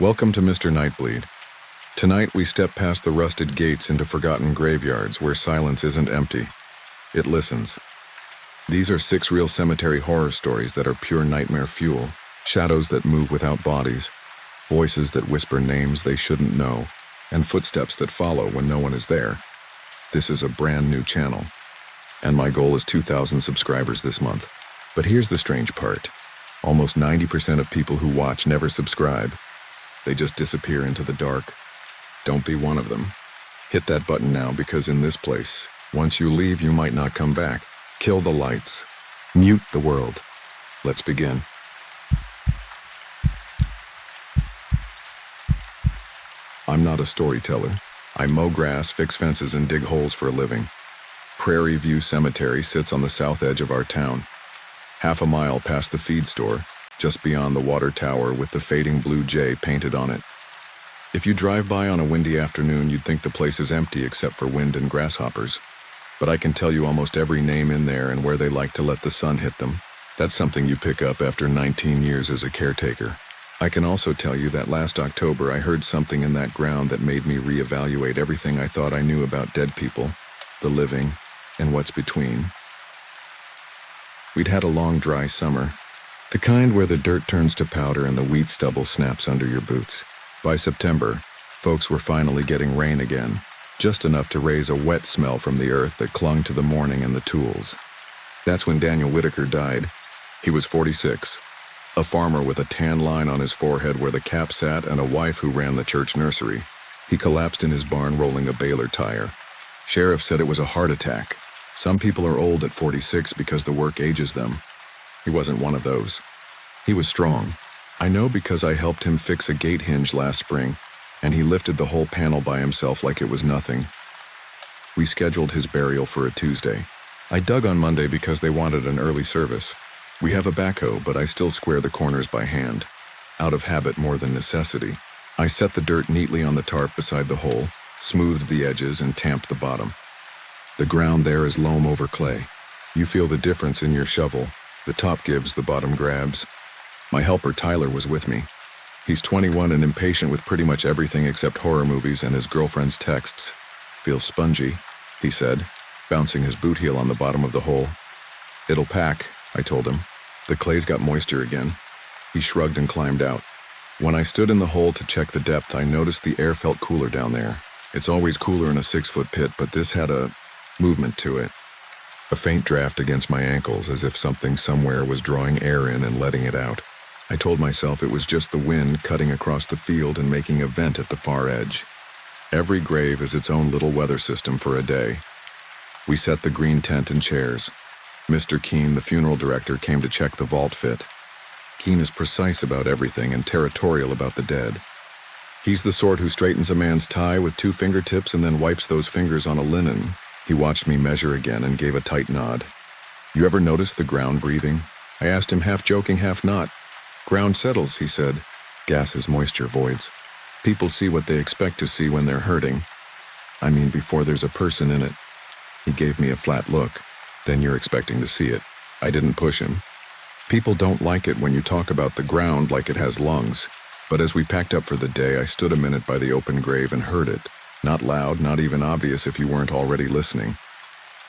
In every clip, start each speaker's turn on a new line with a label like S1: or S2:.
S1: Welcome to Mr. Nightbleed. Tonight we step past the rusted gates into forgotten graveyards where silence isn't empty. It listens. These are 6 real cemetery horror stories that are pure nightmare fuel, shadows that move without bodies, voices that whisper names they shouldn't know, and footsteps that follow when no one is there. This is a brand new channel, and my goal is 2,000 subscribers this month. But here's the strange part. Almost 90% of people who watch never subscribe. They just disappear into the dark. Don't be one of them. Hit that button now, because in this place, once you leave, you might not come back. Kill the lights. Mute the world. Let's begin. I'm not a storyteller. I mow grass, fix fences, and dig holes for a living. Prairie View Cemetery sits on the south edge of our town, half a mile past the feed store, just beyond the water tower with the fading blue jay painted on it. If you drive by on a windy afternoon, you'd think the place is empty except for wind and grasshoppers. But I can tell you almost every name in there and where they like to let the sun hit them. That's something you pick up after 19 years as a caretaker. I can also tell you that last October I heard something in that ground that made me reevaluate everything I thought I knew about dead people, the living, and what's between. We'd had a long, dry summer, the kind where the dirt turns to powder and the wheat stubble snaps under your boots. By September, folks were finally getting rain again, just enough to raise a wet smell from the earth that clung to the morning and the tools. That's when Daniel Whitaker died. He was 46, a farmer with a tan line on his forehead where the cap sat and a wife who ran the church nursery. He collapsed in his barn rolling a baler tire. Sheriff said it was a heart attack. Some people are old at 46 because the work ages them. He wasn't one of those. He was strong. I know because I helped him fix a gate hinge last spring, and he lifted the whole panel by himself like it was nothing. We scheduled his burial for a Tuesday. I dug on Monday because they wanted an early service. We have a backhoe, but I still square the corners by hand, out of habit more than necessity. I set the dirt neatly on the tarp beside the hole, smoothed the edges, and tamped the bottom. The ground there is loam over clay. You feel the difference in your shovel. The top gives, the bottom grabs. My helper Tyler was with me. He's 21 and impatient with pretty much everything except horror movies and his girlfriend's texts. Feels spongy, he said, bouncing his boot heel on the bottom of the hole. It'll pack, I told him. The clay's got moisture again. He shrugged and climbed out. When I stood in the hole to check the depth, I noticed the air felt cooler down there. It's always cooler in a 6-foot pit, but this had a movement to it. A faint draft against my ankles, as if something somewhere was drawing air in and letting it out. I told myself it was just the wind cutting across the field and making a vent at the far edge. Every grave is its own little weather system for a day. We set the green tent and chairs. Mr. Keene, the funeral director, came to check the vault fit. Keene is precise about everything and territorial about the dead. He's the sort who straightens a man's tie with 2 fingertips and then wipes those fingers on a linen. He watched me measure again and gave a tight nod. You ever notice the ground breathing? I asked him, half joking, half not. Ground settles, he said. Gases, moisture, voids. People see what they expect to see when they're hurting. I mean, before there's a person in it. He gave me a flat look. Then you're expecting to see it. I didn't push him. People don't like it when you talk about the ground like it has lungs. But as we packed up for the day, I stood a minute by the open grave and heard it. Not loud, not even obvious if you weren't already listening.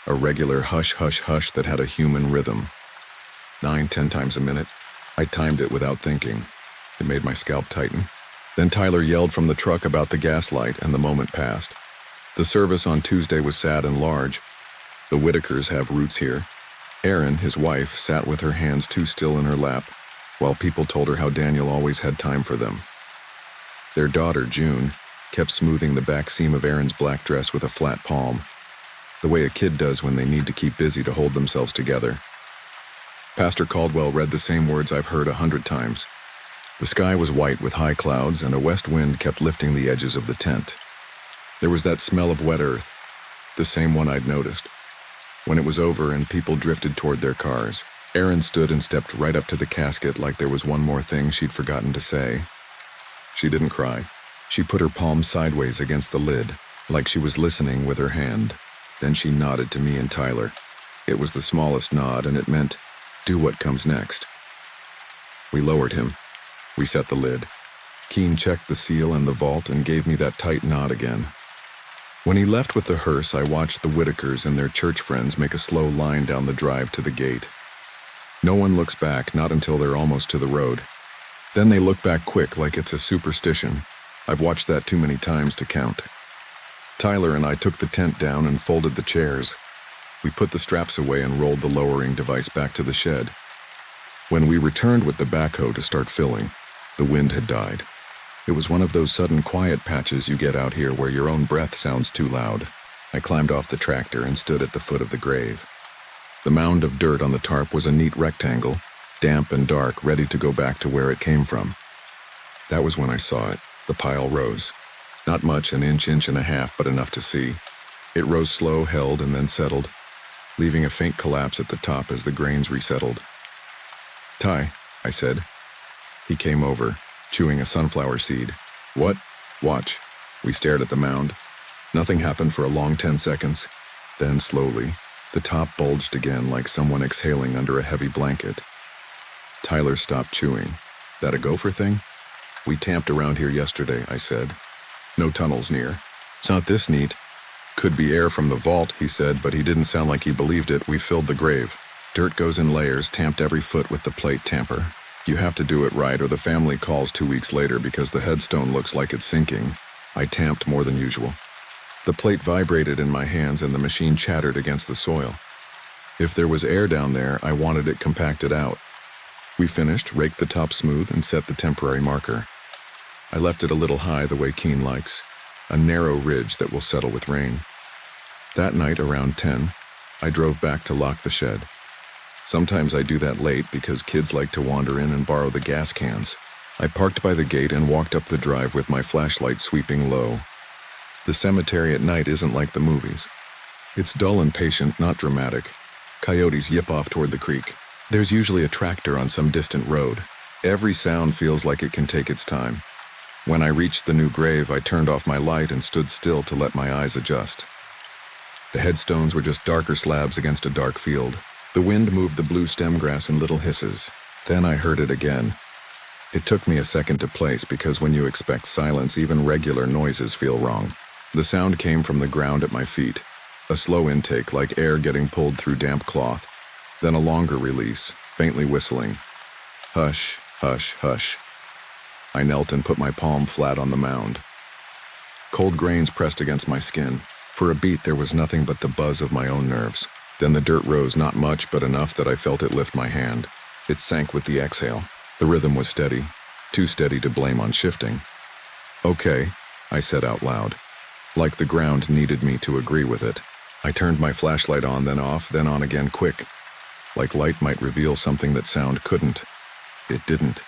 S1: A regular hush, hush, hush that had a human rhythm. 9-10 times a minute. I timed it without thinking. It made my scalp tighten. Then Tyler yelled from the truck about the gaslight, and the moment passed. The service on Tuesday was sad and large. The Whitakers have roots here. Erin, his wife, sat with her hands too still in her lap, while people told her how Daniel always had time for them. Their daughter, June, kept smoothing the back seam of Erin's black dress with a flat palm, the way a kid does when they need to keep busy to hold themselves together. Pastor Caldwell read the same words I've heard 100 times. The sky was white with high clouds, and a west wind kept lifting the edges of the tent. There was that smell of wet earth, the same one I'd noticed. When it was over and people drifted toward their cars, Erin stood and stepped right up to the casket like there was one more thing she'd forgotten to say. She didn't cry. She put her palm sideways against the lid, like she was listening with her hand. Then she nodded to me and Tyler. It was the smallest nod, and it meant, do what comes next. We lowered him. We set the lid. Keen checked the seal and the vault and gave me that tight nod again. When he left with the hearse, I watched the Whitakers and their church friends make a slow line down the drive to the gate. No one looks back, not until they're almost to the road. Then they look back quick, like it's a superstition. I've watched that too many times to count. Tyler and I took the tent down and folded the chairs. We put the straps away and rolled the lowering device back to the shed. When we returned with the backhoe to start filling, the wind had died. It was one of those sudden quiet patches you get out here where your own breath sounds too loud. I climbed off the tractor and stood at the foot of the grave. The mound of dirt on the tarp was a neat rectangle, damp and dark, ready to go back to where it came from. That was when I saw it. The pile rose. Not much, an inch and a half, but enough to see. It rose slow, held, and then settled, leaving a faint collapse at the top as the grains resettled. "Ty," I said. He came over, chewing a sunflower seed. "What?" "Watch." We stared at the mound. Nothing happened for a long 10 seconds. Then, slowly, the top bulged again like someone exhaling under a heavy blanket. Tyler stopped chewing. "That a gopher thing?" "We tamped around here yesterday," I said. "No tunnels near. It's not this neat." "Could be air from the vault," he said, but he didn't sound like he believed it. We filled the grave. Dirt goes in layers, tamped every foot with the plate tamper. You have to do it right or the family calls 2 weeks later because the headstone looks like it's sinking. I tamped more than usual. The plate vibrated in my hands and the machine chattered against the soil. If there was air down there, I wanted it compacted out. We finished, raked the top smooth, and set the temporary marker. I left it a little high the way Keen likes, a narrow ridge that will settle with rain. That night, around 10, I drove back to lock the shed. Sometimes I do that late because kids like to wander in and borrow the gas cans. I parked by the gate and walked up the drive with my flashlight sweeping low. The cemetery at night isn't like the movies. It's dull and patient, not dramatic. Coyotes yip off toward the creek. There's usually a tractor on some distant road. Every sound feels like it can take its time. When I reached the new grave, I turned off my light and stood still to let my eyes adjust. The headstones were just darker slabs against a dark field. The wind moved the blue stem grass in little hisses. Then I heard it again. It took me a second to place because when you expect silence, even regular noises feel wrong. The sound came from the ground at my feet. A slow intake, like air getting pulled through damp cloth. Then a longer release, faintly whistling. Hush, hush, hush. I knelt and put my palm flat on the mound. Cold grains pressed against my skin. For a beat, there was nothing but the buzz of my own nerves. Then the dirt rose, not much, but enough that I felt it lift my hand. It sank with the exhale. The rhythm was steady, too steady to blame on shifting. "Okay," I said out loud, like the ground needed me to agree with it. I turned my flashlight on, then off, then on again quick. Like light might reveal something that sound couldn't. It didn't.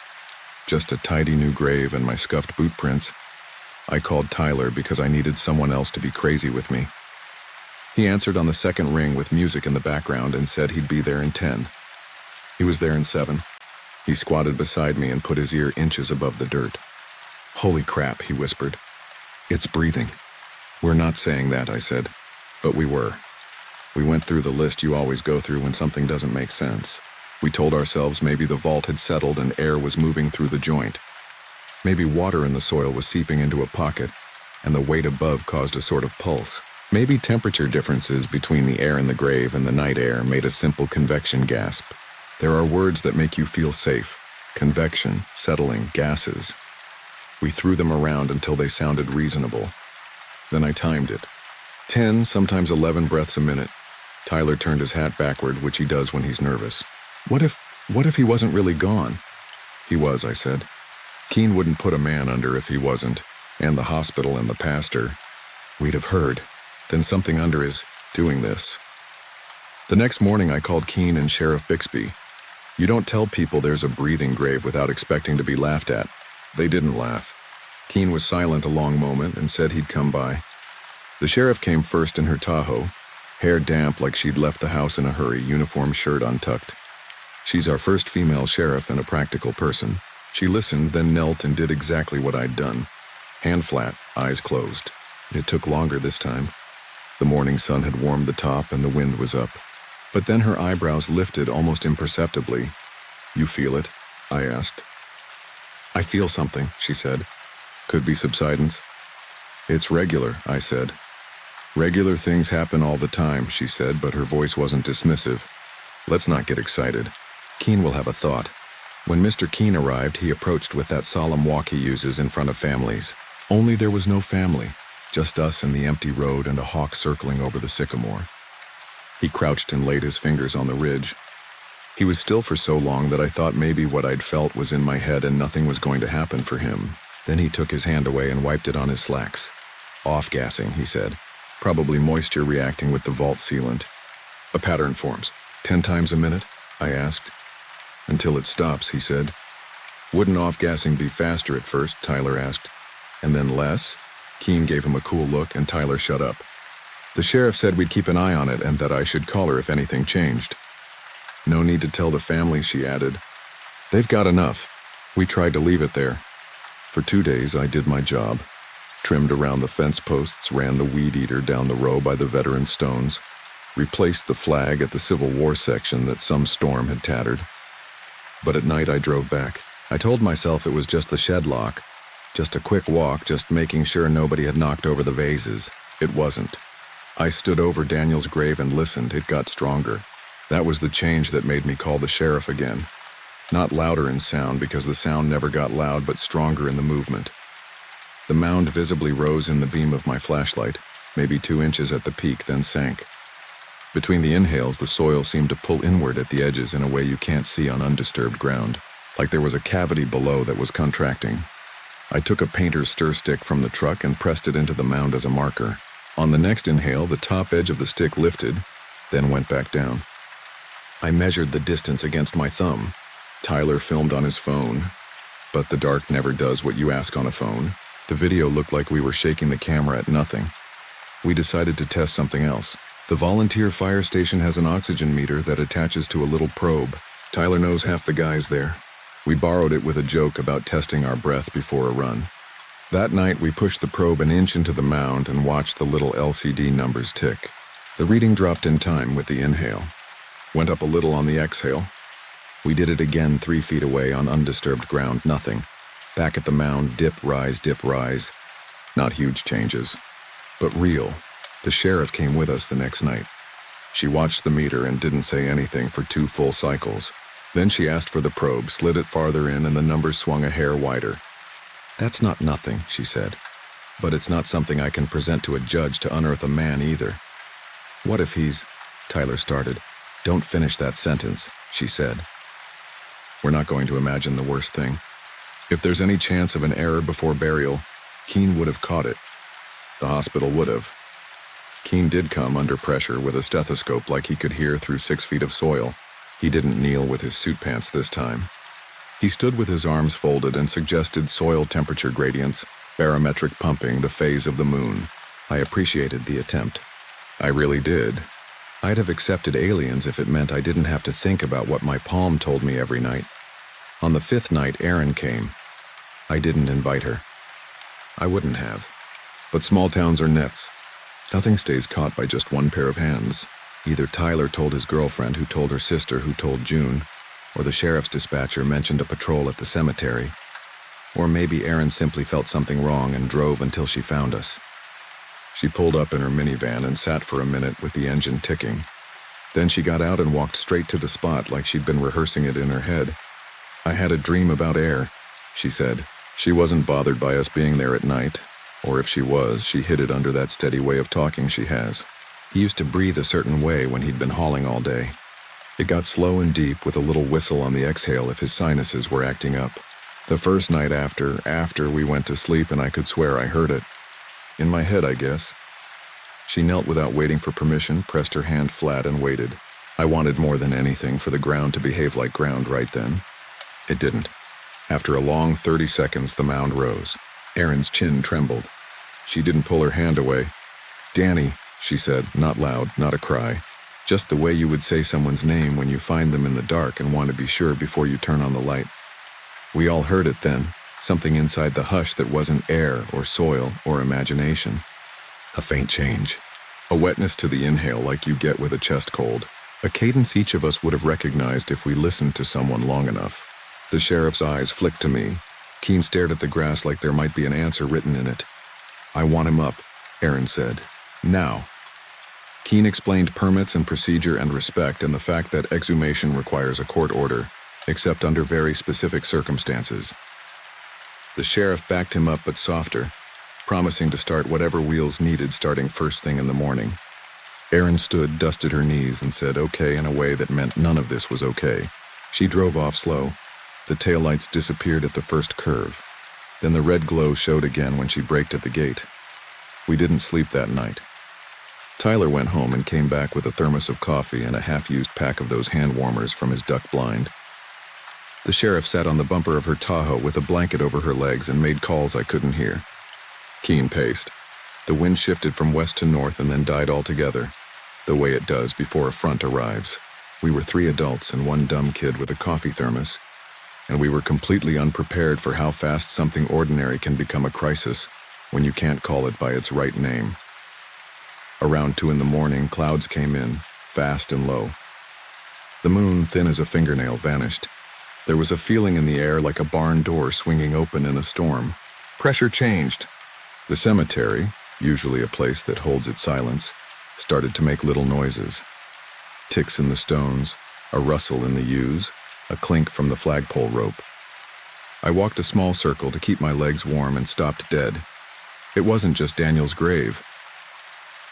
S1: Just a tidy new grave and my scuffed boot prints. I called Tyler because I needed someone else to be crazy with me. He answered on the second ring with music in the background and said he'd be there in 10. He was there in 7. He squatted beside me and put his ear inches above the dirt. "Holy crap," he whispered. "It's breathing." "We're not saying that," I said. But we were. We went through the list you always go through when something doesn't make sense. We told ourselves maybe the vault had settled and air was moving through the joint. Maybe water in the soil was seeping into a pocket, and the weight above caused a sort of pulse. Maybe temperature differences between the air in the grave and the night air made a simple convection gasp. There are words that make you feel safe. Convection, settling, gases. We threw them around until they sounded reasonable. Then I timed it. 10, sometimes 11 breaths a minute. Tyler turned his hat backward, which he does when he's nervous. What if he wasn't really gone?" "He was," I said. "Keen wouldn't put a man under if he wasn't, and the hospital and the pastor. We'd have heard. Then something under is doing this." The next morning I called Keen and Sheriff Bixby. You don't tell people there's a breathing grave without expecting to be laughed at. They didn't laugh. Keen was silent a long moment and said he'd come by. The sheriff came first in her Tahoe, hair damp like she'd left the house in a hurry, uniform shirt untucked. She's our first female sheriff and a practical person. She listened, then knelt and did exactly what I'd done. Hand flat, eyes closed. It took longer this time. The morning sun had warmed the top and the wind was up. But then her eyebrows lifted almost imperceptibly. "You feel it?" I asked. "I feel something," she said. Could be subsidence. It's regular, I said. Regular things happen all the time, she said, but her voice wasn't dismissive. Let's not get excited. Keene will have a thought. When Mr. Keene arrived, he approached with that solemn walk he uses in front of families. Only there was no family, just us and the empty road and a hawk circling over the sycamore. He crouched and laid his fingers on the ridge. He was still for so long that I thought maybe what I'd felt was in my head and nothing was going to happen for him. Then he took his hand away and wiped it on his slacks. Off-gassing, he said. Probably moisture reacting with the vault sealant. A pattern forms. 10 times a minute? I asked. Until it stops, he said. Wouldn't off-gassing be faster at first? Tyler asked. And then less? Keene gave him a cool look and Tyler shut up. The sheriff said we'd keep an eye on it and that I should call her if anything changed. No need to tell the family, she added. They've got enough. We tried to leave it there. For 2 days, I did my job. Trimmed around the fence posts, ran the weed eater down the row by the veteran stones, replaced the flag at the Civil War section that some storm had tattered. But at night I drove back. I told myself it was just the shed lock, just a quick walk, just making sure nobody had knocked over the vases. It wasn't. I stood over Daniel's grave and listened. It got stronger. That was the change that made me call the sheriff again. Not louder in sound because the sound never got loud, but stronger in the movement. The mound visibly rose in the beam of my flashlight, maybe 2 inches at the peak, then sank. Between the inhales, the soil seemed to pull inward at the edges in a way you can't see on undisturbed ground, like there was a cavity below that was contracting. I took a painter's stir stick from the truck and pressed it into the mound as a marker. On the next inhale, the top edge of the stick lifted, then went back down. I measured the distance against my thumb. Tyler filmed on his phone, but the dark never does what you ask on a phone. The video looked like we were shaking the camera at nothing. We decided to test something else. The volunteer fire station has an oxygen meter that attaches to a little probe. Tyler knows half the guys there. We borrowed it with a joke about testing our breath before a run. That night, we pushed the probe an inch into the mound and watched the little LCD numbers tick. The reading dropped in time with the inhale. Went up a little on the exhale. We did it again 3 feet away on undisturbed ground, nothing. Back at the mound, dip, rise, dip, rise. Not huge changes, but real. The sheriff came with us the next night. She watched the meter and didn't say anything for 2 full cycles. Then she asked for the probe, slid it farther in, and the numbers swung a hair wider. That's not nothing, she said. But it's not something I can present to a judge to unearth a man either. What if he's... Tyler started. Don't finish that sentence, she said. We're not going to imagine the worst thing. If there's any chance of an error before burial, Keene would have caught it. The hospital would have. Keene did come under pressure with a stethoscope like he could hear through 6 feet of soil. He didn't kneel with his suit pants this time. He stood with his arms folded and suggested soil temperature gradients, barometric pumping, the phase of the moon. I appreciated the attempt. I really did. I'd have accepted aliens if it meant I didn't have to think about what my palm told me every night. On the 5th night, Erin came. I didn't invite her. I wouldn't have. But small towns are nets. Nothing stays caught by just one pair of hands. Either Tyler told his girlfriend, who told her sister, who told June, or the sheriff's dispatcher mentioned a patrol at the cemetery. Or maybe Erin simply felt something wrong and drove until she found us. She pulled up in her minivan and sat for a minute with the engine ticking. Then she got out and walked straight to the spot like she'd been rehearsing it in her head. I had a dream about air, she said. She wasn't bothered by us being there at night, or if she was, she hid it under that steady way of talking she has. He used to breathe a certain way when he'd been hauling all day. It got slow and deep with a little whistle on the exhale if his sinuses were acting up. The first night after we went to sleep, and I could swear I heard it. In my head, I guess. She knelt without waiting for permission, pressed her hand flat and waited. I wanted more than anything for the ground to behave like ground right then. It didn't. After a long 30 seconds, the mound rose. Erin's chin trembled. She didn't pull her hand away. "Danny," she said, not loud, not a cry. Just the way you would say someone's name when you find them in the dark and want to be sure before you turn on the light. We all heard it then, something inside the hush that wasn't air or soil or imagination. A faint change. A wetness to the inhale like you get with a chest cold. A cadence each of us would have recognized if we listened to someone long enough. The sheriff's eyes flicked to me. Keen stared at the grass like there might be an answer written in it. "I want him up," Aaron said. "Now." Keen explained permits and procedure and respect and the fact that exhumation requires a court order, except under very specific circumstances. The sheriff backed him up but softer, promising to start whatever wheels needed starting first thing in the morning. Erin stood, dusted her knees, and said okay in a way that meant none of this was okay. She drove off slow. The taillights disappeared at the first curve. Then the red glow showed again when she braked at the gate. We didn't sleep that night. Tyler went home and came back with a thermos of coffee and a half-used pack of those hand warmers from his duck blind. The sheriff sat on the bumper of her Tahoe with a blanket over her legs and made calls I couldn't hear. Keen paced. The wind shifted from west to north and then died altogether, the way it does before a front arrives. We were 3 adults and 1 dumb kid with a coffee thermos, and we were completely unprepared for how fast something ordinary can become a crisis when you can't call it by its right name. Around 2 a.m, clouds came in, fast and low. The moon, thin as a fingernail, vanished. There was a feeling in the air like a barn door swinging open in a storm. Pressure changed. The cemetery, usually a place that holds its silence, started to make little noises. Ticks in the stones, a rustle in the yews, a clink from the flagpole rope. I walked a small circle to keep my legs warm and stopped dead. It wasn't just Daniel's grave.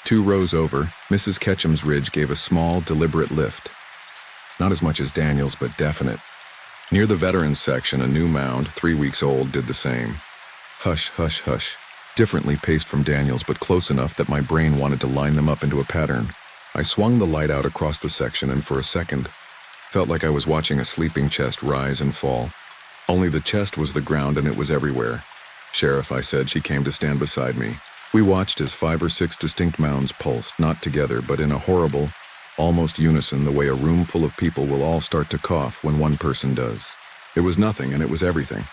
S1: 2 rows over, Mrs. Ketchum's ridge gave a small, deliberate lift. Not as much as Daniel's, but definite. Near the veterans section, a new mound, 3 weeks old, did the same. Hush, hush, hush. Differently paced from Daniel's, but close enough that my brain wanted to line them up into a pattern. I swung the light out across the section and for a second, felt like I was watching a sleeping chest rise and fall. Only the chest was the ground and it was everywhere. "Sheriff," I said. She came to stand beside me. We watched as 5 or 6 distinct mounds pulsed, not together, but in a horrible, almost unison, the way a room full of people will all start to cough when one person does. It was nothing and it was everything.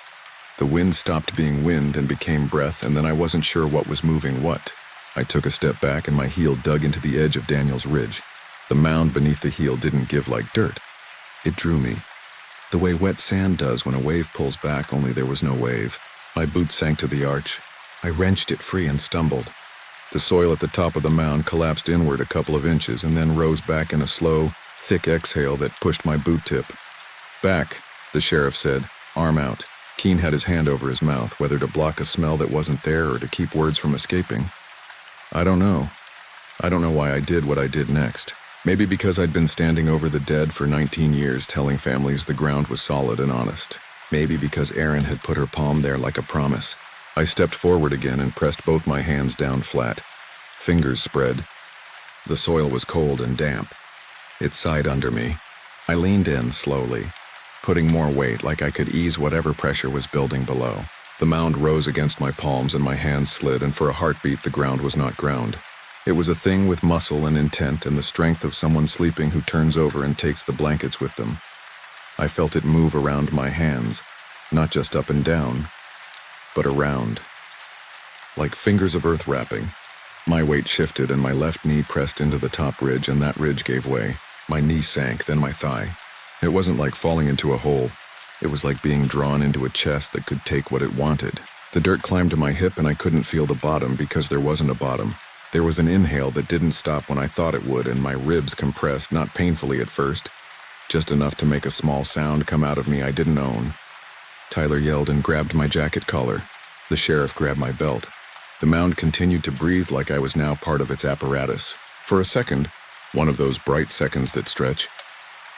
S1: The wind stopped being wind and became breath, and then I wasn't sure what was moving what. I took a step back and my heel dug into the edge of Daniel's ridge. The mound beneath the heel didn't give like dirt. It drew me. The way wet sand does when a wave pulls back, only there was no wave. My boot sank to the arch. I wrenched it free and stumbled. The soil at the top of the mound collapsed inward a couple of inches and then rose back in a slow, thick exhale that pushed my boot tip. "Back," the sheriff said, arm out. Keen had his hand over his mouth, whether to block a smell that wasn't there or to keep words from escaping. I don't know. I don't know why I did what I did next. Maybe because I'd been standing over the dead for 19 years telling families the ground was solid and honest. Maybe because Erin had put her palm there like a promise. I stepped forward again and pressed both my hands down flat. Fingers spread. The soil was cold and damp. It sighed under me. I leaned in slowly, putting more weight like I could ease whatever pressure was building below. The mound rose against my palms and my hands slid, and for a heartbeat the ground was not ground. It was a thing with muscle and intent and the strength of someone sleeping who turns over and takes the blankets with them. I felt it move around my hands, not just up and down, but around. Like fingers of earth wrapping. My weight shifted and my left knee pressed into the top ridge, and that ridge gave way. My knee sank, then my thigh. It wasn't like falling into a hole. It was like being drawn into a chest that could take what it wanted. The dirt climbed to my hip and I couldn't feel the bottom because there wasn't a bottom. There was an inhale that didn't stop when I thought it would, and my ribs compressed, not painfully at first, just enough to make a small sound come out of me I didn't own. Tyler yelled and grabbed my jacket collar. The sheriff grabbed my belt. The mound continued to breathe like I was now part of its apparatus. For a second, one of those bright seconds that stretch,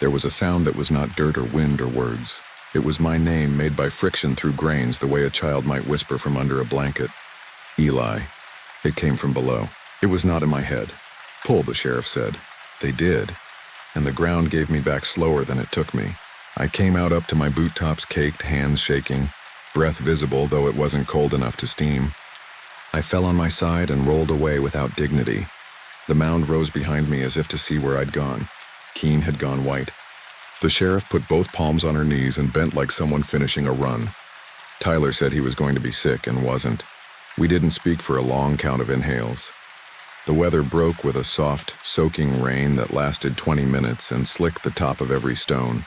S1: there was a sound that was not dirt or wind or words. It was my name made by friction through grains, the way a child might whisper from under a blanket. Eli. It came from below. It was not in my head. Pull, the sheriff said. They did. And the ground gave me back slower than it took me. I came out up to my boot tops caked, hands shaking, breath visible though it wasn't cold enough to steam. I fell on my side and rolled away without dignity. The mound rose behind me as if to see where I'd gone. Keen had gone white. The sheriff put both palms on her knees and bent like someone finishing a run. Tyler said he was going to be sick and wasn't. We didn't speak for a long count of inhales. The weather broke with a soft, soaking rain that lasted 20 minutes and slicked the top of every stone.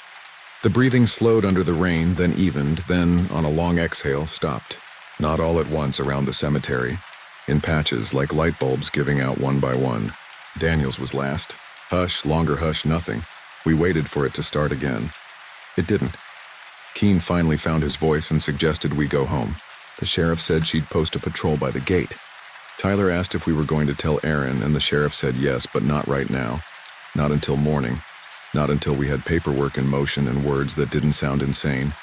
S1: The breathing slowed under the rain, then evened, then, on a long exhale, stopped. Not all at once around the cemetery, in patches like light bulbs giving out one by one. Daniel's was last. Hush, longer hush, nothing. We waited for it to start again. It didn't. Keene finally found his voice and suggested we go home. The sheriff said she'd post a patrol by the gate. Tyler asked if we were going to tell Aaron, and the sheriff said yes, but not right now. Not until morning. Not until we had paperwork in motion and words that didn't sound insane.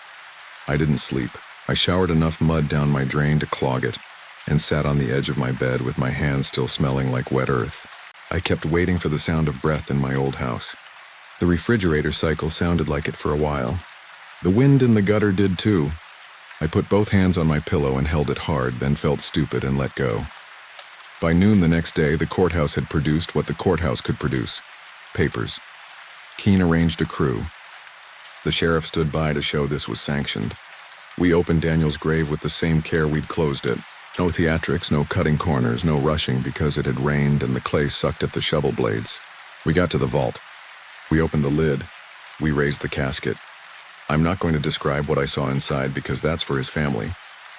S1: I didn't sleep. I showered enough mud down my drain to clog it, and sat on the edge of my bed with my hands still smelling like wet earth. I kept waiting for the sound of breath in my old house. The refrigerator cycle sounded like it for a while. The wind in the gutter did too. I put both hands on my pillow and held it hard, then felt stupid and let go. By noon the next day, the courthouse had produced what the courthouse could produce: papers. Keene arranged a crew. The sheriff stood by to show this was sanctioned. We opened Daniel's grave with the same care we'd closed it. No theatrics, no cutting corners, no rushing because it had rained and the clay sucked at the shovel blades. We got to the vault. We opened the lid. We raised the casket. I'm not going to describe what I saw inside because that's for his family,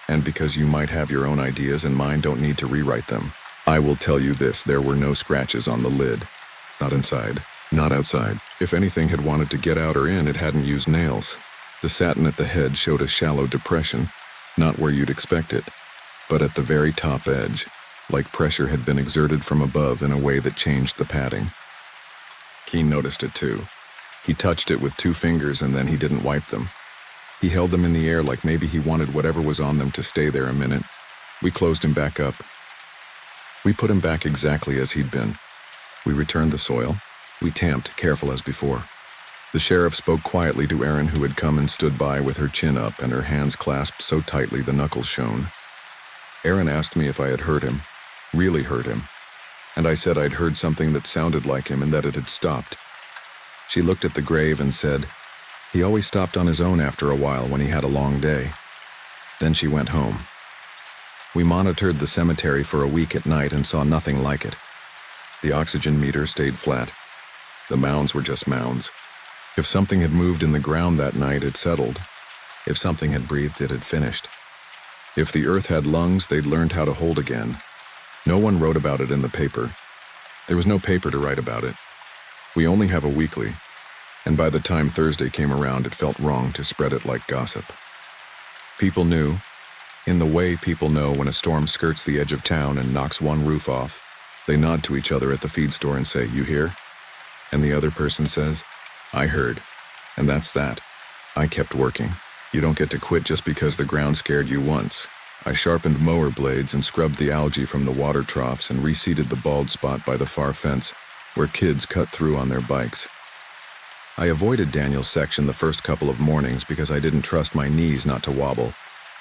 S1: and because you might have your own ideas and mine don't need to rewrite them. I will tell you this: there were no scratches on the lid. Not inside, not outside. If anything had wanted to get out or in, it hadn't used nails. The satin at the head showed a shallow depression, not where you'd expect it, but at the very top edge, like pressure had been exerted from above in a way that changed the padding. Keene noticed it too. He touched it with 2 fingers and then he didn't wipe them. He held them in the air like maybe he wanted whatever was on them to stay there a minute. We closed him back up. We put him back exactly as he'd been. We returned the soil. We tamped, careful as before. The sheriff spoke quietly to Erin, who had come and stood by with her chin up and her hands clasped so tightly the knuckles shone. Erin asked me if I had heard him, really heard him, and I said I'd heard something that sounded like him and that it had stopped. She looked at the grave and said, "He always stopped on his own after a while when he had a long day." Then she went home. We monitored the cemetery for a week at night and saw nothing like it. The oxygen meter stayed flat. The mounds were just mounds. If something had moved in the ground that night, it settled. If something had breathed, it had finished. If the earth had lungs, they'd learned how to hold again. No one wrote about it in the paper. There was no paper to write about it. We only have a weekly, and by the time Thursday came around, it felt wrong to spread it like gossip. People knew, in the way people know when a storm skirts the edge of town and knocks one roof off. They nod to each other at the feed store and say, "You hear?" And the other person says, "I heard." And that's that. I kept working. You don't get to quit just because the ground scared you once. I sharpened mower blades and scrubbed the algae from the water troughs and reseeded the bald spot by the far fence where kids cut through on their bikes. I avoided Daniel's section the first couple of mornings because I didn't trust my knees not to wobble.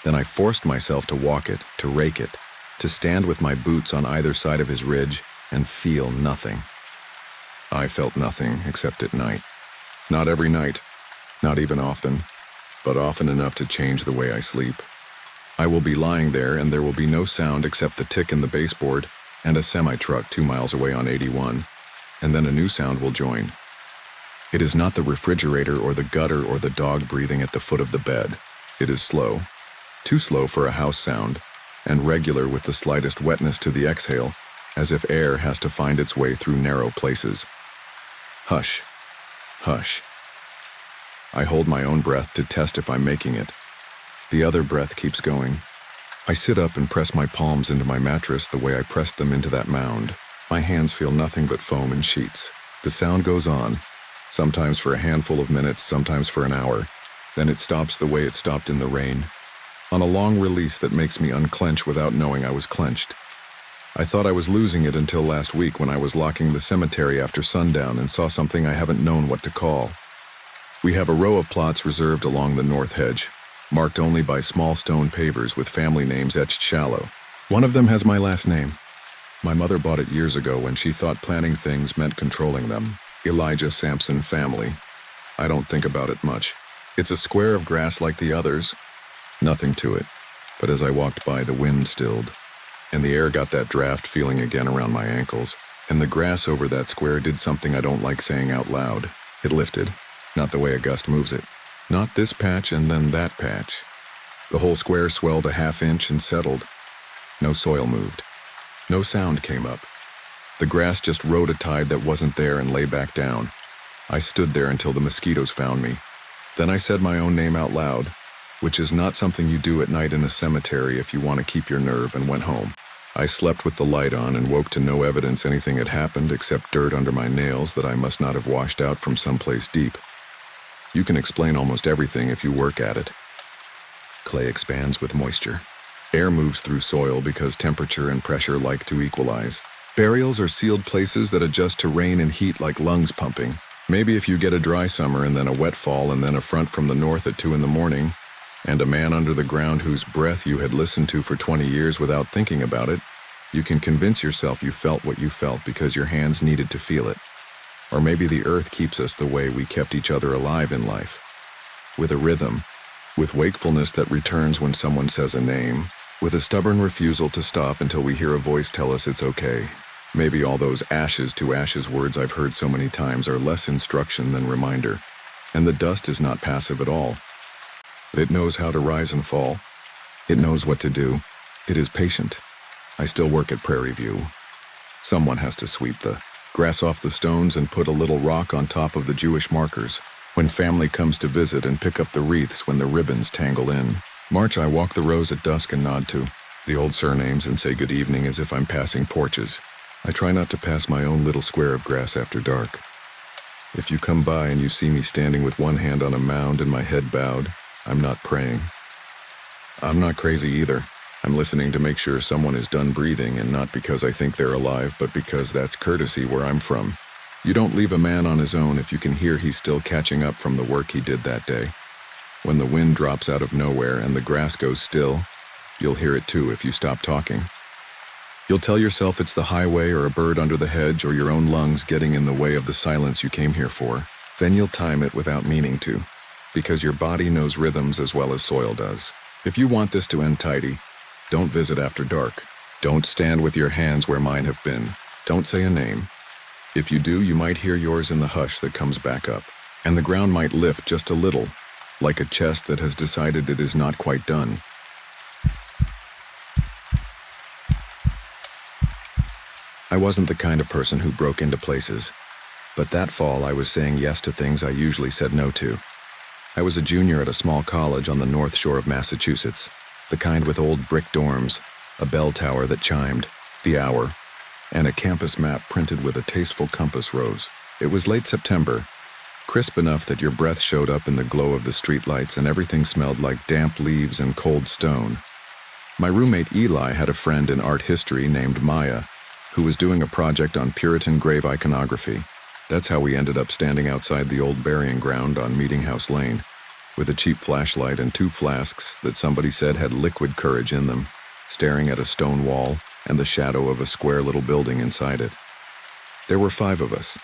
S1: Then I forced myself to walk it, to rake it, to stand with my boots on either side of his ridge and feel nothing. I felt nothing except at night. Not every night, not even often, but often enough to change the way I sleep. I will be lying there and there will be no sound except the tick in the baseboard and a semi-truck 2 miles away on 81, and then a new sound will join. It is not the refrigerator or the gutter or the dog breathing at the foot of the bed. It is slow, too slow for a house sound, and regular with the slightest wetness to the exhale, as if air has to find its way through narrow places. Hush, hush. I hold my own breath to test if I'm making it. The other breath keeps going. I sit up and press my palms into my mattress the way I pressed them into that mound. My hands feel nothing but foam and sheets. The sound goes on, sometimes for a handful of minutes, sometimes for an hour. Then it stops the way it stopped in the rain, on a long release that makes me unclench without knowing I was clenched. I thought I was losing it until last week when I was locking the cemetery after sundown and saw something I haven't known what to call. We have a row of plots reserved along the north hedge, marked only by small stone pavers with family names etched shallow. One of them has my last name. My mother bought it years ago when she thought planning things meant controlling them. Elijah Sampson family. I don't think about it much. It's a square of grass like the others. Nothing to it. But as I walked by, the wind stilled, and the air got that draft feeling again around my ankles, and the grass over that square did something I don't like saying out loud. It lifted, not the way a gust moves it, Not this patch and then that patch. The whole square swelled a half-inch and settled. No soil moved. No sound came up. The grass just rode a tide that wasn't there and lay back down. I stood there until the mosquitoes found me. Then I said my own name out loud, which is not something you do at night in a cemetery if you want to keep your nerve, and went home. I slept with the light on and woke to no evidence anything had happened except dirt under my nails that I must not have washed out from someplace deep. You can explain almost everything if you work at it. Clay expands with moisture. Air moves through soil because temperature and pressure like to equalize. Burials are sealed places that adjust to rain and heat like lungs pumping. Maybe if you get a dry summer and then a wet fall and then a front from the north at 2 a.m, and a man under the ground whose breath you had listened to for 20 years without thinking about it, you can convince yourself you felt what you felt because your hands needed to feel it. Or maybe the earth keeps us the way we kept each other alive in life. With a rhythm, with wakefulness that returns when someone says a name, with a stubborn refusal to stop until we hear a voice tell us it's okay. Maybe all those ashes to ashes words I've heard so many times are less instruction than reminder, and the dust is not passive at all. It knows how to rise and fall. It knows what to do. It is patient. I still work at Prairie View. Someone has to sweep the grass off the stones and put a little rock on top of the Jewish markers. When family comes to visit and pick up the wreaths when the ribbons tangle in. March, I walk the rows at dusk and nod to the old surnames and say good evening as if I'm passing porches. I try not to pass my own little square of grass after dark. If you come by and you see me standing with one hand on a mound and my head bowed, I'm not praying. I'm not crazy either. I'm listening to make sure someone is done breathing, and not because I think they're alive, but because that's courtesy where I'm from. You don't leave a man on his own if you can hear he's still catching up from the work he did that day. When the wind drops out of nowhere and the grass goes still, you'll hear it too if you stop talking. You'll tell yourself it's the highway or a bird under the hedge or your own lungs getting in the way of the silence you came here for. Then you'll time it without meaning to, because your body knows rhythms as well as soil does. If you want this to end tidy, don't visit after dark. Don't stand with your hands where mine have been. Don't say a name. If you do, you might hear yours in the hush that comes back up, and the ground might lift just a little, like a chest that has decided it is not quite done. I wasn't the kind of person who broke into places, but that fall I was saying yes to things I usually said no to. I was a junior at a small college on the North Shore of Massachusetts, the kind with old brick dorms, a bell tower that chimed, the hour, and a campus map printed with a tasteful compass rose. It was late September, crisp enough that your breath showed up in the glow of the streetlights and everything smelled like damp leaves and cold stone. My roommate Eli had a friend in art history named Maya, who was doing a project on Puritan grave iconography. That's how we ended up standing outside the old burying ground on Meeting House Lane, with a cheap flashlight and 2 flasks that somebody said had liquid courage in them, staring at a stone wall and the shadow of a square little building inside it. There were 5 of us.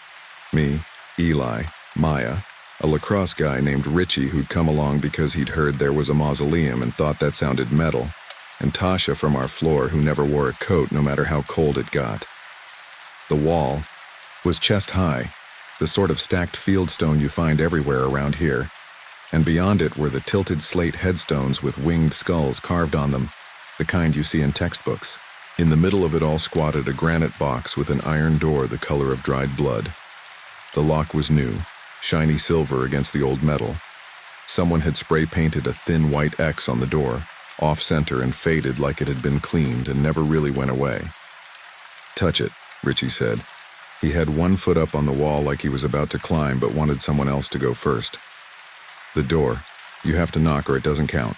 S1: Me, Eli, Maya, a lacrosse guy named Richie who'd come along because he'd heard there was a mausoleum and thought that sounded metal, and Tasha from our floor who never wore a coat no matter how cold it got. The wall was chest high, the sort of stacked fieldstone you find everywhere around here, and beyond it were the tilted slate headstones with winged skulls carved on them, the kind you see in textbooks. In the middle of it all squatted a granite box with an iron door the color of dried blood. The lock was new, shiny silver against the old metal. Someone had spray-painted a thin white X on the door, off-center and faded like it had been cleaned and never really went away. "Touch it," Richie said. He had 1 foot up on the wall like he was about to climb but wanted someone else to go first. "The door. You have to knock or it doesn't count."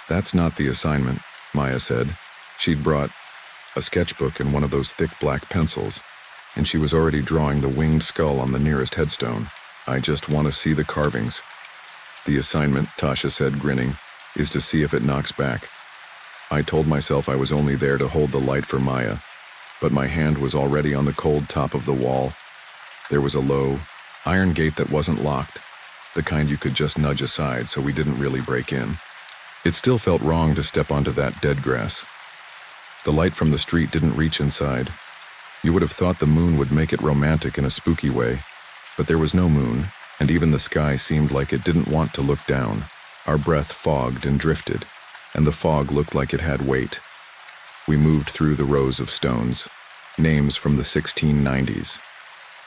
S1: "That's not the assignment," Maya said. She'd brought a sketchbook and one of those thick black pencils, and she was already drawing the winged skull on the nearest headstone. "I just want to see the carvings." "The assignment," Tasha said, grinning, "is to see if it knocks back." I told myself I was only there to hold the light for Maya, but my hand was already on the cold top of the wall. There was a low, iron gate that wasn't locked, the kind you could just nudge aside so we didn't really break in. It still felt wrong to step onto that dead grass. The light from the street didn't reach inside. You would have thought the moon would make it romantic in a spooky way, but there was no moon, and even the sky seemed like it didn't want to look down. Our breath fogged and drifted, and the fog looked like it had weight. We moved through the rows of stones, names from the 1690s,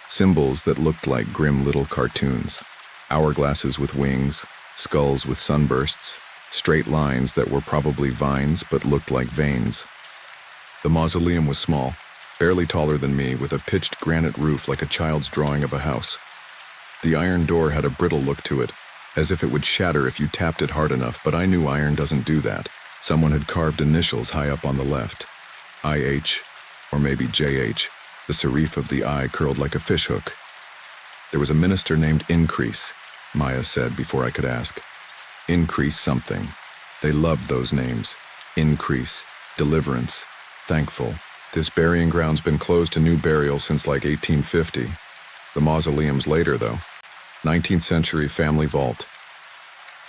S1: symbols that looked like grim little cartoons, hourglasses with wings, skulls with sunbursts, straight lines that were probably vines but looked like veins. The mausoleum was small, barely taller than me, with a pitched granite roof like a child's drawing of a house. The iron door had a brittle look to it, as if it would shatter if you tapped it hard enough, but I knew iron doesn't do that. Someone had carved initials high up on the left. IH, or maybe JH, the serif of the I curled like a fishhook. There was a minister named Increase, Maya said before I could ask. Increase something. They loved those names. Increase, deliverance, thankful. This burying ground's been closed to new burials since like 1850. The mausoleum's later, though. 19th century family vault.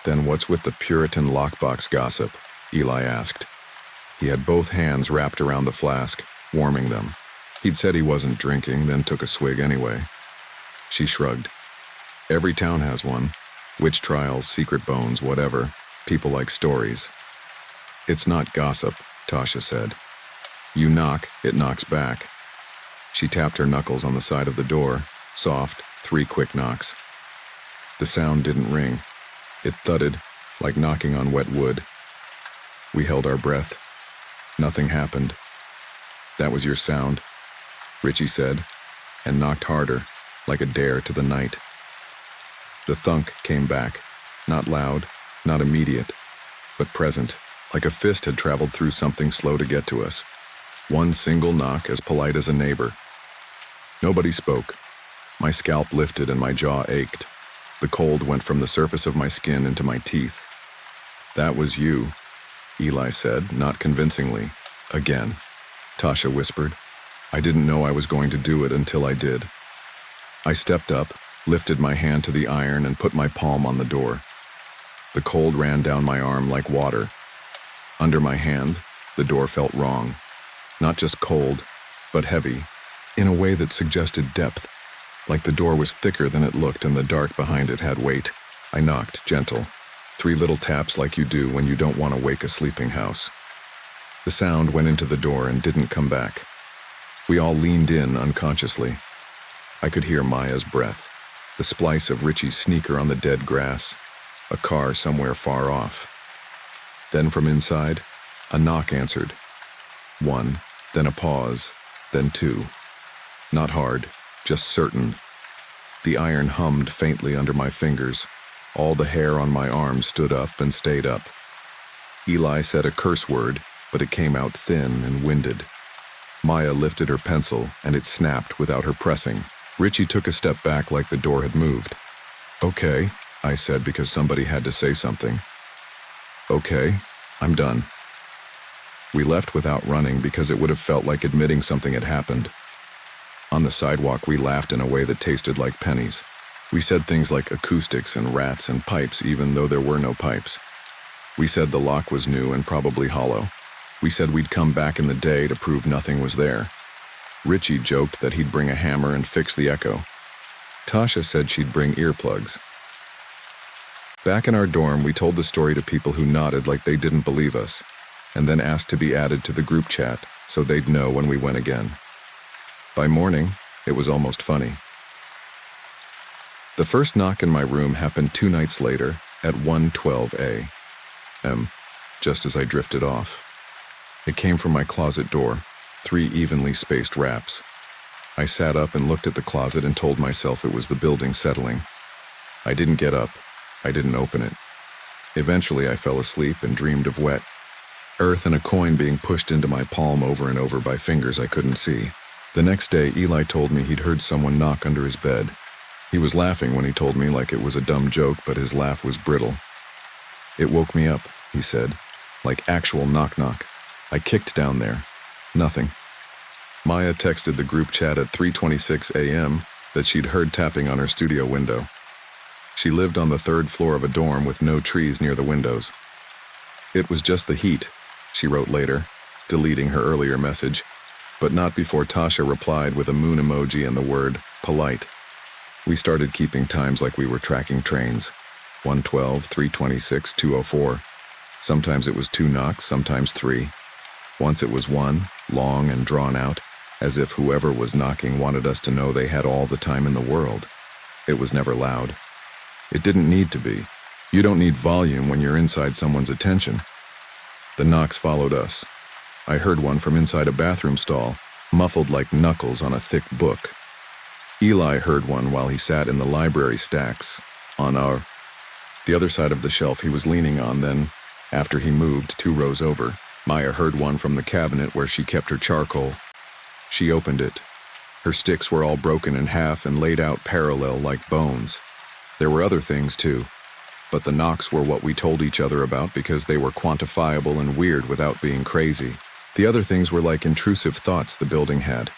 S1: Then what's with the Puritan lockbox gossip? Eli asked. He had both hands wrapped around the flask, warming them. He'd said he wasn't drinking, then took a swig anyway. She shrugged. Every town has one. Witch trials, secret bones, whatever. People like stories. It's not gossip, Tasha said. You knock, it knocks back. She tapped her knuckles on the side of the door, soft, 3 quick knocks. The sound didn't ring. It thudded, like knocking on wet wood. We held our breath. Nothing happened. That was your sound, Richie said, and knocked harder, like a dare to the night. The thunk came back, not loud, not immediate, but present, like a fist had traveled through something slow to get to us. One single knock, as polite as a neighbor. Nobody spoke. My scalp lifted and my jaw ached. The cold went from the surface of my skin into my teeth. That was you, Eli said, not convincingly. Again, Tasha whispered. I didn't know I was going to do it until I did. I stepped up, lifted my hand to the iron, and put my palm on the door. The cold ran down my arm like water. Under my hand, the door felt wrong. Not just cold, but heavy, in a way that suggested depth, like the door was thicker than it looked and the dark behind it had weight. I knocked, gentle. 3 little taps like you do when you don't want to wake a sleeping house. The sound went into the door and didn't come back. We all leaned in unconsciously. I could hear Maya's breath, the splice of Richie's sneaker on the dead grass, a car somewhere far off. Then from inside, a knock answered. 1, then a pause, then 2. Not hard, just certain. The iron hummed faintly under my fingers. All the hair on my arm stood up and stayed up. Eli said a curse word, but it came out thin and winded. Maya lifted her pencil, and it snapped without her pressing. Richie took a step back like the door had moved. Okay, I said because somebody had to say something. Okay, I'm done. We left without running because it would have felt like admitting something had happened. On the sidewalk, we laughed in a way that tasted like pennies. We said things like acoustics and rats and pipes, even though there were no pipes. We said the lock was new and probably hollow. We said we'd come back in the day to prove nothing was there. Richie joked that he'd bring a hammer and fix the echo. Tasha said she'd bring earplugs. Back in our dorm, we told the story to people who nodded like they didn't believe us, and then asked to be added to the group chat so they'd know when we went again. By morning, it was almost funny. The first knock in my room happened 2 nights later at 1:12 a.m., just as I drifted off. It came from my closet door, 3 evenly spaced raps. I sat up and looked at the closet and told myself it was the building settling. I didn't get up. I didn't open it. Eventually, I fell asleep and dreamed of wet earth and a coin being pushed into my palm over and over by fingers I couldn't see. The next day, Eli told me he'd heard someone knock under his bed. He was laughing when he told me like it was a dumb joke, but his laugh was brittle. It woke me up, he said, like actual knock-knock. I kicked down there. Nothing. Maya texted the group chat at 3:26 a.m. that she'd heard tapping on her studio window. She lived on the 3rd floor of a dorm with no trees near the windows. It was just the heat, she wrote later, deleting her earlier message, but not before Tasha replied with a moon emoji and the word polite. We started keeping times like we were tracking trains. 112, 326, 204. Sometimes it was 2 knocks, sometimes 3. Once it was 1, long and drawn out, as if whoever was knocking wanted us to know they had all the time in the world. It was never loud. It didn't need to be. You don't need volume when you're inside someone's attention. The knocks followed us. I heard one from inside a bathroom stall, muffled like knuckles on a thick book. Eli heard one while he sat in the library stacks, on the other side of the shelf he was leaning on. Then, after he moved 2 rows over, Maya heard one from the cabinet where she kept her charcoal. She opened it. Her sticks were all broken in half and laid out parallel like bones. There were other things too, but the knocks were what we told each other about because they were quantifiable and weird without being crazy. The other things were like intrusive thoughts the building had.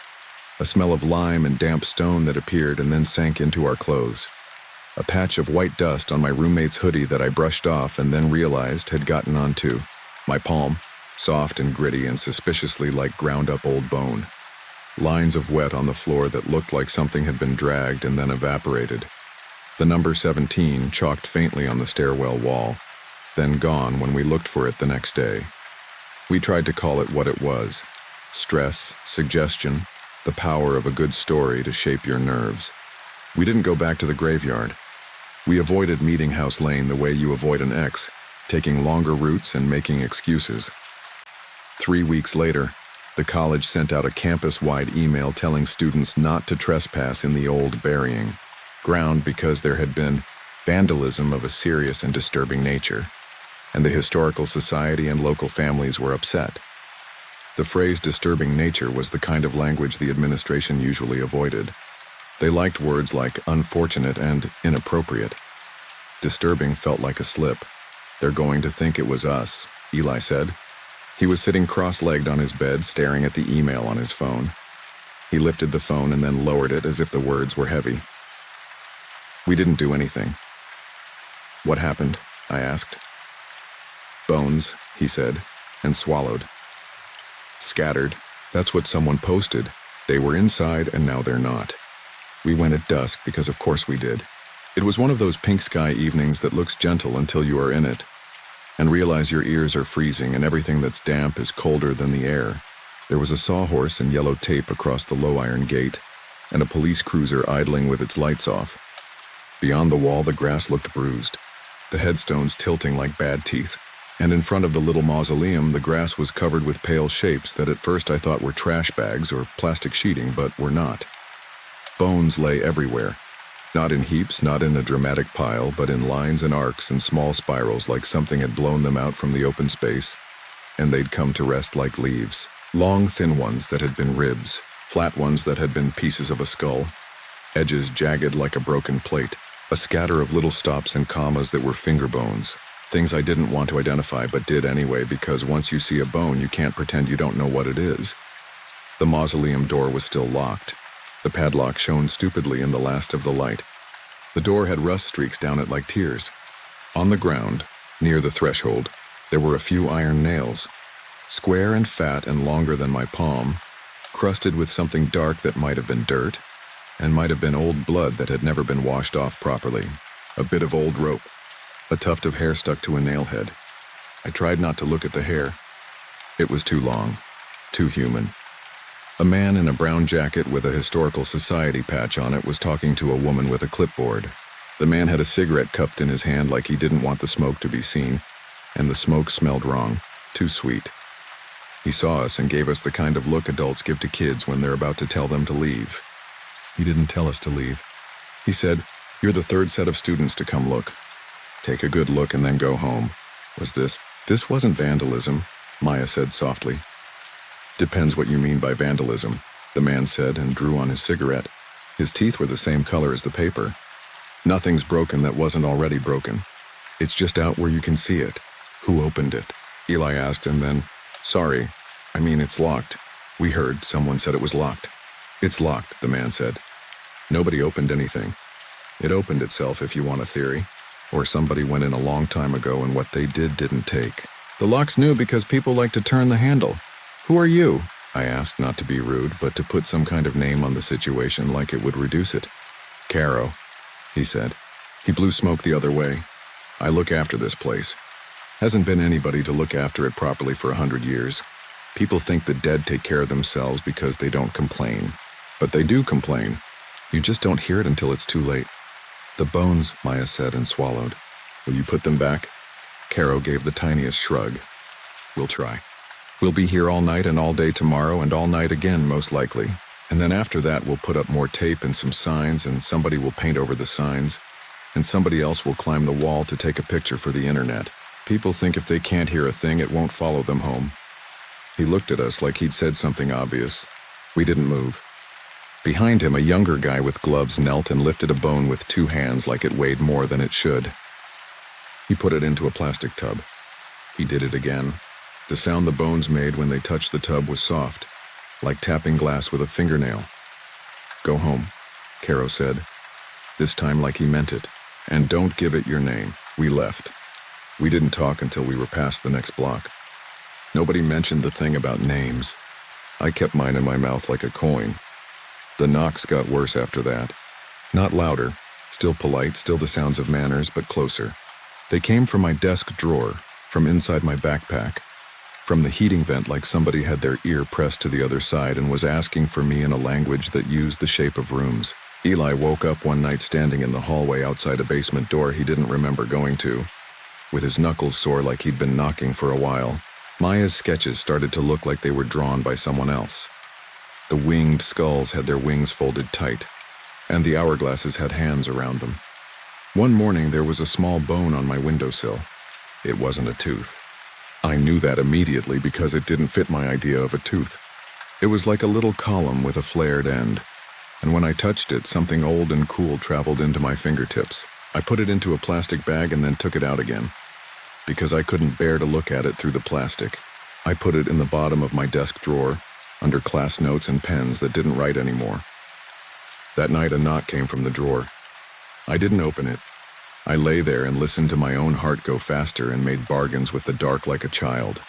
S1: A smell of lime and damp stone that appeared and then sank into our clothes. A patch of white dust on my roommate's hoodie that I brushed off and then realized had gotten onto my palm, soft and gritty and suspiciously like ground-up old bone. Lines of wet on the floor that looked like something had been dragged and then evaporated. The number 17 chalked faintly on the stairwell wall, then gone when we looked for it the next day. We tried to call it what it was: stress, suggestion, the power of a good story to shape your nerves. We didn't go back to the graveyard. We avoided Meeting House Lane the way you avoid an ex, taking longer routes and making excuses. 3 weeks later, the college sent out a campus-wide email telling students not to trespass in the old burying ground because there had been vandalism of a serious and disturbing nature, and the Historical Society and local families were upset. The phrase disturbing nature was the kind of language the administration usually avoided. They liked words like unfortunate and inappropriate. Disturbing felt like a slip. They're going to think it was us, Eli said. He was sitting cross-legged on his bed, staring at the email on his phone. He lifted the phone and then lowered it as if the words were heavy. We didn't do anything. What happened? I asked. Bones, he said, and swallowed. Scattered. That's what someone posted. They were inside and now they're not. We went at dusk because of course we did. It was one of those pink sky evenings that looks gentle until you are in it, and realize your ears are freezing and everything that's damp is colder than the air. There was a sawhorse and yellow tape across the low iron gate, and a police cruiser idling with its lights off. Beyond the wall, the grass looked bruised, the headstones tilting like bad teeth, and in front of the little mausoleum, the grass was covered with pale shapes that at first I thought were trash bags or plastic sheeting, but were not. Bones lay everywhere, not in heaps, not in a dramatic pile, but in lines and arcs and small spirals like something had blown them out from the open space, and they'd come to rest like leaves. Long, thin ones that had been ribs, flat ones that had been pieces of a skull, edges jagged like a broken plate, a scatter of little stops and commas that were finger bones, things I didn't want to identify but did anyway because once you see a bone you can't pretend you don't know what it is. The mausoleum door was still locked. The padlock shone stupidly in the last of the light. The door had rust streaks down it like tears. On the ground, near the threshold, there were a few iron nails, square and fat and longer than my palm, crusted with something dark that might have been dirt, and might have been old blood that had never been washed off properly. A bit of old rope. A tuft of hair stuck to a nail head. I tried not to look at the hair. It was too long, too human. A man in a brown jacket with a Historical Society patch on it was talking to a woman with a clipboard. The man had a cigarette cupped in his hand like he didn't want the smoke to be seen, and the smoke smelled wrong, too sweet. He saw us and gave us the kind of look adults give to kids when they're about to tell them to leave. He didn't tell us to leave. He said, "You're the third set of students to come look. Take a good look and then go home." This wasn't vandalism, Maya said softly. "Depends what you mean by vandalism," the man said and drew on his cigarette. His teeth were the same color as the paper. "Nothing's broken that wasn't already broken. It's just out where you can see it." "Who opened it?" Eli asked, and then, "Sorry, it's locked. We heard someone said it was locked." "It's locked," the man said. "Nobody opened anything. It opened itself if you want a theory. Or somebody went in a long time ago and what they did didn't take. The lock's new because people like to turn the handle." "Who are you?" I asked, not to be rude, but to put some kind of name on the situation like it would reduce it. Caro, he said. He blew smoke the other way. I look after this place. Hasn't been anybody to look after it properly for 100 years. People think the dead take care of themselves because they don't complain. But they do complain. You just don't hear it until it's too late. The bones, Maya said and swallowed. Will you put them back? Caro gave the tiniest shrug. We'll try. We'll be here all night and all day tomorrow and all night again, most likely. And then after that, we'll put up more tape and some signs, and somebody will paint over the signs, and somebody else will climb the wall to take a picture for the internet. People think if they can't hear a thing, it won't follow them home. He looked at us like he'd said something obvious. We didn't move. Behind him, a younger guy with gloves knelt and lifted a bone with 2 hands like it weighed more than it should. He put it into a plastic tub. He did it again. The sound the bones made when they touched the tub was soft, like tapping glass with a fingernail. Go home, Caro said, this time like he meant it, and don't give it your name. We left. We didn't talk until we were past the next block. Nobody mentioned the thing about names. I kept mine in my mouth like a coin. The knocks got worse after that. Not louder, still polite, still the sounds of manners, but closer. They came from my desk drawer, from inside my backpack, from the heating vent like somebody had their ear pressed to the other side and was asking for me in a language that used the shape of rooms. Eli woke up one night standing in the hallway outside a basement door he didn't remember going to, with his knuckles sore like he'd been knocking for a while. Maya's sketches started to look like they were drawn by someone else. The winged skulls had their wings folded tight, and the hourglasses had hands around them. One morning there was a small bone on my windowsill. It wasn't a tooth. I knew that immediately because it didn't fit my idea of a tooth. It was like a little column with a flared end, and when I touched it, something old and cool traveled into my fingertips. I put it into a plastic bag and then took it out again. Because I couldn't bear to look at it through the plastic, I put it in the bottom of my desk drawer, under class notes and pens that didn't write anymore. That night a knock came from the drawer. I didn't open it. I lay there and listened to my own heart go faster and made bargains with the dark like a child.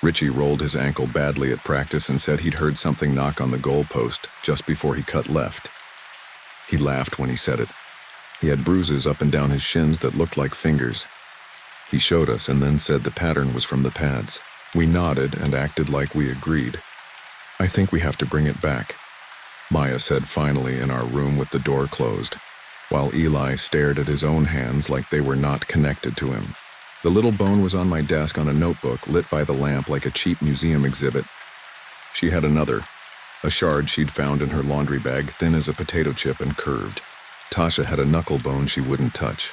S1: Richie rolled his ankle badly at practice and said he'd heard something knock on the goalpost just before he cut left. He laughed when he said it. He had bruises up and down his shins that looked like fingers. He showed us and then said the pattern was from the pads. We nodded and acted like we agreed. I think we have to bring it back, Maya said finally in our room with the door closed, while Eli stared at his own hands like they were not connected to him. The little bone was on my desk on a notebook lit by the lamp like a cheap museum exhibit. She had another, a shard she'd found in her laundry bag, thin as a potato chip and curved. Tasha had a knuckle bone she wouldn't touch.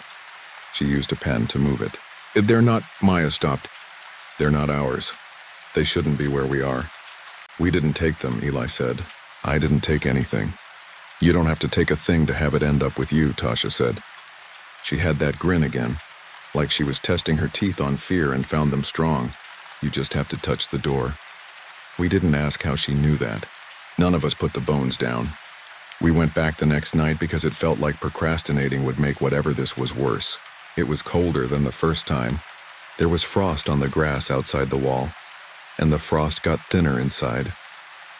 S1: She used a pen to move it. They're not, Maya stopped. They're not ours. They shouldn't be where we are. We didn't take them, Eli said. I didn't take anything. You don't have to take a thing to have it end up with you, Tasha said. She had that grin again, like she was testing her teeth on fear and found them strong. You just have to touch the door. We didn't ask how she knew that. None of us put the bones down. We went back the next night because it felt like procrastinating would make whatever this was worse. It was colder than the first time. There was frost on the grass outside the wall, and the frost got thinner inside,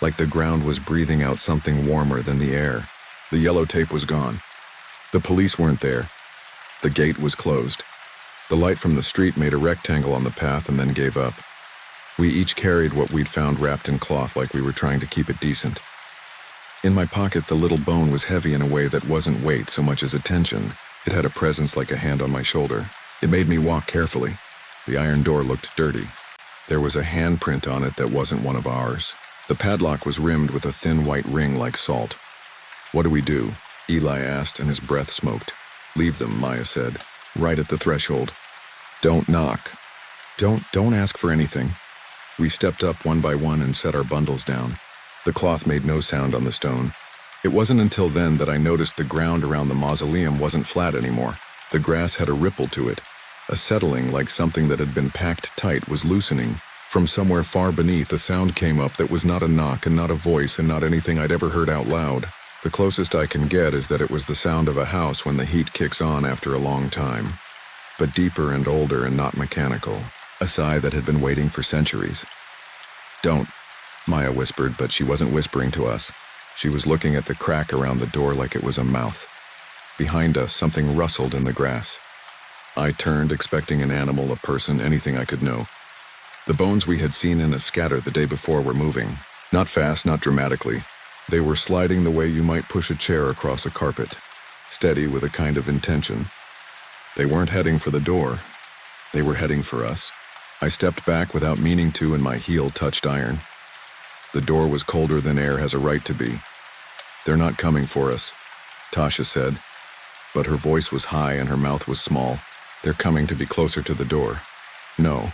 S1: like the ground was breathing out something warmer than the air. The yellow tape was gone. The police weren't there. The gate was closed. The light from the street made a rectangle on the path and then gave up. We each carried what we'd found wrapped in cloth like we were trying to keep it decent. In my pocket, the little bone was heavy in a way that wasn't weight so much as attention. It had a presence like a hand on my shoulder. It made me walk carefully. The iron door looked dirty. There was a handprint on it that wasn't one of ours. The padlock was rimmed with a thin white ring like salt. What do we do? Eli asked, and his breath smoked. Leave them, Maya said, right at the threshold. Don't knock. Don't ask for anything. We stepped up one by one and set our bundles down. The cloth made no sound on the stone. It wasn't until then that I noticed the ground around the mausoleum wasn't flat anymore. The grass had a ripple to it. A settling like something that had been packed tight was loosening. From somewhere far beneath, a sound came up that was not a knock and not a voice and not anything I'd ever heard out loud. The closest I can get is that it was the sound of a house when the heat kicks on after a long time. But deeper and older and not mechanical. A sigh that had been waiting for centuries. Don't, Maya whispered, but she wasn't whispering to us. She was looking at the crack around the door like it was a mouth. Behind us, something rustled in the grass. I turned, expecting an animal, a person, anything I could know. The bones we had seen in a scatter the day before were moving. Not fast, not dramatically. They were sliding the way you might push a chair across a carpet, steady with a kind of intention. They weren't heading for the door. They were heading for us. I stepped back without meaning to, and my heel touched iron. The door was colder than air has a right to be. "They're not coming for us," Tasha said, but her voice was high and her mouth was small. "They're coming to be closer to the door." "No,"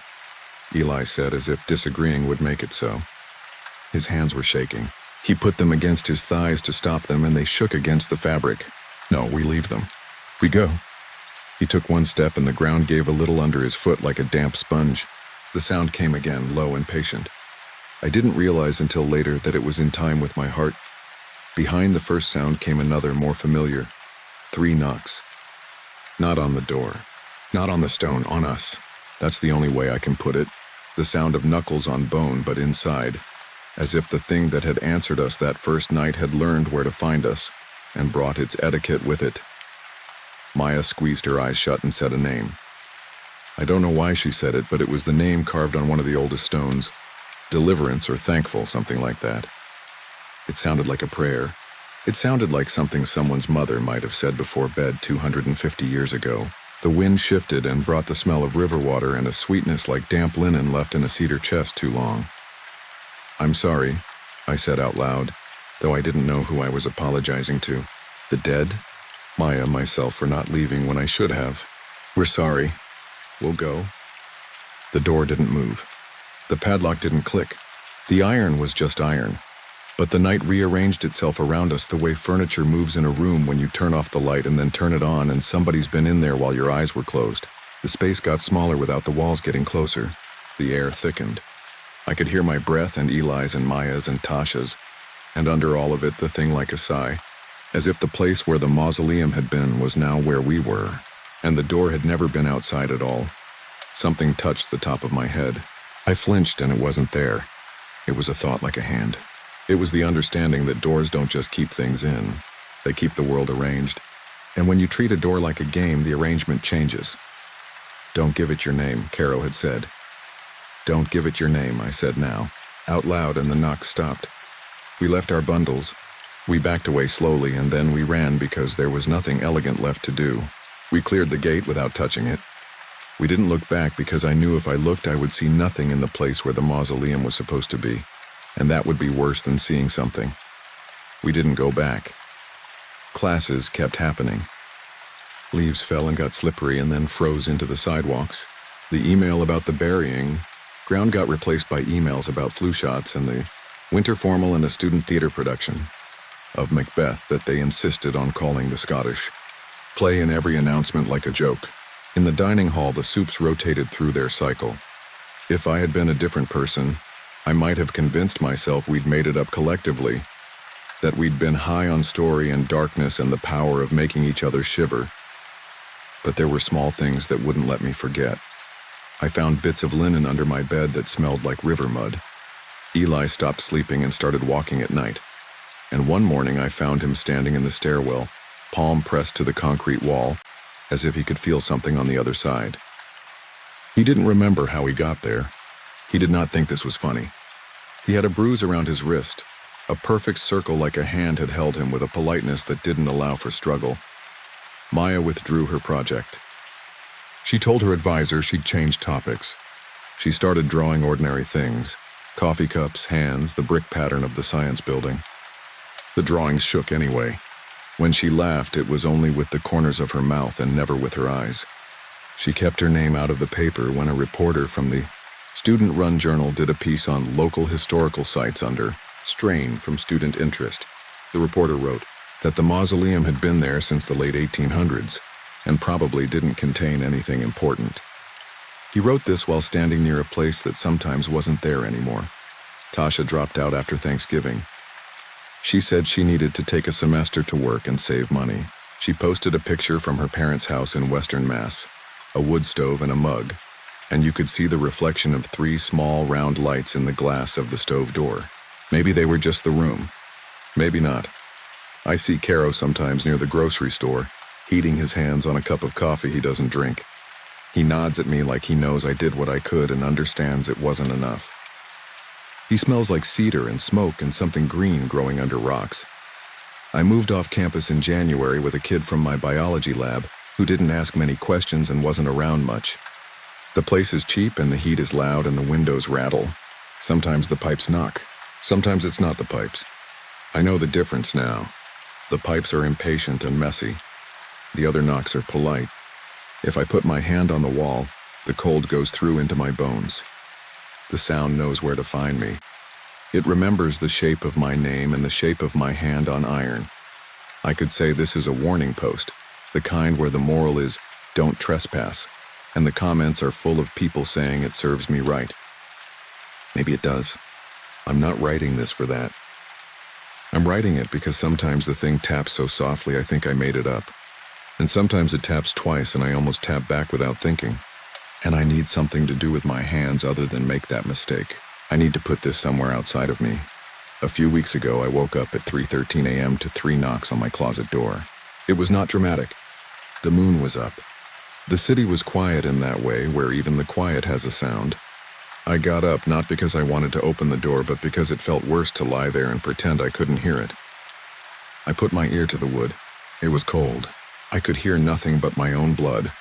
S1: Eli said, as if disagreeing would make it so. His hands were shaking. He put them against his thighs to stop them, and they shook against the fabric. "No, we leave them. We go." He took one step, and the ground gave a little under his foot like a damp sponge. The sound came again, low and patient. I didn't realize until later that it was in time with my heart. Behind the first sound came another, more familiar. 3 knocks. Not on the door. Not on the stone, on us. That's the only way I can put it. The sound of knuckles on bone, but inside. As if the thing that had answered us that first night had learned where to find us, and brought its etiquette with it. Maya squeezed her eyes shut and said a name. I don't know why she said it, but it was the name carved on one of the oldest stones. Deliverance or thankful, something like that. It sounded like a prayer. It sounded like something someone's mother might have said before bed 250 years ago. The wind shifted and brought the smell of river water and a sweetness like damp linen left in a cedar chest too long. "I'm sorry," I said out loud, though I didn't know who I was apologizing to. The dead? Maya, myself, for not leaving when I should have. "We're sorry. We'll go." The door didn't move. The padlock didn't click. The iron was just iron. But the night rearranged itself around us the way furniture moves in a room when you turn off the light and then turn it on, and somebody's been in there while your eyes were closed. The space got smaller without the walls getting closer. The air thickened. I could hear my breath and Eli's and Maya's and Tasha's, and under all of it the thing like a sigh, as if the place where the mausoleum had been was now where we were, and the door had never been outside at all. Something touched the top of my head. I flinched, and it wasn't there. It was a thought like a hand. It was the understanding that doors don't just keep things in. They keep the world arranged. And when you treat a door like a game, the arrangement changes. "Don't give it your name," Caro had said. "Don't give it your name," I said now, out loud, and the knocks stopped. We left our bundles. We backed away slowly, and then we ran because there was nothing elegant left to do. We cleared the gate without touching it. We didn't look back because I knew if I looked I would see nothing in the place where the mausoleum was supposed to be, and that would be worse than seeing something. We didn't go back. Classes kept happening. Leaves fell and got slippery and then froze into the sidewalks. The email about the burying ground got replaced by emails about flu shots and the winter formal and a student theater production of Macbeth that they insisted on calling the Scottish play in every announcement like a joke. In the dining hall, the soups rotated through their cycle. If I had been a different person, I might have convinced myself we'd made it up collectively, that we'd been high on story and darkness and the power of making each other shiver. But there were small things that wouldn't let me forget. I found bits of linen under my bed that smelled like river mud. Eli stopped sleeping and started walking at night. And one morning I found him standing in the stairwell, palm pressed to the concrete wall, as if he could feel something on the other side. He didn't remember how he got there. He did not think this was funny. He had a bruise around his wrist, a perfect circle like a hand had held him with a politeness that didn't allow for struggle. Maya withdrew her project. She told her advisor she'd change topics. She started drawing ordinary things: coffee cups, hands, the brick pattern of the science building. The drawings shook anyway. When she laughed, it was only with the corners of her mouth and never with her eyes. She kept her name out of the paper when a reporter from the student-run journal did a piece on local historical sites under strain from student interest. The reporter wrote that the mausoleum had been there since the late 1800s and probably didn't contain anything important. He wrote this while standing near a place that sometimes wasn't there anymore. Tasha dropped out after Thanksgiving. She said she needed to take a semester to work and save money. She posted a picture from her parents' house in Western Mass, a wood stove and a mug, and you could see the reflection of 3 small round lights in the glass of the stove door. Maybe they were just the room. Maybe not. I see Caro sometimes near the grocery store. heating his hands on a cup of coffee he doesn't drink. He nods at me like he knows I did what I could and understands it wasn't enough. He smells like cedar and smoke and something green growing under rocks. I moved off campus in January with a kid from my biology lab who didn't ask many questions and wasn't around much. The place is cheap and the heat is loud and the windows rattle. Sometimes the pipes knock. Sometimes it's not the pipes. I know the difference now. The pipes are impatient and messy. The other knocks are polite. If I put my hand on the wall, the cold goes through into my bones. The sound knows where to find me. It remembers the shape of my name and the shape of my hand on iron. I could say this is a warning post, the kind where the moral is, don't trespass, and the comments are full of people saying it serves me right. Maybe it does. I'm not writing this for that. I'm writing it because sometimes the thing taps so softly I think I made it up. And sometimes it taps twice and I almost tap back without thinking. And I need something to do with my hands other than make that mistake. I need to put this somewhere outside of me. A few weeks ago, I woke up at 3:13 a.m. to 3 knocks on my closet door. It was not dramatic. The moon was up. The city was quiet in that way, where even the quiet has a sound. I got up not because I wanted to open the door, but because it felt worse to lie there and pretend I couldn't hear it. I put my ear to the wood. It was cold. I could hear nothing but my own blood.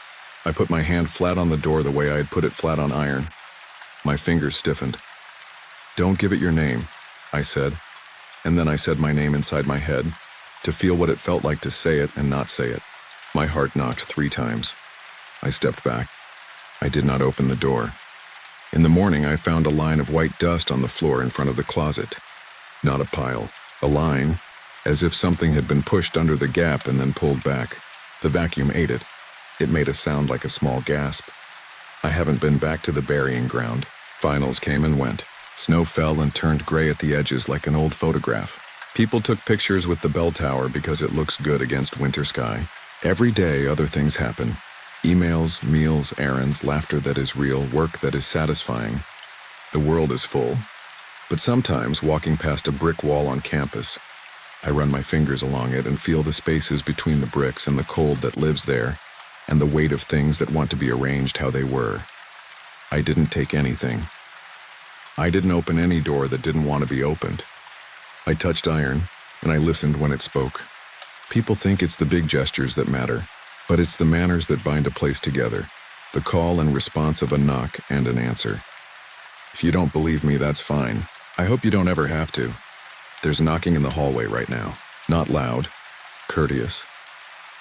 S1: I put my hand flat on the door the way I had put it flat on iron. My fingers stiffened. "Don't give it your name," I said. And then I said my name inside my head, to feel what it felt like to say it and not say it. My heart knocked 3 times. I stepped back. I did not open the door. In the morning, I found a line of white dust on the floor in front of the closet. Not a pile. A line, as if something had been pushed under the gap and then pulled back. The vacuum ate it. It made a sound like a small gasp. I haven't been back to the burying ground. Finals came and went. Snow fell and turned gray at the edges like an old photograph. People took pictures with the bell tower because it looks good against winter sky. Every day, other things happen. Emails, meals, errands, laughter that is real, work that is satisfying. The world is full. But sometimes, walking past a brick wall on campus, I run my fingers along it and feel the spaces between the bricks and the cold that lives there, and the weight of things that want to be arranged how they were. I didn't take anything. I didn't open any door that didn't want to be opened. I touched iron, and I listened when it spoke. People think it's the big gestures that matter, but it's the manners that bind a place together, the call and response of a knock and an answer. If you don't believe me, that's fine. I hope you don't ever have to. There's knocking in the hallway right now. Not loud, courteous.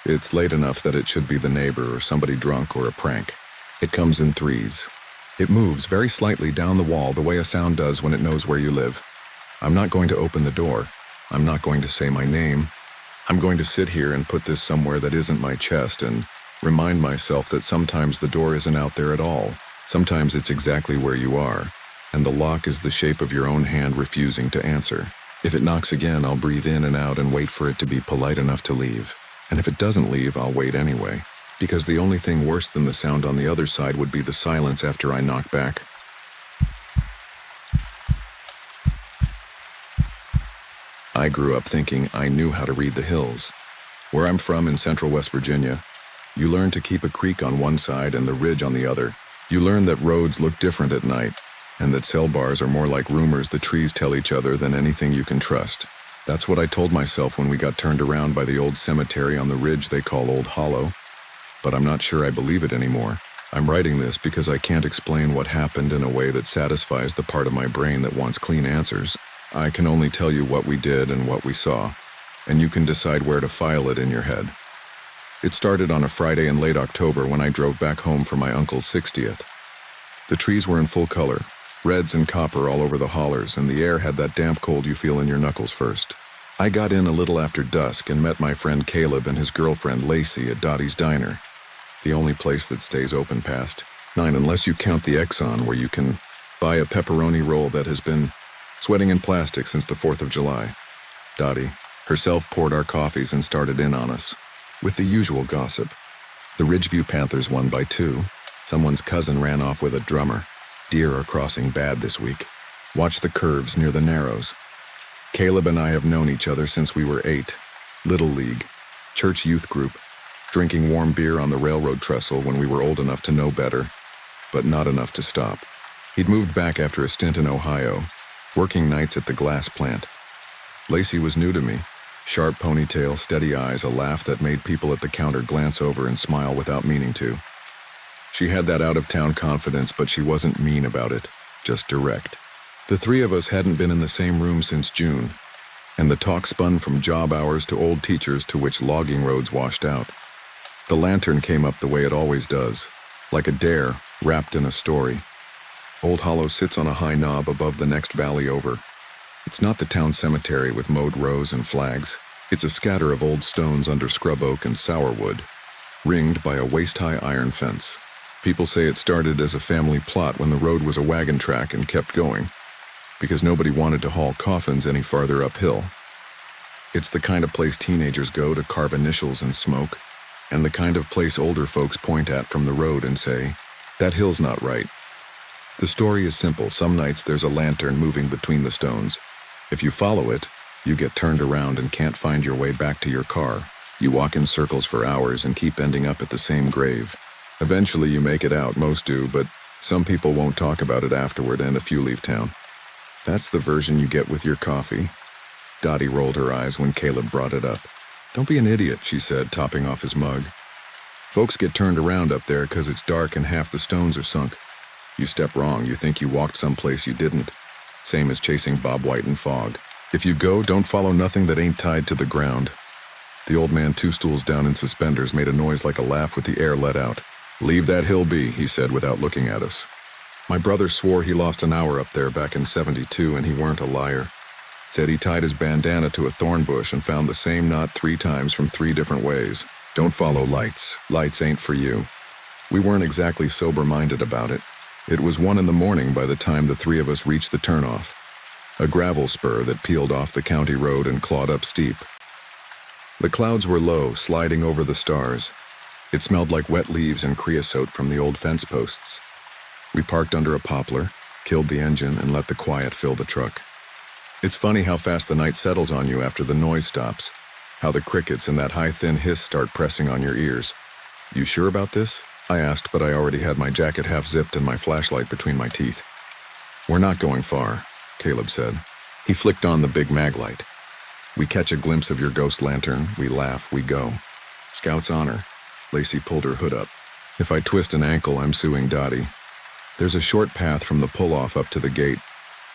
S1: It's late enough that it should be the neighbor or somebody drunk or a prank. It comes in 3s. It moves very slightly down the wall the way a sound does when it knows where you live. I'm not going to open the door. I'm not going to say my name. I'm going to sit here and put this somewhere that isn't my chest and remind myself that sometimes the door isn't out there at all. Sometimes it's exactly where you are, and the lock is the shape of your own hand refusing to answer. If it knocks again, I'll breathe in and out and wait for it to be polite enough to leave. And if it doesn't leave, I'll wait anyway, because the only thing worse than the sound on the other side would be the silence after I knock back. I grew up thinking I knew how to read the hills. Where I'm from in central West Virginia, you learn to keep a creek on one side and the ridge on the other. You learn that roads look different at night, and that cell bars are more like rumors the trees tell each other than anything you can trust. That's what I told myself when we got turned around by the old cemetery on the ridge they call Old Hollow. But I'm not sure I believe it anymore. I'm writing this because I can't explain what happened in a way that satisfies the part of my brain that wants clean answers. I can only tell you what we did and what we saw, and you can decide where to file it in your head. It started on a Friday in late October when I drove back home for my uncle's 60th. The trees were in full color, reds and copper all over the hollers, and the air had that damp cold you feel in your knuckles first. I got in a little after dusk and met my friend Caleb and his girlfriend Lacey at Dottie's Diner, the only place that stays open past 9 unless you count the Exxon where you can buy a pepperoni roll that has been sweating in plastic since the 4th of July. Dottie herself poured our coffees and started in on us, with the usual gossip. The Ridgeview Panthers won by 2. Someone's cousin ran off with a drummer. Deer are crossing bad this week. Watch the curves near the Narrows. Caleb and I have known each other since we were 8. Little League, church youth group. drinking warm beer on the railroad trestle when we were old enough to know better, but not enough to stop. He'd moved back after a stint in Ohio, working nights at the glass plant. Lacey was new to me. Sharp ponytail, steady eyes, a laugh that made people at the counter glance over and smile without meaning to. She had that out-of-town confidence, but she wasn't mean about it, just direct. The three of us hadn't been in the same room since June, and the talk spun from job hours to old teachers to which logging roads washed out. The lantern came up the way it always does, like a dare wrapped in a story. Old Hollow sits on a high knob above the next valley over. It's not the town cemetery with mowed rows and flags. It's a scatter of old stones under scrub oak and sourwood, ringed by a waist-high iron fence. People say it started as a family plot when the road was a wagon track and kept going, because nobody wanted to haul coffins any farther uphill. It's the kind of place teenagers go to carve initials and smoke, and the kind of place older folks point at from the road and say, "That hill's not right." The story is simple. Some nights there's a lantern moving between the stones. If you follow it, you get turned around and can't find your way back to your car. You walk in circles for hours and keep ending up at the same grave. Eventually you make it out, most do, but some people won't talk about it afterward and a few leave town. That's the version you get with your coffee. Dottie rolled her eyes when Caleb brought it up. "Don't be an idiot," she said, topping off his mug. "Folks get turned around up there 'cause it's dark and half the stones are sunk. You step wrong, you think you walked someplace you didn't. Same as chasing Bob White in fog. If you go, don't follow nothing that ain't tied to the ground." The old man, 2 stools down in suspenders, made a noise like a laugh with the air let out. "Leave that hill be," he said without looking at us. "My brother swore he lost an hour up there back in '72, and he weren't a liar. Said he tied his bandana to a thorn bush and found the same knot 3 times from 3 different ways. Don't follow lights. Lights ain't for you." We weren't exactly sober-minded about it. It was 1 in the morning by the time the 3 of us reached the turnoff, a gravel spur that peeled off the county road and clawed up steep. The clouds were low, sliding over the stars. It smelled like wet leaves and creosote from the old fence posts. We parked under a poplar, killed the engine, and let the quiet fill the truck. It's funny how fast the night settles on you after the noise stops, how the crickets and that high, thin hiss start pressing on your ears. "You sure about this?" I asked, but I already had my jacket half zipped and my flashlight between my teeth. "We're not going far," Caleb said. He flicked on the big mag light. "We catch a glimpse of your ghost lantern, we laugh, we go. Scout's honor." Lacey pulled her hood up. "If I twist an ankle, I'm suing Dottie." There's a short path from the pull-off up to the gate.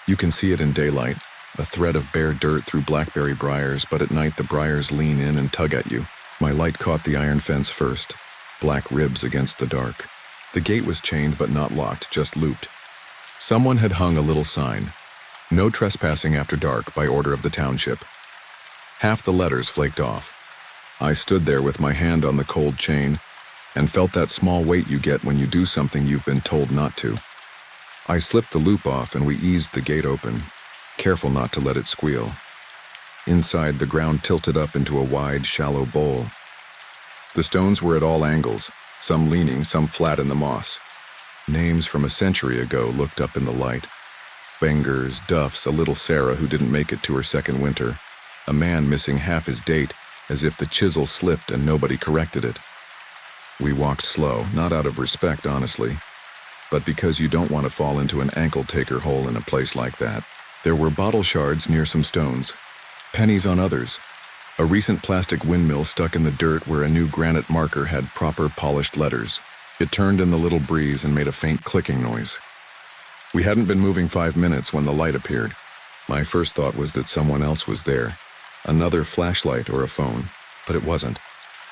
S1: You can see it in daylight, a thread of bare dirt through blackberry briars, but at night the briars lean in and tug at you. My light caught the iron fence first, black ribs against the dark. The gate was chained but not locked, just looped. Someone had hung a little sign, "No trespassing after dark by order of the township." Half the letters flaked off. I stood there with my hand on the cold chain and felt that small weight you get when you do something you've been told not to. I slipped the loop off and we eased the gate open, careful not to let it squeal. Inside, the ground tilted up into a wide, shallow bowl. The stones were at all angles, some leaning, some flat in the moss. Names from a century ago looked up in the light. Bengers, Duffs, a little Sarah who didn't make it to her second winter, a man missing half his date, as if the chisel slipped and nobody corrected it. We walked slow, not out of respect, honestly, but because you don't want to fall into an ankle-taker hole in a place like that. There were bottle shards near some stones, pennies on others, a recent plastic windmill stuck in the dirt where a new granite marker had proper polished letters. It turned in the little breeze and made a faint clicking noise. We hadn't been moving 5 minutes when the light appeared. My first thought was that someone else was there, another flashlight or a phone, but it wasn't.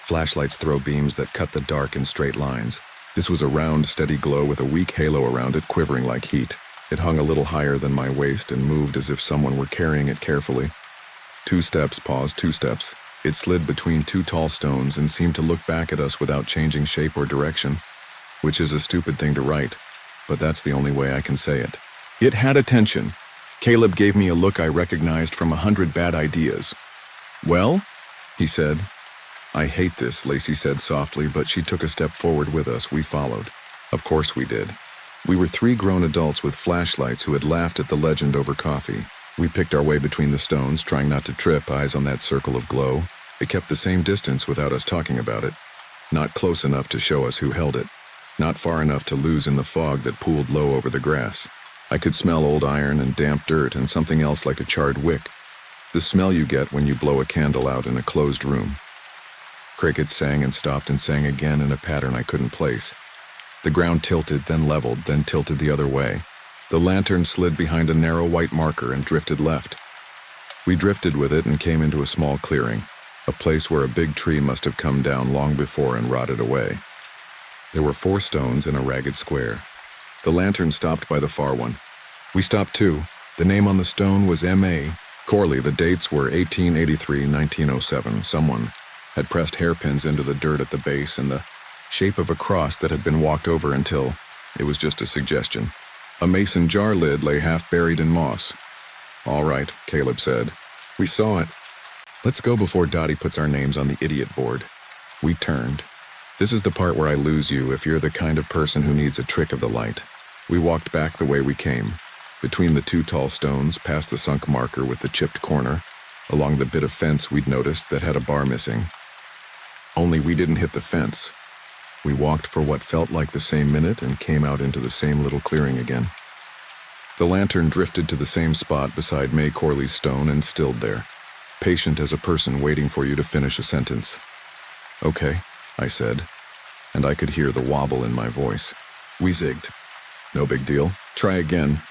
S1: Flashlights throw beams that cut the dark in straight lines. This was a round, steady glow with a weak halo around it, quivering like heat. It hung a little higher than my waist and moved as if someone were carrying it carefully. 2 steps, pause, 2 steps. It slid between 2 tall stones and seemed to look back at us without changing shape or direction, which is a stupid thing to write, but that's the only way I can say it. It had attention. Caleb gave me a look I recognized from 100 bad ideas. "Well?" he said. "I hate this," Lacey said softly, but she took a step forward with us. We followed. Of course we did. We were 3 grown adults with flashlights who had laughed at the legend over coffee. We picked our way between the stones, trying not to trip, eyes on that circle of glow. It kept the same distance without us talking about it. Not close enough to show us who held it. Not far enough to lose in the fog that pooled low over the grass. I could smell old iron and damp dirt and something else like a charred wick. The smell you get when you blow a candle out in a closed room. Crickets sang and stopped and sang again in a pattern I couldn't place. The ground tilted, then leveled, then tilted the other way. The lantern slid behind a narrow white marker and drifted left. We drifted with it and came into a small clearing, a place where a big tree must have come down long before and rotted away. There were 4 stones in a ragged square. The lantern stopped by the far one. We stopped too. The name on the stone was M.A. Corley. The dates were 1883, 1907. Someone had pressed hairpins into the dirt at the base and the shape of a cross that had been walked over until it was just a suggestion. A mason jar lid lay half buried in moss. "All right," Caleb said. "We saw it. Let's go before Dottie puts our names on the idiot board." We turned. This is the part where I lose you if you're the kind of person who needs a trick of the light. We walked back the way we came, between the 2 tall stones, past the sunk marker with the chipped corner, along the bit of fence we'd noticed that had a bar missing. Only we didn't hit the fence. We walked for what felt like the same minute and came out into the same little clearing again. The lantern drifted to the same spot beside May Corley's stone and stilled there, patient as a person waiting for you to finish a sentence. "Okay," I said, and I could hear the wobble in my voice. We zigged. "No big deal. Try again."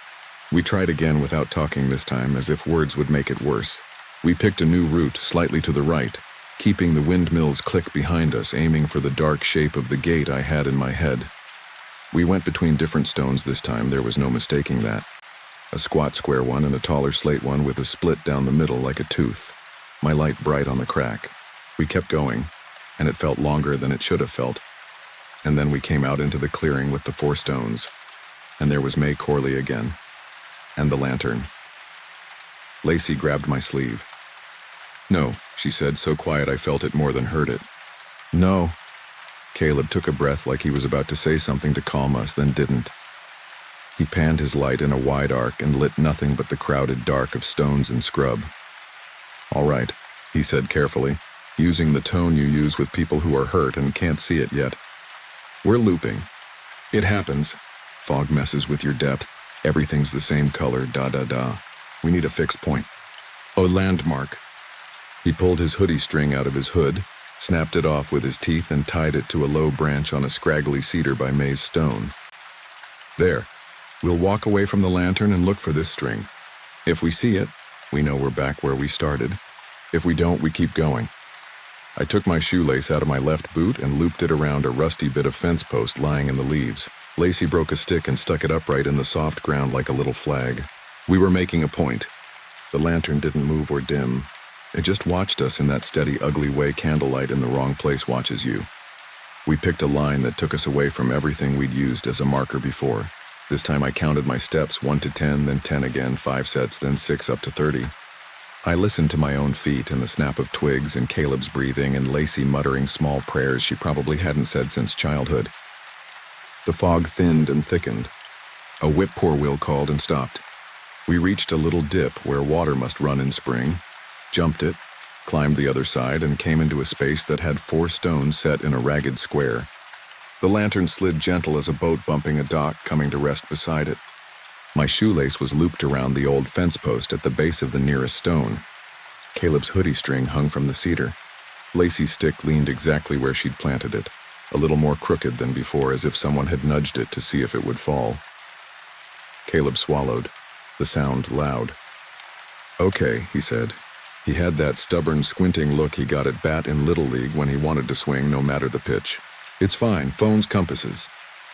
S1: We tried again without talking this time, as if words would make it worse. We picked a new route slightly to the right, keeping the windmill's click behind us, aiming for the dark shape of the gate I had in my head. We went between different stones this time, there was no mistaking that. A squat square one and a taller slate one with a split down the middle like a tooth, my light bright on the crack. We kept going, and it felt longer than it should have felt. And then we came out into the clearing with the 4 stones, and there was May Corley again, and the lantern. Lacey grabbed my sleeve. "No," she said, so quiet I felt it more than heard it. "No." Caleb took a breath like he was about to say something to calm us, then didn't. He panned his light in a wide arc and lit nothing but the crowded dark of stones and scrub. "All right," he said carefully, using the tone you use with people who are hurt and can't see it yet. "We're looping. It happens. Fog messes with your depth. Everything's the same color, da-da-da. We need a fixed point. A landmark." He pulled his hoodie string out of his hood, snapped it off with his teeth, and tied it to a low branch on a scraggly cedar by May's stone. "There. We'll walk away from the lantern and look for this string. If we see it, we know we're back where we started. If we don't, we keep going." I took my shoelace out of my left boot and looped it around a rusty bit of fence post lying in the leaves. Lacey broke a stick and stuck it upright in the soft ground like a little flag. We were making a point. The lantern didn't move or dim. It just watched us in that steady, ugly way candlelight in the wrong place watches you. We picked a line that took us away from everything we'd used as a marker before. This time I counted my steps, 1 to 10, then 10 again, 5 sets, then 6 up to 30. I listened to my own feet and the snap of twigs and Caleb's breathing and Lacey muttering small prayers she probably hadn't said since childhood. The fog thinned and thickened. A whip-poor wheel called and stopped. We reached a little dip where water must run in spring, jumped it, climbed the other side, and came into a space that had 4 stones set in a ragged square. The lantern slid gentle as a boat bumping a dock coming to rest beside it. My shoelace was looped around the old fence post at the base of the nearest stone. Caleb's hoodie string hung from the cedar. Lacey's stick leaned exactly where she'd planted it, a little more crooked than before, as if someone had nudged it to see if it would fall. Caleb swallowed, the sound loud. "Okay," he said. He had that stubborn, squinting look he got at bat in Little League when he wanted to swing no matter the pitch. "It's fine, phones, compasses."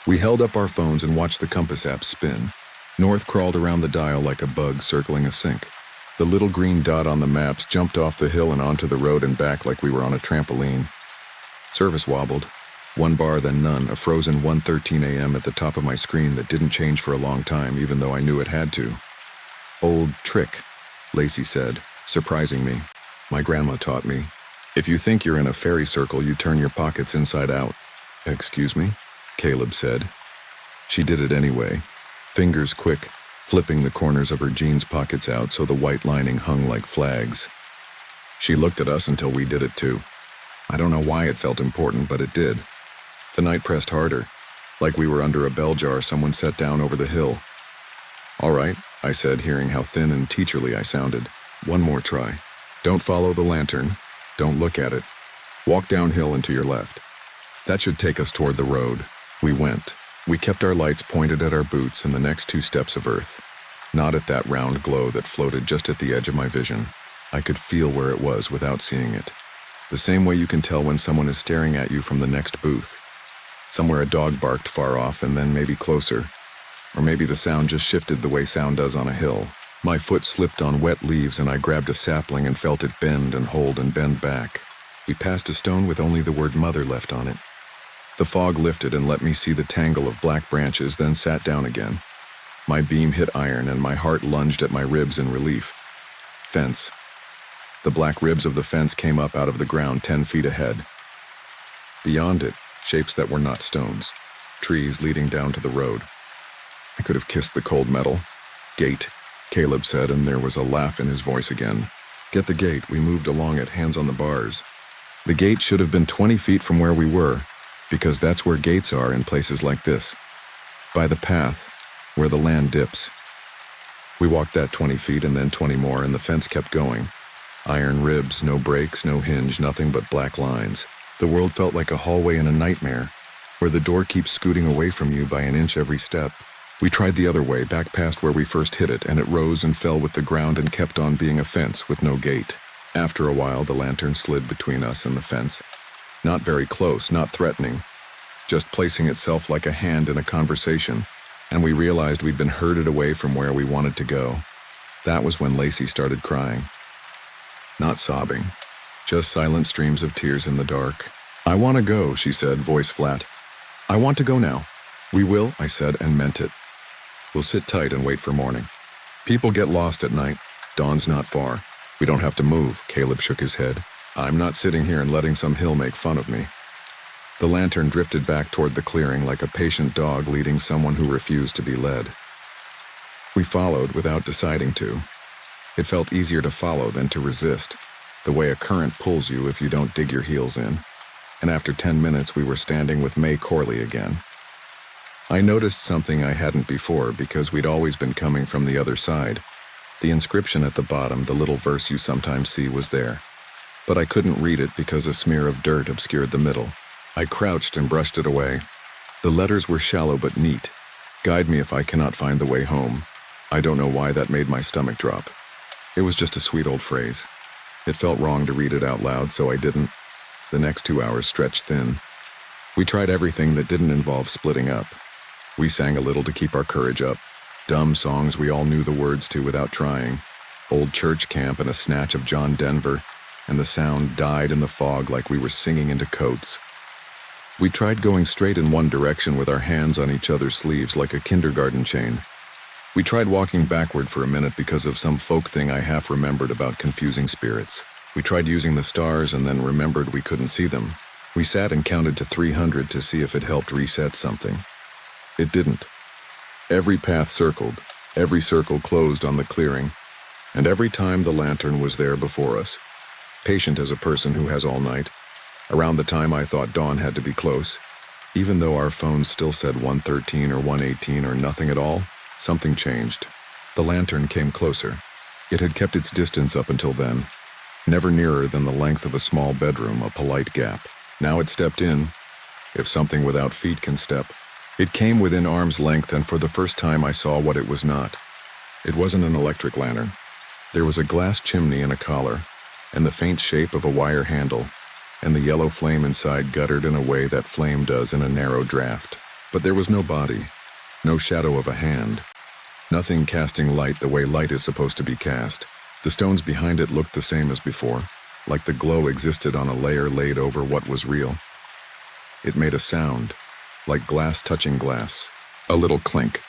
S1: We held up our phones and watched the compass app spin. North crawled around the dial like a bug circling a sink. The little green dot on the maps jumped off the hill and onto the road and back like we were on a trampoline. Service wobbled. 1 bar, then none, a frozen 1:13 a.m. at the top of my screen that didn't change for a long time, even though I knew it had to. "Old trick," Lacey said, surprising me. "My grandma taught me. If you think you're in a fairy circle, you turn your pockets inside out." "Excuse me?" Caleb said. She did it anyway, fingers quick, flipping the corners of her jeans pockets out so the white lining hung like flags. She looked at us until we did it too. I don't know why it felt important, but it did. The night pressed harder. Like we were under a bell jar someone set down over the hill. "All right," I said, hearing how thin and teacherly I sounded. "One more try. Don't follow the lantern. Don't look at it. Walk downhill and to your left. That should take us toward the road." We went. We kept our lights pointed at our boots and the next 2 steps of earth. Not at that round glow that floated just at the edge of my vision. I could feel where it was without seeing it. The same way you can tell when someone is staring at you from the next booth. Somewhere a dog barked far off and then maybe closer. Or maybe the sound just shifted the way sound does on a hill. My foot slipped on wet leaves and I grabbed a sapling and felt it bend and hold and bend back. We passed a stone with only the word mother left on it. The fog lifted and let me see the tangle of black branches, then sat down again. My beam hit iron and my heart lunged at my ribs in relief. Fence. The black ribs of the fence came up out of the ground 10 feet ahead. Beyond it, shapes that were not stones. Trees leading down to the road. I could have kissed the cold metal. "Gate," Caleb said, and there was a laugh in his voice again. "Get the gate." We moved along it, hands on the bars. The gate should have been 20 feet from where we were, because that's where gates are in places like this. By the path, where the land dips. We walked that 20 feet and then 20 more, and the fence kept going. Iron ribs, no breaks, no hinge, nothing but black lines. The world felt like a hallway in a nightmare, where the door keeps scooting away from you by an inch every step. We tried the other way, back past where we first hit it, and it rose and fell with the ground and kept on being a fence with no gate. After a while, the lantern slid between us and the fence. Not very close, not threatening, just placing itself like a hand in a conversation, and we realized we'd been herded away from where we wanted to go. That was when Lacey started crying. Not sobbing, just silent streams of tears in the dark. "I want to go," she said, voice flat. "I want to go now." "We will," I said, and meant it. "We'll sit tight and wait for morning. People get lost at night. Dawn's not far. We don't have to move." Caleb shook his head. "I'm not sitting here and letting some hill make fun of me." The lantern drifted back toward the clearing like a patient dog leading someone who refused to be led. We followed without deciding to. It felt easier to follow than to resist, the way a current pulls you if you don't dig your heels in. And after 10 minutes, we were standing with May Corley again. I noticed something I hadn't before because we'd always been coming from the other side. The inscription at the bottom, the little verse you sometimes see, was there. But I couldn't read it because a smear of dirt obscured the middle. I crouched and brushed it away. The letters were shallow but neat. "Guide me if I cannot find the way home." I don't know why that made my stomach drop. It was just a sweet old phrase. It felt wrong to read it out loud, so I didn't. The next 2 hours stretched thin. We tried everything that didn't involve splitting up. We sang a little to keep our courage up. Dumb songs we all knew the words to without trying. Old church camp and a snatch of John Denver, and the sound died in the fog like we were singing into coats. We tried going straight in one direction with our hands on each other's sleeves like a kindergarten chain. We tried walking backward for a minute because of some folk thing I half remembered about confusing spirits. We tried using the stars and then remembered we couldn't see them. We sat and counted to 300 to see if it helped reset something. It didn't. Every path circled, every circle closed on the clearing, and every time the lantern was there before us. Patient as a person who has all night. Around the time I thought dawn had to be close, even though our phones still said 113 or 118 or nothing at all, something changed. The lantern came closer. It had kept its distance up until then, never nearer than the length of a small bedroom, a polite gap. Now it stepped in, if something without feet can step. It came within arm's length, and for the first time I saw what it was not. It wasn't an electric lantern. There was a glass chimney and a collar, and the faint shape of a wire handle, and the yellow flame inside guttered in a way that flame does in a narrow draft. But there was no body, no shadow of a hand, nothing casting light the way light is supposed to be cast. The stones behind it looked the same as before, like the glow existed on a layer laid over what was real. It made a sound, like glass touching glass. A little clink.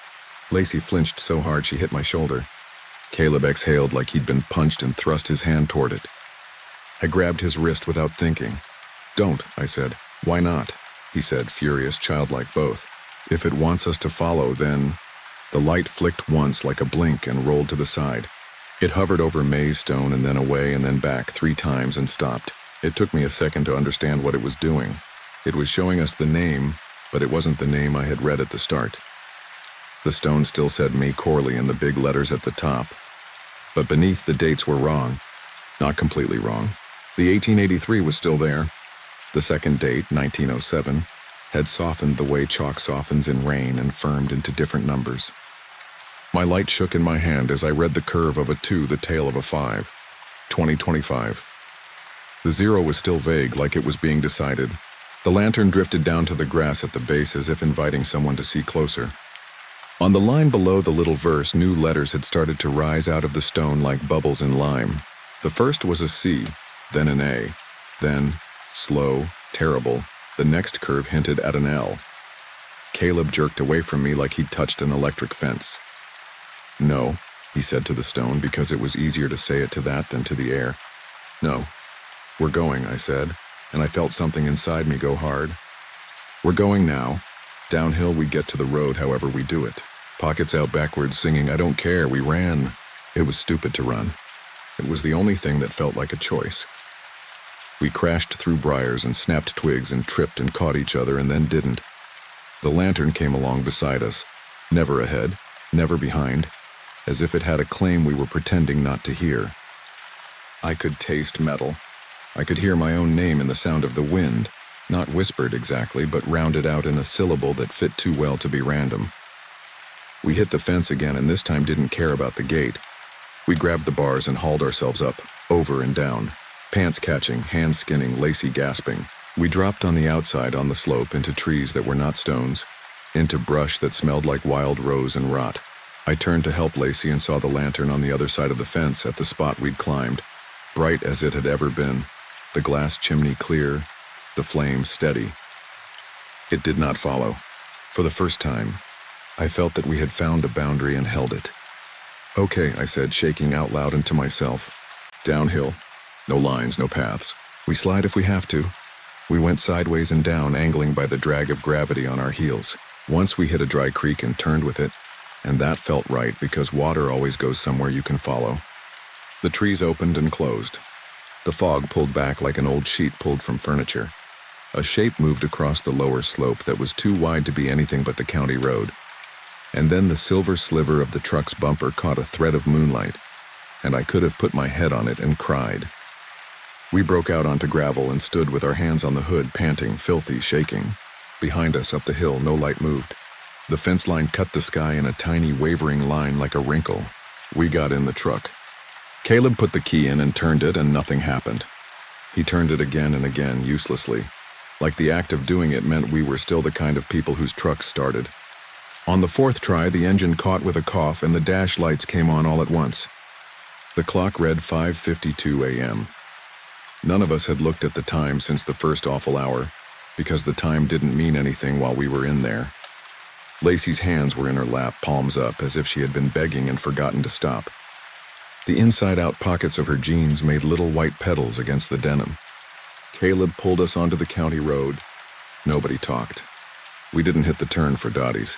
S1: Lacey flinched so hard she hit my shoulder. Caleb exhaled like he'd been punched and thrust his hand toward it. I grabbed his wrist without thinking. "Don't," I said. "Why not?" he said, furious, childlike both. "If it wants us to follow, then—" The light flicked once like a blink and rolled to the side. It hovered over May's stone and then away and then back 3 times and stopped. It took me a second to understand what it was doing. It was showing us the name, but it wasn't the name I had read at the start. The stone still said Me Corley in the big letters at the top, but beneath the dates were wrong. Not completely wrong. The 1883 was still there. The second date, 1907, had softened the way chalk softens in rain and firmed into different numbers. My light shook in my hand as I read the curve of a 2, the tail of a 5. 2025. The 0 was still vague, like it was being decided. The lantern drifted down to the grass at the base as if inviting someone to see closer. On the line below the little verse, new letters had started to rise out of the stone like bubbles in lime. The first was a C, then an A, then, slow, terrible, the next curve hinted at an L. Caleb jerked away from me like he'd touched an electric fence. "No," he said to the stone, because it was easier to say it to that than to the air. "No. We're going," I said, and I felt something inside me go hard. "We're going now. Downhill we get to the road however we do it. Pockets out backwards singing, 'I don't care,' we ran." It was stupid to run. It was the only thing that felt like a choice. We crashed through briars and snapped twigs and tripped and caught each other and then didn't. The lantern came along beside us, never ahead, never behind, as if it had a claim we were pretending not to hear. I could taste metal. I could hear my own name in the sound of the wind, not whispered exactly, but rounded out in a syllable that fit too well to be random. We hit the fence again and this time didn't care about the gate. We grabbed the bars and hauled ourselves up, over and down, pants catching, hands skinning, Lacey gasping. We dropped on the outside on the slope into trees that were not stones, into brush that smelled like wild rose and rot. I turned to help Lacey and saw the lantern on the other side of the fence at the spot we'd climbed, bright as it had ever been, the glass chimney clear, the flame steady. It did not follow. For the first time, I felt that we had found a boundary and held it. "Okay," I said, shaking out loud into myself. "Downhill. No lines, no paths. We slide if we have to." We went sideways and down, angling by the drag of gravity on our heels. Once we hit a dry creek and turned with it, and that felt right because water always goes somewhere you can follow. The trees opened and closed. The fog pulled back like an old sheet pulled from furniture. A shape moved across the lower slope that was too wide to be anything but the county road. And then the silver sliver of the truck's bumper caught a thread of moonlight, and I could have put my head on it and cried. We broke out onto gravel and stood with our hands on the hood, panting, filthy, shaking. Behind us, up the hill, no light moved. The fence line cut the sky in a tiny wavering line like a wrinkle. We got in the truck. Caleb put the key in and turned it, and nothing happened. He turned it again and again, uselessly, like the act of doing it meant we were still the kind of people whose trucks started. On the fourth try, the engine caught with a cough and the dash lights came on all at once. The clock read 5:52 a.m. None of us had looked at the time since the first awful hour, because the time didn't mean anything while we were in there. Lacey's hands were in her lap, palms up, as if she had been begging and forgotten to stop. The inside-out pockets of her jeans made little white petals against the denim. Caleb pulled us onto the county road. Nobody talked. We didn't hit the turn for Dottie's.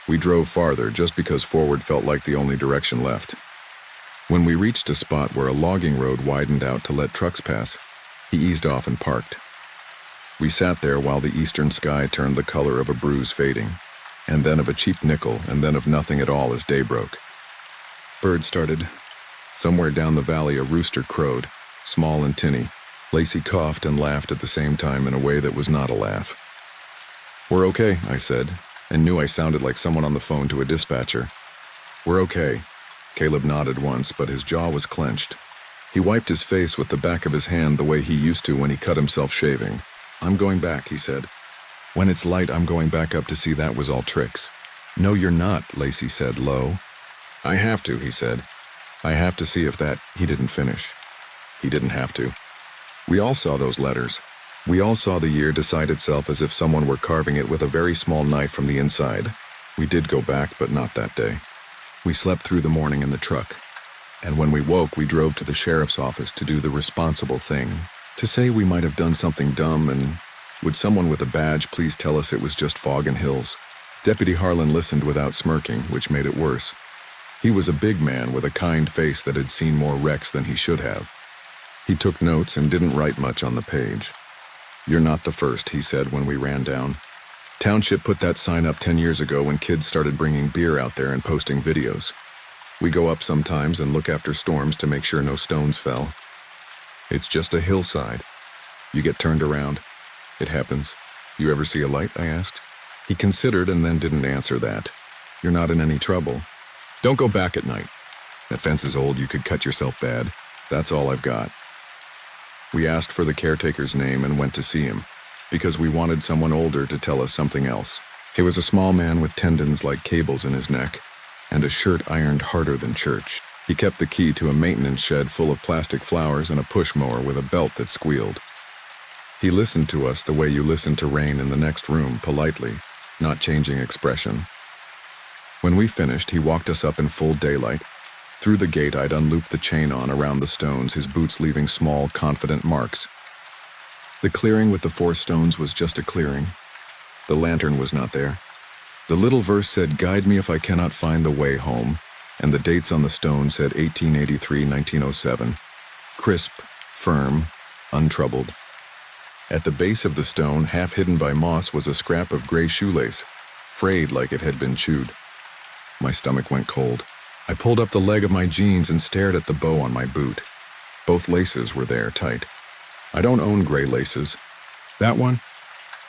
S1: We drove farther just because forward felt like the only direction left. When we reached a spot where a logging road widened out to let trucks pass, he eased off and parked. We sat there while the eastern sky turned the color of a bruise fading, and then of a cheap nickel, and then of nothing at all as day broke. Birds started. Somewhere down the valley a rooster crowed, small and tinny. Lacey coughed and laughed at the same time in a way that was not a laugh. "We're okay," I said, and knew I sounded like someone on the phone to a dispatcher. "We're okay." Caleb nodded once, but his jaw was clenched. He wiped his face with the back of his hand the way he used to when he cut himself shaving. "I'm going back," he said. "When it's light, I'm going back up to see that was all tricks." "No, you're not," Lacey said low. "I have to," he said. "I have to see if that—" He didn't finish. He didn't have to. We all saw those letters. We all saw the year decide itself as if someone were carving it with a very small knife from the inside. We did go back, but not that day. We slept through the morning in the truck. And when we woke, we drove to the sheriff's office to do the responsible thing. To say we might have done something dumb and would someone with a badge please tell us it was just fog and hills. Deputy Harlan listened without smirking, which made it worse. He was a big man with a kind face that had seen more wrecks than he should have. He took notes and didn't write much on the page. "You're not the first," he said when we ran down. "Township put that sign up 10 years ago when kids started bringing beer out there and posting videos. We go up sometimes and look after storms to make sure no stones fell. It's just a hillside. You get turned around. It happens. You ever see a light?" I asked. He considered and then didn't answer that. "You're not in any trouble. Don't go back at night. That fence is old, you could cut yourself bad. That's all I've got." We asked for the caretaker's name and went to see him, because we wanted someone older to tell us something else. He was a small man with tendons like cables in his neck, and a shirt ironed harder than church. He kept the key to a maintenance shed full of plastic flowers and a push mower with a belt that squealed. He listened to us the way you listen to rain in the next room, politely, not changing expression. When we finished, he walked us up in full daylight. Through the gate, I'd unlooped the chain on around the stones, his boots leaving small, confident marks. The clearing with the 4 stones was just a clearing. The lantern was not there. The little verse said, "Guide me if I cannot find the way home," and the dates on the stone said 1883, 1907. Crisp, firm, untroubled. At the base of the stone, half hidden by moss, was a scrap of gray shoelace, frayed like it had been chewed. My stomach went cold. I pulled up the leg of my jeans and stared at the bow on my boot. Both laces were there, tight. "I don't own gray laces." "That one?"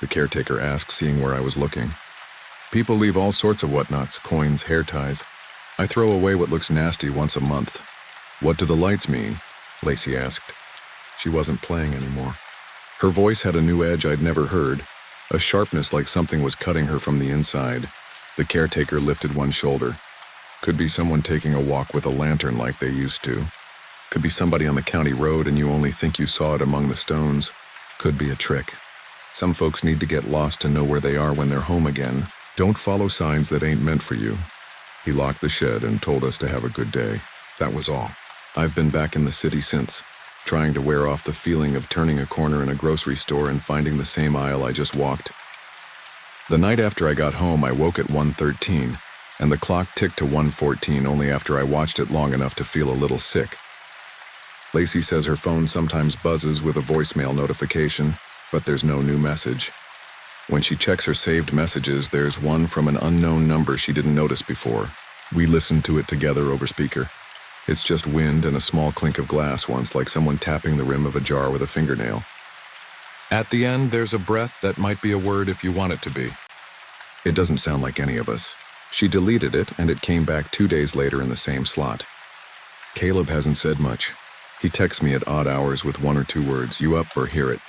S1: the caretaker asked, seeing where I was looking. "People leave all sorts of whatnots, coins, hair ties. I throw away what looks nasty once a month." "What do the lights mean?" Lacey asked. She wasn't playing anymore. Her voice had a new edge I'd never heard, a sharpness like something was cutting her from the inside. The caretaker lifted one shoulder. "Could be someone taking a walk with a lantern like they used to. Could be somebody on the county road and you only think you saw it among the stones. Could be a trick. Some folks need to get lost to know where they are when they're home again. Don't follow signs that ain't meant for you." He locked the shed and told us to have a good day. That was all. I've been back in the city since, trying to wear off the feeling of turning a corner in a grocery store and finding the same aisle I just walked. The night after I got home, I woke at 1:13, and the clock ticked to 1:14 only after I watched it long enough to feel a little sick. Lacey says her phone sometimes buzzes with a voicemail notification, but there's no new message. When she checks her saved messages, there's one from an unknown number she didn't notice before. We listened to it together over speaker. It's just wind and a small clink of glass once, like someone tapping the rim of a jar with a fingernail. At the end, there's a breath that might be a word if you want it to be. It doesn't sound like any of us. She deleted it, and it came back 2 days later in the same slot. Caleb hasn't said much. He texts me at odd hours with 1 or 2 words, "You up or hear it?"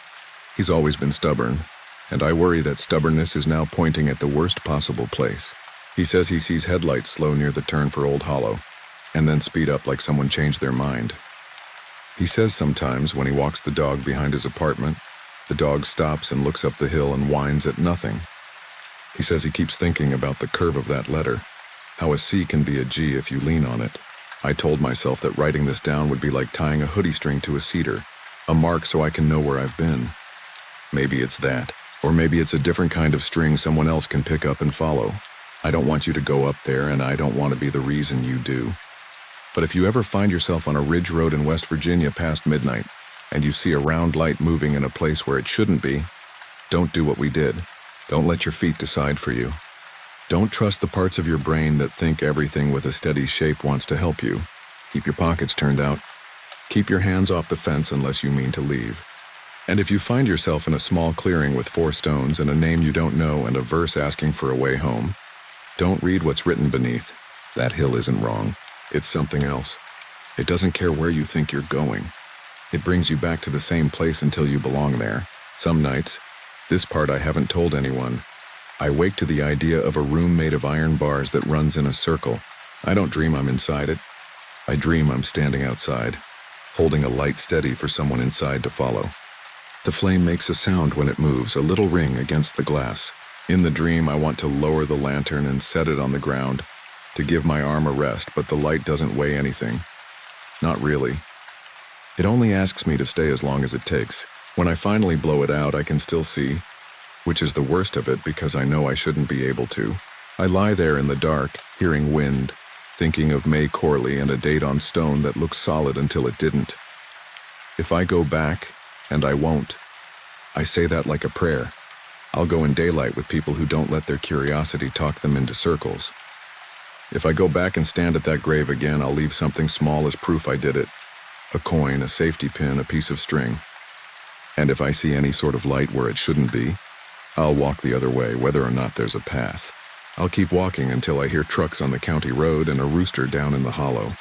S1: He's always been stubborn, and I worry that stubbornness is now pointing at the worst possible place. He says he sees headlights slow near the turn for Old Hollow, and then speed up like someone changed their mind. He says sometimes when he walks the dog behind his apartment, the dog stops and looks up the hill and whines at nothing. He says he keeps thinking about the curve of that letter, how a C can be a G if you lean on it. I told myself that writing this down would be like tying a hoodie string to a cedar, a mark so I can know where I've been. Maybe it's that, or maybe it's a different kind of string someone else can pick up and follow. I don't want you to go up there, and I don't want to be the reason you do. But if you ever find yourself on a ridge road in West Virginia past midnight, and you see a round light moving in a place where it shouldn't be, don't do what we did. Don't let your feet decide for you. Don't trust the parts of your brain that think everything with a steady shape wants to help you. Keep your pockets turned out. Keep your hands off the fence unless you mean to leave. And if you find yourself in a small clearing with 4 stones and a name you don't know and a verse asking for a way home, don't read what's written beneath. That hill isn't wrong. It's something else. It doesn't care where you think you're going. It brings you back to the same place until you belong there. Some nights, this part I haven't told anyone, I wake to the idea of a room made of iron bars that runs in a circle. I don't dream I'm inside it. I dream I'm standing outside, holding a light steady for someone inside to follow. The flame makes a sound when it moves, a little ring against the glass. In the dream, I want to lower the lantern and set it on the ground, to give my arm a rest, but the light doesn't weigh anything. Not really. It only asks me to stay as long as it takes. When I finally blow it out, I can still see, which is the worst of it because I know I shouldn't be able to. I lie there in the dark, hearing wind, thinking of May Corley and a date on stone that looks solid until it didn't. If I go back, and I won't, I say that like a prayer. I'll go in daylight with people who don't let their curiosity talk them into circles. If I go back and stand at that grave again, I'll leave something small as proof I did it. A coin, a safety pin, a piece of string. And if I see any sort of light where it shouldn't be, I'll walk the other way, whether or not there's a path. I'll keep walking until I hear trucks on the county road and a rooster down in the hollow.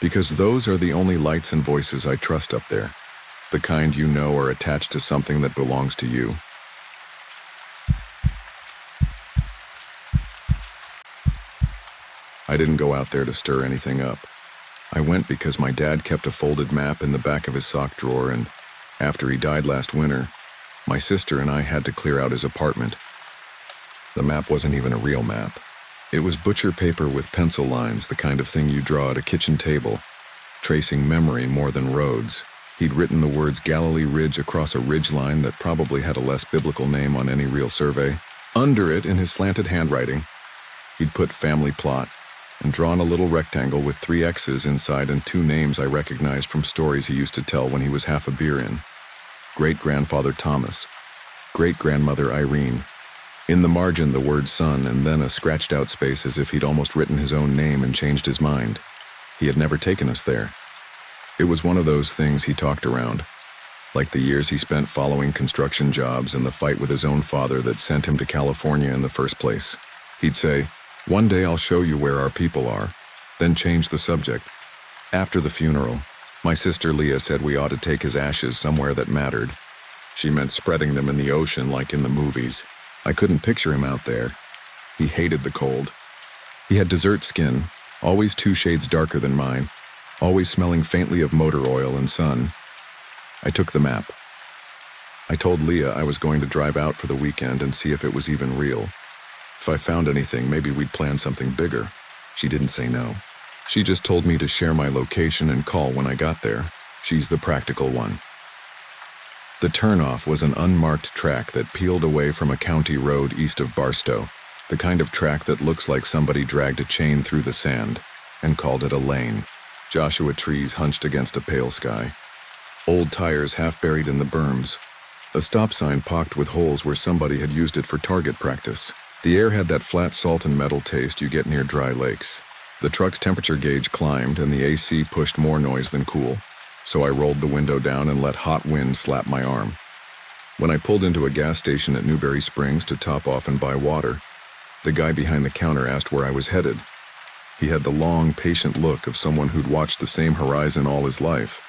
S1: Because those are the only lights and voices I trust up there. The kind you know are attached to something that belongs to you. I didn't go out there to stir anything up. I went because my dad kept a folded map in the back of his sock drawer, and after he died last winter, my sister and I had to clear out his apartment. The map wasn't even a real map. It was butcher paper with pencil lines, the kind of thing you draw at a kitchen table, tracing memory more than roads. He'd written the words Galilee Ridge across a ridge line that probably had a less biblical name on any real survey. Under it, in his slanted handwriting, he'd put family plot, and drawn a little rectangle with 3 X's inside and 2 names I recognized from stories he used to tell when he was half a beer in. Great-grandfather Thomas, great-grandmother Irene. In the margin, the word son, and then a scratched-out space as if he'd almost written his own name and changed his mind. He had never taken us there. It was one of those things he talked around, like the years he spent following construction jobs and the fight with his own father that sent him to California in the first place. He'd say, "One day I'll show you where our people are," then change the subject. After the funeral, my sister Leah said we ought to take his ashes somewhere that mattered. She meant spreading them in the ocean like in the movies. I couldn't picture him out there. He hated the cold. He had dessert skin, always 2 shades darker than mine, always smelling faintly of motor oil and sun. I took the map. I told Leah I was going to drive out for the weekend and see if it was even real. If I found anything, maybe we'd plan something bigger. She didn't say no. She just told me to share my location and call when I got there. She's the practical one. The turnoff was an unmarked track that peeled away from a county road east of Barstow, the kind of track that looks like somebody dragged a chain through the sand and called it a lane. Joshua trees hunched against a pale sky. Old tires half buried in the berms. A stop sign pocked with holes where somebody had used it for target practice. The air had that flat salt and metal taste you get near dry lakes. The truck's temperature gauge climbed and the AC pushed more noise than cool, so I rolled the window down and let hot wind slap my arm. When I pulled into a gas station at Newberry Springs to top off and buy water, the guy behind the counter asked where I was headed. He had the long, patient look of someone who'd watched the same horizon all his life.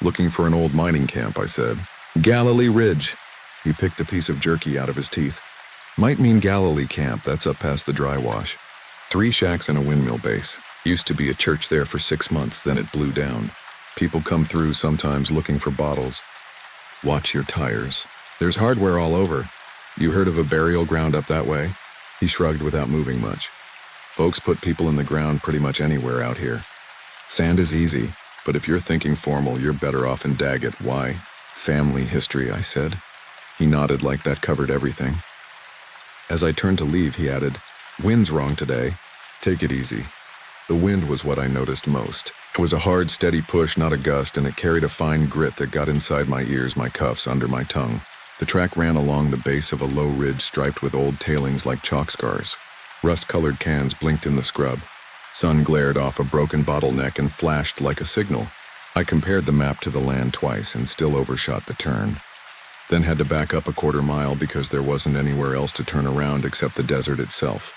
S1: "Looking for an old mining camp," I said. "Galilee Ridge." He picked a piece of jerky out of his teeth. "Might mean Galilee Camp, that's up past the dry wash. 3 shacks and a windmill base. Used to be a church there for 6 months, then it blew down. People come through sometimes looking for bottles. Watch your tires. There's hardware all over. You heard of a burial ground up that way?" He shrugged without moving much. "Folks put people in the ground pretty much anywhere out here. Sand is easy, but if you're thinking formal, you're better off in Daggett. Why?" "Family history," I said. He nodded like that covered everything. As I turned to leave, he added, "Wind's wrong today. Take it easy." The wind was what I noticed most. It was a hard, steady push, not a gust, and it carried a fine grit that got inside my ears, my cuffs, under my tongue. The track ran along the base of a low ridge striped with old tailings like chalk scars. Rust-colored cans blinked in the scrub. Sun glared off a broken bottleneck and flashed like a signal. I compared the map to the land twice and still overshot the turn. Then had to back up a 1/4 mile because there wasn't anywhere else to turn around except the desert itself.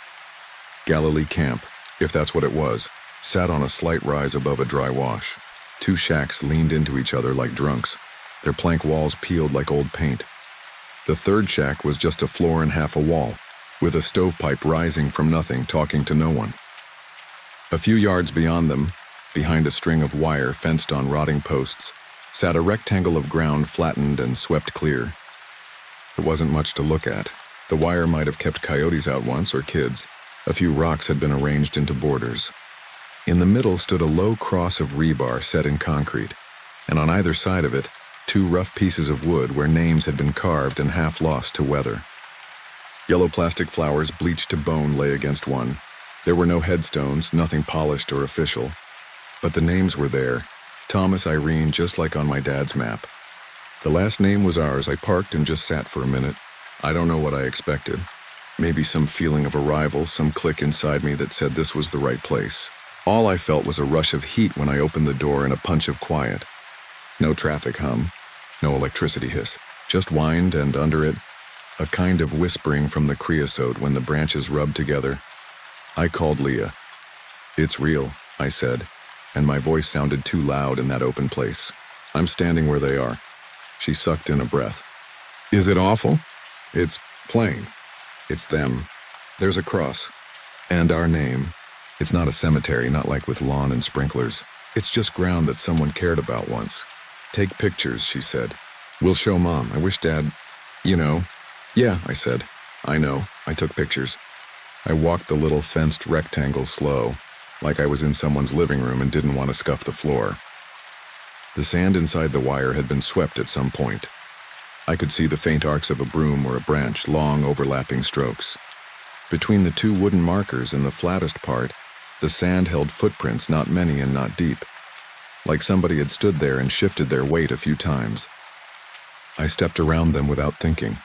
S1: Galilee Camp, if that's what it was, sat on a slight rise above a dry wash. 2 shacks leaned into each other like drunks, their plank walls peeled like old paint. The 3rd shack was just a floor and half a wall, with a stovepipe rising from nothing, talking to no one. A few yards beyond them, behind a string of wire fenced on rotting posts, sat a rectangle of ground flattened and swept clear. There wasn't much to look at. The wire might have kept coyotes out once, or kids. A few rocks had been arranged into borders. In the middle stood a low cross of rebar set in concrete, and on either side of it, 2 rough pieces of wood where names had been carved and half lost to weather. Yellow plastic flowers bleached to bone lay against one. There were no headstones, nothing polished or official, but the names were there, Thomas Irene, just like on my dad's map. The last name was ours. I parked and just sat for a minute. I don't know what I expected. Maybe some feeling of arrival, some click inside me that said this was the right place. All I felt was a rush of heat when I opened the door and a punch of quiet. No traffic hum, no electricity hiss, just wind and under it, a kind of whispering from the creosote when the branches rubbed together. I called Leah. "It's real," I said, and my voice sounded too loud in that open place. "I'm standing where they are." She sucked in a breath. "Is it awful?" "It's plain. It's them. There's a cross. And our name. It's not a cemetery, not like with lawn and sprinklers. It's just ground that someone cared about once. Take pictures," she said. "We'll show Mom. I wish Dad, you know." "Yeah," I said. "I know." I took pictures. I walked the little fenced rectangle slow, like I was in someone's living room and didn't want to scuff the floor. The sand inside the wire had been swept at some point. I could see the faint arcs of a broom or a branch, long overlapping strokes. Between the two wooden markers in the flattest part, the sand held footprints, not many and not deep, like somebody had stood there and shifted their weight a few times. I stepped around them without thinking.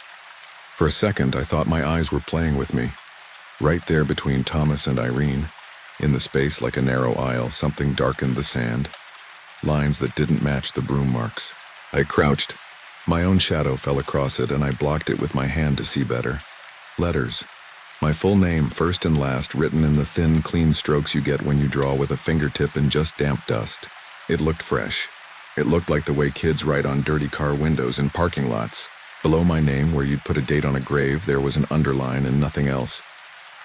S1: For a second, I thought my eyes were playing with me. Right there between Thomas and Irene, in the space like a narrow aisle, something darkened the sand. Lines that didn't match the broom marks. I crouched. My own shadow fell across it, and I blocked it with my hand to see better. Letters. My full name, first and last, written in the thin, clean strokes you get when you draw with a fingertip in just damp dust. It looked fresh. It looked like the way kids write on dirty car windows in parking lots. Below my name, where you'd put a date on a grave, there was an underline and nothing else.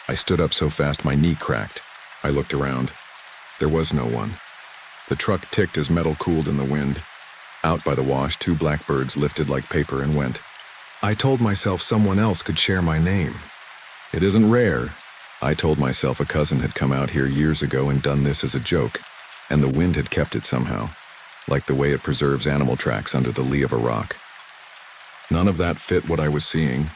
S1: I stood up so fast my knee cracked. I looked around. There was no one. The truck ticked as metal cooled in the wind. Out by the wash, two blackbirds lifted like paper and went. I told myself someone else could share my name. It isn't rare. I told myself a cousin had come out here years ago and done this as a joke, and the wind had kept it somehow, like the way it preserves animal tracks under the lee of a rock. None of that fit what I was seeing.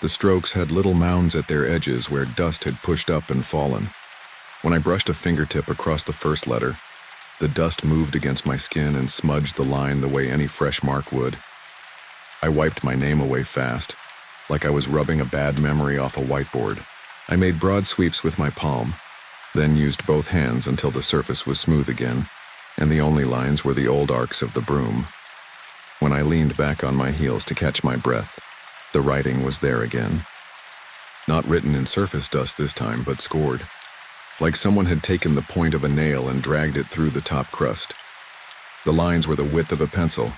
S1: The strokes had little mounds at their edges where dust had pushed up and fallen. When I brushed a fingertip across the first letter, the dust moved against my skin and smudged the line the way any fresh mark would. I wiped my name away fast, like I was rubbing a bad memory off a whiteboard. I made broad sweeps with my palm, then used both hands until the surface was smooth again, and the only lines were the old arcs of the broom. When I leaned back on my heels to catch my breath, the writing was there again. Not written in surface dust this time, but scored, like someone had taken the point of a nail and dragged it through the top crust. The lines were the width of a pencil.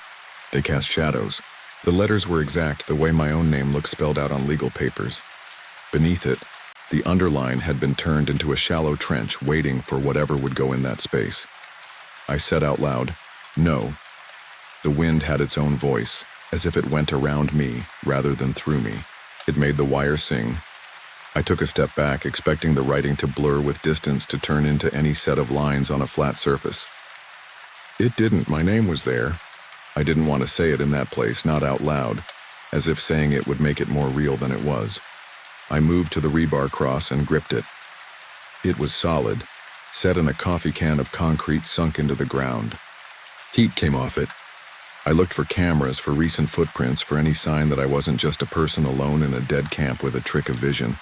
S1: They cast shadows. The letters were exact, the way my own name looks spelled out on legal papers. Beneath it, the underline had been turned into a shallow trench waiting for whatever would go in that space. I said out loud, "No." The wind had its own voice, as if it went around me rather than through me. It made the wire sing. I took a step back, expecting the writing to blur with distance to turn into any set of lines on a flat surface. It didn't. My name was there. I didn't want to say it in that place, not out loud, as if saying it would make it more real than it was. I moved to the rebar cross and gripped it. It was solid, set in a coffee can of concrete sunk into the ground. Heat came off it. I looked for cameras, for recent footprints, for any sign that I wasn't just a person alone in a dead camp with a trick of vision.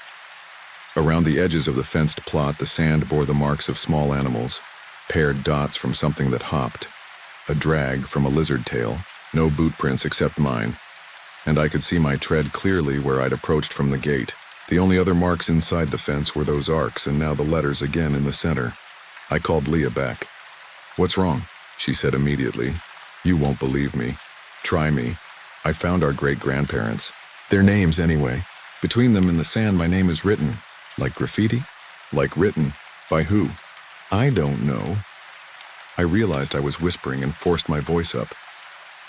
S1: Around the edges of the fenced plot, the sand bore the marks of small animals, paired dots from something that hopped, a drag from a lizard tail, no boot prints except mine, and I could see my tread clearly where I'd approached from the gate. The only other marks inside the fence were those arcs, and now the letters again in the center. I called Leah back. "What's wrong?" she said immediately. "You won't believe me. Try me. I found our great-grandparents. Their names, anyway. Between them in the sand, my name is written. Like graffiti? Like written. By who? I don't know." I realized I was whispering and forced my voice up.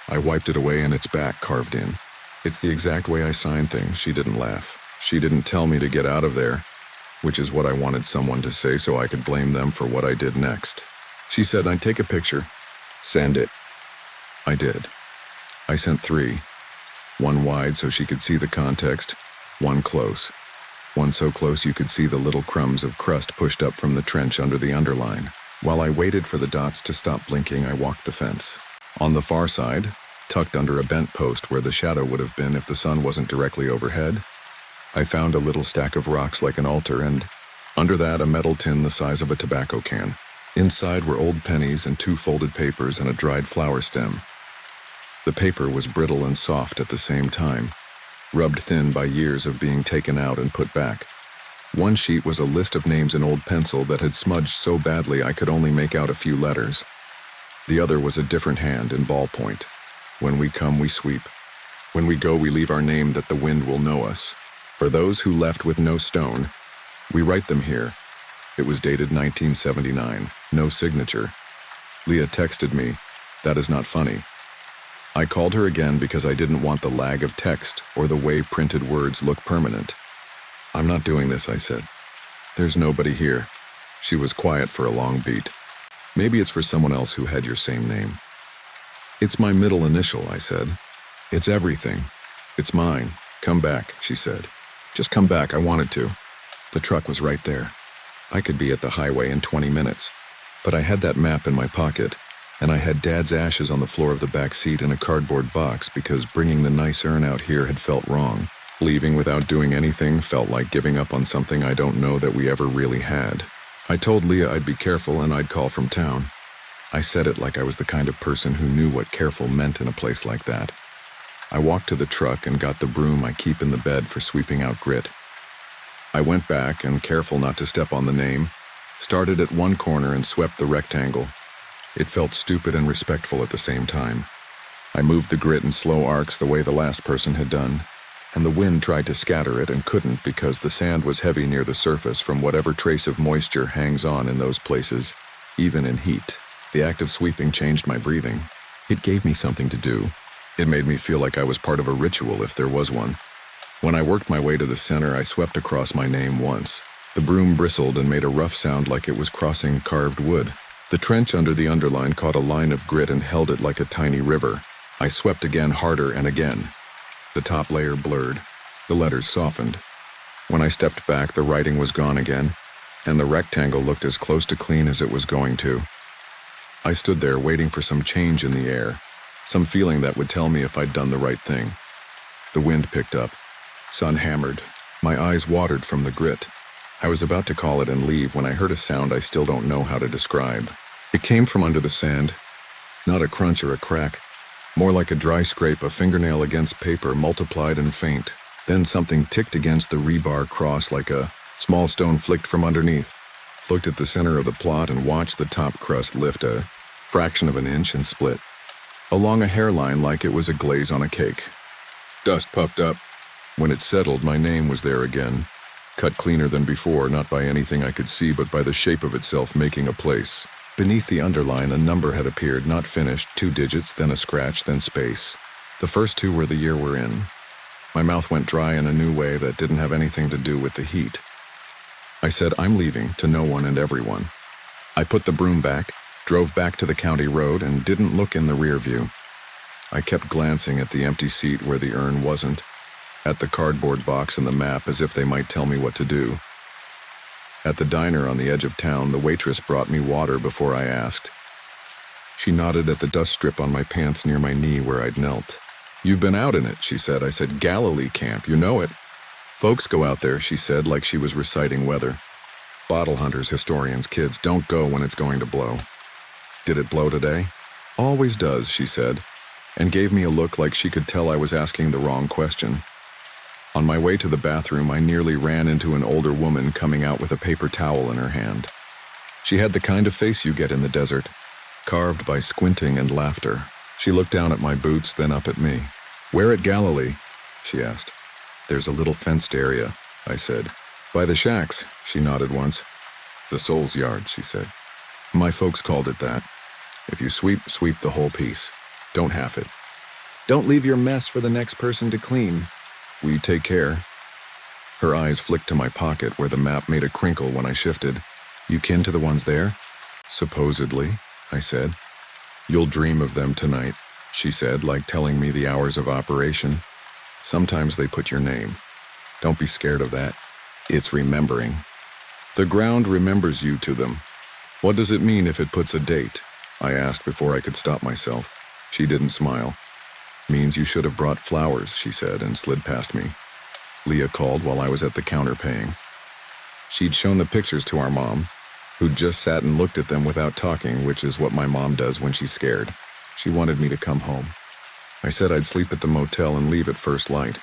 S1: I wiped it away and it's back, carved in. "It's the exact way I sign things." She didn't laugh. She didn't tell me to get out of there, which is what I wanted someone to say so I could blame them for what I did next. She said I'd take a picture. Send it. I did. I sent 3. One wide so she could see the context, one close. One so close you could see the little crumbs of crust pushed up from the trench under the underline. While I waited for the dots to stop blinking, I walked the fence. On the far side, tucked under a bent post where the shadow would have been if the sun wasn't directly overhead, I found a little stack of rocks like an altar, and under that a metal tin the size of a tobacco can. Inside were old pennies and 2 folded papers and a dried flower stem. The paper was brittle and soft at the same time, rubbed thin by years of being taken out and put back. One sheet was a list of names in old pencil that had smudged so badly I could only make out a few letters. The other was a different hand in ballpoint. When we come, we sweep. When we go, we leave our name that the wind will know us. For those who left with no stone, we write them here. It was dated 1979, no signature. Leah texted me, "That is not funny." I called her again because I didn't want the lag of text or the way printed words look permanent. "I'm not doing this," I said. "There's nobody here." She was quiet for a long beat. "Maybe it's for someone else who had your same name." "It's my middle initial," I said. "It's everything. It's mine. Come back," she said. "Just come back, I wanted to." The truck was right there. I could be at the highway in 20 minutes, but I had that map in my pocket, and I had Dad's ashes on the floor of the back seat in a cardboard box because bringing the nice urn out here had felt wrong. Leaving without doing anything felt like giving up on something I don't know that we ever really had. I told Leah I'd be careful and I'd call from town. I said it like I was the kind of person who knew what careful meant in a place like that. I walked to the truck and got the broom I keep in the bed for sweeping out grit. I went back and, careful not to step on the name, started at one corner and swept the rectangle. It felt stupid and respectful at the same time. I moved the grit in slow arcs the way the last person had done, and the wind tried to scatter it and couldn't because the sand was heavy near the surface from whatever trace of moisture hangs on in those places, even in heat. The act of sweeping changed my breathing. It gave me something to do. It made me feel like I was part of a ritual if there was one. When I worked my way to the center, I swept across my name once. The broom bristled and made a rough sound like it was crossing carved wood. The trench under the underline caught a line of grit and held it like a tiny river. I swept again, harder and again. The top layer blurred. The letters softened. When I stepped back, the writing was gone again, and the rectangle looked as close to clean as it was going to. I stood there waiting for some change in the air, some feeling that would tell me if I'd done the right thing. The wind picked up. Sun hammered. My eyes watered from the grit. I was about to call it and leave when I heard a sound I still don't know how to describe. It came from under the sand. Not a crunch or a crack. More like a dry scrape, a fingernail against paper, multiplied and faint. Then something ticked against the rebar cross like a small stone flicked from underneath. Looked at the center of the plot and watched the top crust lift a fraction of an inch and split. Along a hairline like it was a glaze on a cake. Dust puffed up. When it settled, my name was there again. Cut cleaner than before, not by anything I could see, but by the shape of itself making a place. Beneath the underline, a number had appeared, not finished, 2 digits, then a scratch, then space. The first 2 were the year we're in. My mouth went dry in a new way that didn't have anything to do with the heat. I said, "I'm leaving," to no one and everyone. I put the broom back, drove back to the county road, and didn't look in the rear view. I kept glancing at the empty seat where the urn wasn't, at the cardboard box and the map as if they might tell me what to do. At the diner on the edge of town, the waitress brought me water before I asked. She nodded at the dust strip on my pants near my knee where I'd knelt. "You've been out in it," she said. I said, "Galilee camp, you know it." "Folks go out there," she said, like she was reciting weather. "Bottle hunters, historians, kids, don't go when it's going to blow." "Did it blow today?" "Always does," she said, and gave me a look like she could tell I was asking the wrong question. On my way to the bathroom, I nearly ran into an older woman coming out with a paper towel in her hand. She had the kind of face you get in the desert, carved by squinting and laughter. She looked down at my boots, then up at me. "Where at Galilee?" she asked. "There's a little fenced area," I said. "By the shacks," she nodded once. "The soul's yard," she said. "My folks called it that. If you sweep, sweep the whole piece. Don't half it. Don't leave your mess for the next person to clean. We take care." Her eyes flicked to my pocket where the map made a crinkle when I shifted. "You kin to the ones there?" "Supposedly," I said. "You'll dream of them tonight," she said, like telling me the hours of operation. "Sometimes they put your name. Don't be scared of that. It's remembering. The ground remembers you to them. What does it mean if it puts a date? I asked before I could stop myself. She didn't smile. Means you should have brought flowers, she said, and slid past me. Leah called while I was at the counter paying. She'd shown the pictures to our mom, who'd just sat and looked at them without talking, which is what my mom does when she's scared. She wanted me to come home. I said I'd sleep at the motel and leave at first light.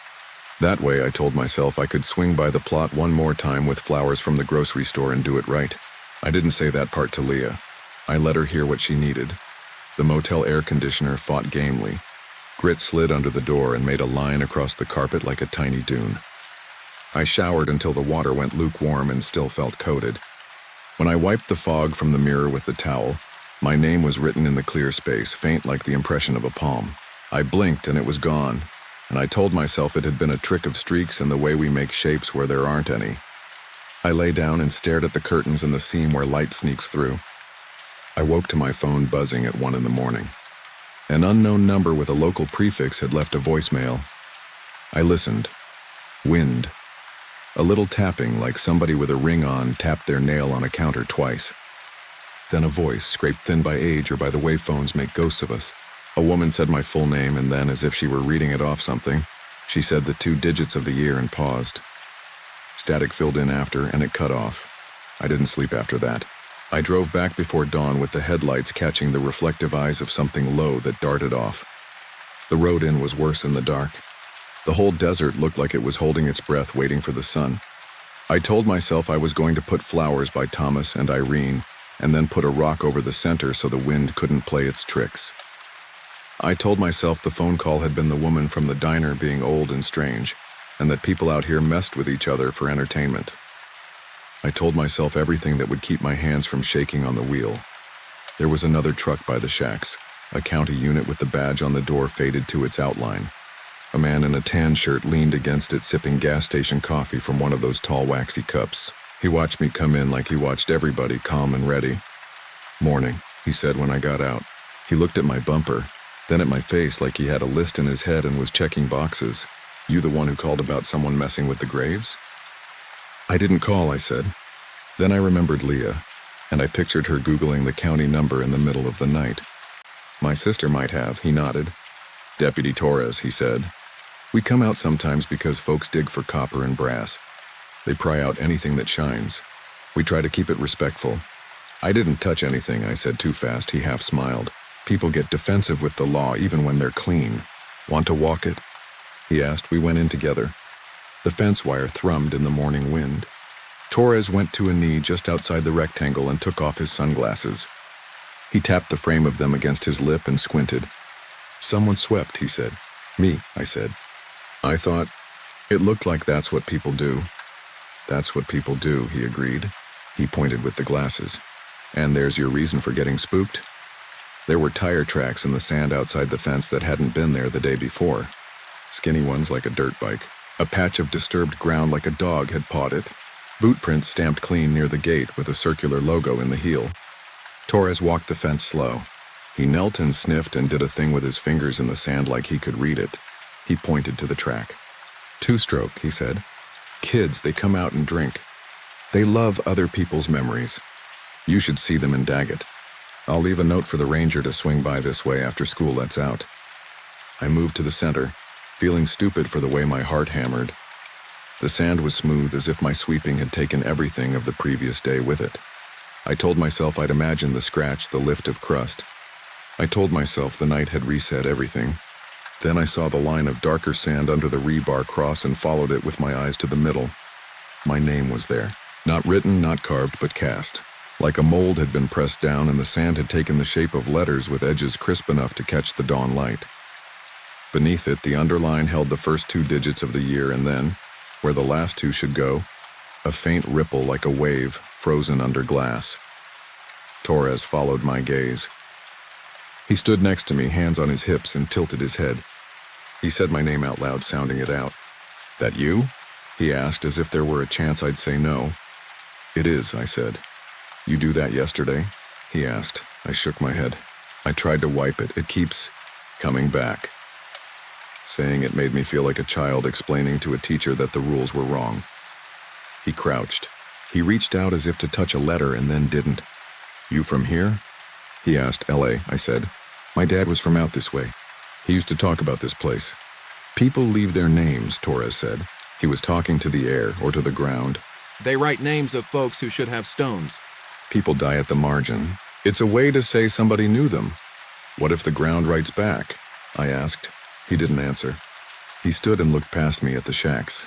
S1: That way, I told myself I could swing by the plot one more time with flowers from the grocery store and do it right. I didn't say that part to Leah. I let her hear what she needed. The motel air conditioner fought gamely. Grit slid under the door and made a line across the carpet like a tiny dune. I showered until the water went lukewarm and still felt coated. When I wiped the fog from the mirror with the towel, my name was written in the clear space, faint like the impression of a palm. I blinked and it was gone, and I told myself it had been a trick of streaks and the way we make shapes where there aren't any. I lay down and stared at the curtains and the seam where light sneaks through. I woke to my phone buzzing at 1 a.m. An unknown number with a local prefix had left a voicemail. I listened. Wind. A little tapping like somebody with a ring on tapped their nail on a counter twice. Then a voice, scraped thin by age or by the way phones make ghosts of us. A woman said my full name and then, as if she were reading it off something, she said the 2 digits of the year and paused. Static filled in after and it cut off. I didn't sleep after that. I drove back before dawn with the headlights catching the reflective eyes of something low that darted off. The road in was worse in the dark. The whole desert looked like it was holding its breath waiting for the sun. I told myself I was going to put Flowers by Thomas and Irene and then put a rock over the center so the wind couldn't play its tricks. I told myself the phone call had been the woman from the diner being old and strange, and that people out here messed with each other for entertainment. I told myself everything that would keep my hands from shaking on the wheel. There was another truck by the shacks. A county unit with the badge on the door faded to its outline. A man in a tan shirt leaned against it sipping gas station coffee from one of those tall waxy cups. He watched me come in like he watched everybody, calm and ready. "Morning," he said when I got out. He looked at my bumper, then at my face like he had a list in his head and was checking boxes. "You the one who called about someone messing with the graves?" "I didn't call," I said. Then I remembered Leah, and I pictured her Googling the county number in the middle of the night. "My sister might have," he nodded. "Deputy Torres," he said. "We come out sometimes because folks dig for copper and brass. They pry out anything that shines. We try to keep it respectful." "I didn't touch anything," I said too fast. He half smiled. "People get defensive with the law even when they're clean. Want to walk it?" he asked. We went in together. The fence wire thrummed in the morning wind. Torres went to a knee just outside the rectangle and took off his sunglasses. He tapped the frame of them against his lip and squinted. "Someone swept," he said. "Me," I said. I thought, it looked like that's what people do. "That's what people do," he agreed. He pointed with the glasses. "And there's your reason for getting spooked?" There were tire tracks in the sand outside the fence that hadn't been there the day before. Skinny ones like a dirt bike. A patch of disturbed ground like a dog had pawed it. Boot prints stamped clean near the gate with a circular logo in the heel. Torres walked the fence slow. He knelt and sniffed and did a thing with his fingers in the sand like he could read it. He pointed to the track. "Two-stroke," he said. "Kids, they come out and drink. They love other people's memories. You should see them in Daggett. I'll leave a note for the ranger to swing by this way after school lets out." I moved to the center, feeling stupid for the way my heart hammered. The sand was smooth as if my sweeping had taken everything of the previous day with it. I told myself I'd imagine the scratch, the lift of crust. I told myself the night had reset everything. Then I saw the line of darker sand under the rebar cross and followed it with my eyes to the middle. My name was there. Not written, not carved, but cast. Like a mold had been pressed down and the sand had taken the shape of letters with edges crisp enough to catch the dawn light. Beneath it, the underline held the first 2 digits of the year and then, where the last 2 should go, a faint ripple like a wave frozen under glass. Torres followed my gaze. He stood next to me, hands on his hips, and tilted his head. He said my name out loud, sounding it out. "That you?" he asked, as if there were a chance I'd say no. "It is," I said. "You do that yesterday?" he asked. I shook my head. I tried to wipe it. "It keeps coming back." Saying it made me feel like a child explaining to a teacher that the rules were wrong. He crouched. He reached out as if to touch a letter and then didn't. "You from here?" he asked. "LA," I said. "My dad was from out this way. He used to talk about this place." "People leave their names," Torres said. He was talking to the air or to the ground.
S2: They write names of folks who should have stones.
S1: "People die at the margin. It's a way to say somebody knew them." "What if the ground writes back?" I asked. He didn't answer. He stood and looked past me at the shacks.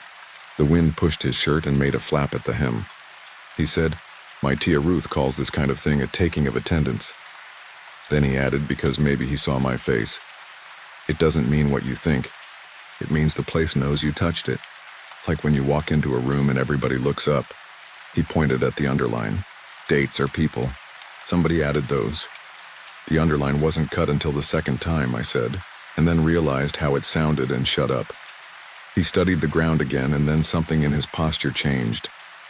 S1: The wind pushed his shirt and made a flap at the hem. He said, "My Tia Ruth calls this kind of thing a taking of attendance." Then he added, because maybe he saw my face, "It doesn't mean what you think. It means the place knows you touched it. Like when you walk into a room and everybody looks up." He pointed at the underline. "Dates or people. Somebody added those." The underline wasn't cut until the second time, I said, and then realized how it sounded and shut up. He studied the ground again, and then something in his posture changed.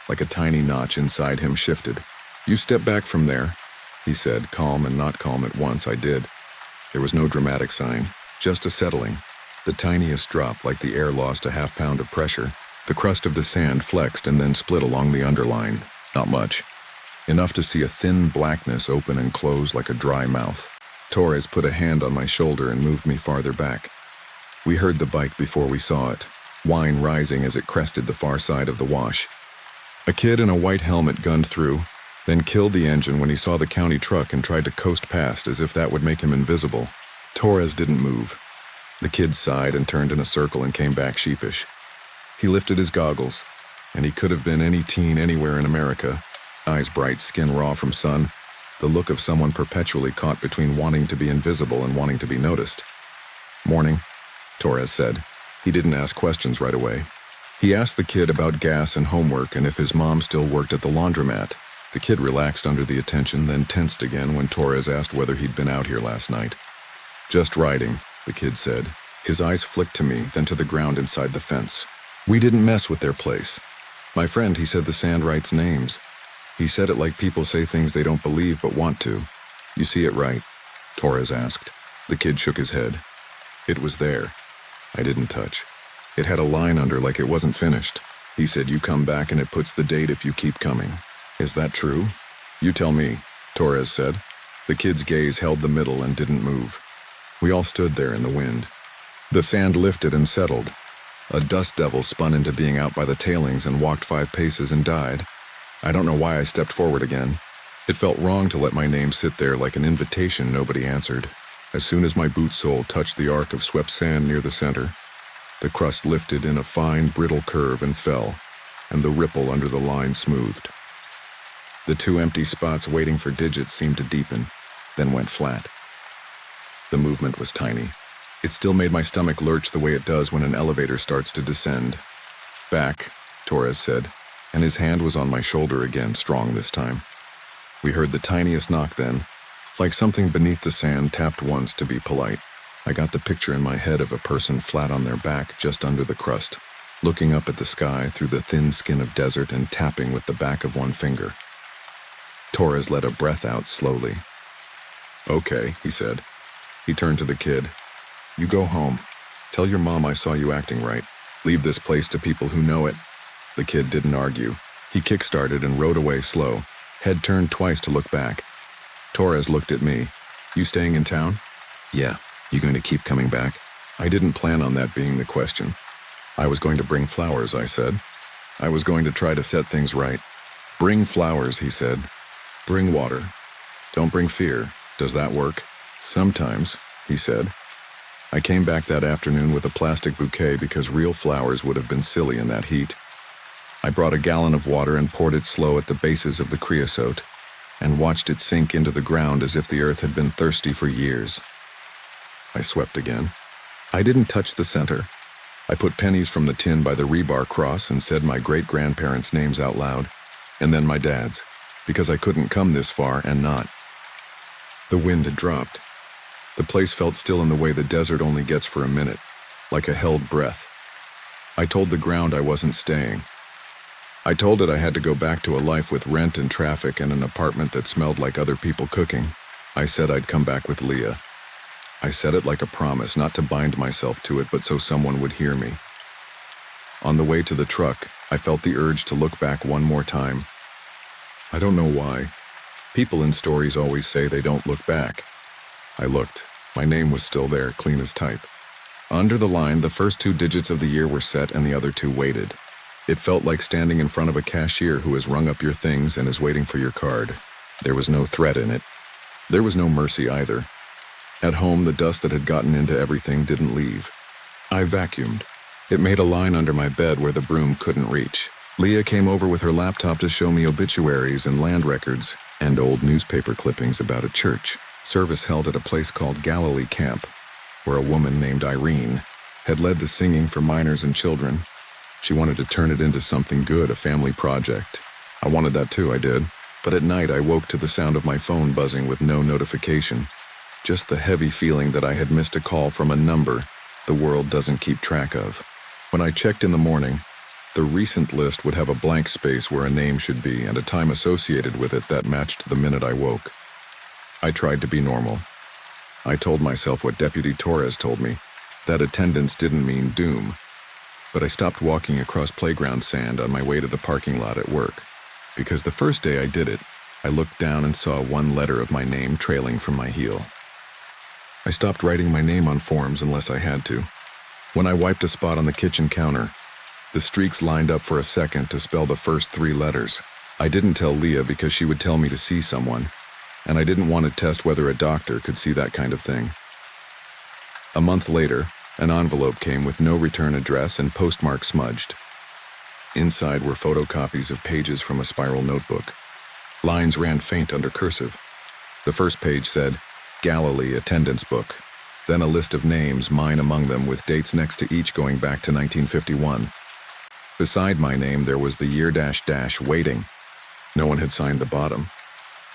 S1: Like a tiny notch inside him shifted. "You step back from there," he said, calm and not calm at once. I did. There was no dramatic sign, just a settling. The tiniest drop, like the air lost a half-pound of pressure. The crust of the sand flexed and then split along the underline. Not much. Enough to see a thin blackness open and close like a dry mouth. Torres put a hand on my shoulder and moved me farther back. We heard the bike before we saw it, whine rising as it crested the far side of the wash. A kid in a white helmet gunned through, then killed the engine when he saw the county truck and tried to coast past as if that would make him invisible. Torres didn't move. The kid sighed and turned in a circle and came back sheepish. He lifted his goggles, and he could have been any teen anywhere in America. Eyes bright, skin raw from sun, the look of someone perpetually caught between wanting to be invisible and wanting to be noticed. "Morning," Torres said. He didn't ask questions right away. He asked the kid about gas and homework and if his mom still worked at the laundromat. The kid relaxed under the attention, then tensed again when Torres asked whether he'd been out here last night. "Just riding," the kid said. His eyes flicked to me, then to the ground inside the fence. "We didn't mess with their place. My friend, he said the sand writes names. He said it like people say things they don't believe but want to." "You see it right?" Torres asked. The kid shook his head. "It was there. I didn't touch. It had a line under like it wasn't finished. He said you come back and it puts the date if you keep coming. Is that true?" "You tell me," Torres said. The kid's gaze held the middle and didn't move. We all stood there in the wind. The sand lifted and settled. A dust devil spun into being out by the tailings and walked 5 paces and died. I don't know why I stepped forward again. It felt wrong to let my name sit there like an invitation nobody answered. As soon as my boot sole touched the arc of swept sand near the center, the crust lifted in a fine, brittle curve and fell, and the ripple under the line smoothed. The 2 empty spots waiting for digits seemed to deepen, then went flat. The movement was tiny. It still made my stomach lurch the way it does when an elevator starts to descend. "Back," Torres said, and his hand was on my shoulder again, strong this time. We heard the tiniest knock then, like something beneath the sand tapped once to be polite. I got the picture in my head of a person flat on their back just under the crust, looking up at the sky through the thin skin of desert and tapping with the back of one finger. Torres let a breath out slowly. "Okay," he said. He turned to the kid. "You go home. Tell your mom I saw you acting right. Leave this place to people who know it." The kid didn't argue. He kick-started and rode away slow, head turned twice to look back. Torres looked at me. "You staying in town?" "Yeah. You going to keep coming back?" I didn't plan on that being the question. "I was going to bring flowers," I said. "I was going to try to set things right." "Bring flowers," he said. "Bring water. Don't bring fear. Does that work?" "Sometimes," he said. I came back that afternoon with a plastic bouquet because real flowers would have been silly in that heat. I brought a gallon of water and poured it slow at the bases of the creosote, and watched it sink into the ground as if the earth had been thirsty for years. I swept again. I didn't touch the center. I put pennies from the tin by the rebar cross and said my great-grandparents' names out loud, and then my dad's, because I couldn't come this far and not. The wind had dropped. The place felt still in the way the desert only gets for a minute, like a held breath. I told the ground I wasn't staying. I told it I had to go back to a life with rent and traffic and an apartment that smelled like other people cooking. I said I'd come back with Leah. I said it like a promise, not to bind myself to it, but so someone would hear me. On the way to the truck, I felt the urge to look back one more time. I don't know why. People in stories always say they don't look back. I looked. My name was still there, clean as type. Under the line, the first 2 digits of the year were set and the other 2 waited. It felt like standing in front of a cashier who has rung up your things and is waiting for your card. There was no threat in it. There was no mercy either. At home, the dust that had gotten into everything didn't leave. I vacuumed. It made a line under my bed where the broom couldn't reach. Leah came over with her laptop to show me obituaries and land records and old newspaper clippings about a church service held at a place called Galilee Camp, where a woman named Irene had led the singing for minors and children. She wanted to turn it into something good, a family project. I wanted that too, I did. But at night I woke to the sound of my phone buzzing with no notification. Just the heavy feeling that I had missed a call from a number the world doesn't keep track of. When I checked in the morning, the recent list would have a blank space where a name should be and a time associated with it that matched the minute I woke. I tried to be normal. I told myself what Deputy Torres told me, that attendance didn't mean doom. But I stopped walking across playground sand on my way to the parking lot at work, because the first day I did it, I looked down and saw 1 letter of my name trailing from my heel. I stopped writing my name on forms unless I had to. When I wiped a spot on the kitchen counter, the streaks lined up for a second to spell the first 3 letters. I didn't tell Leah because she would tell me to see someone, and I didn't want to test whether a doctor could see that kind of thing. A month later, an envelope came with no return address and postmark smudged. Inside were photocopies of pages from a spiral notebook. Lines ran faint under cursive. The first page said, Galilee Attendance Book. Then a list of names, mine among them, with dates next to each going back to 1951. Beside my name there was the year -- waiting. No one had signed the bottom.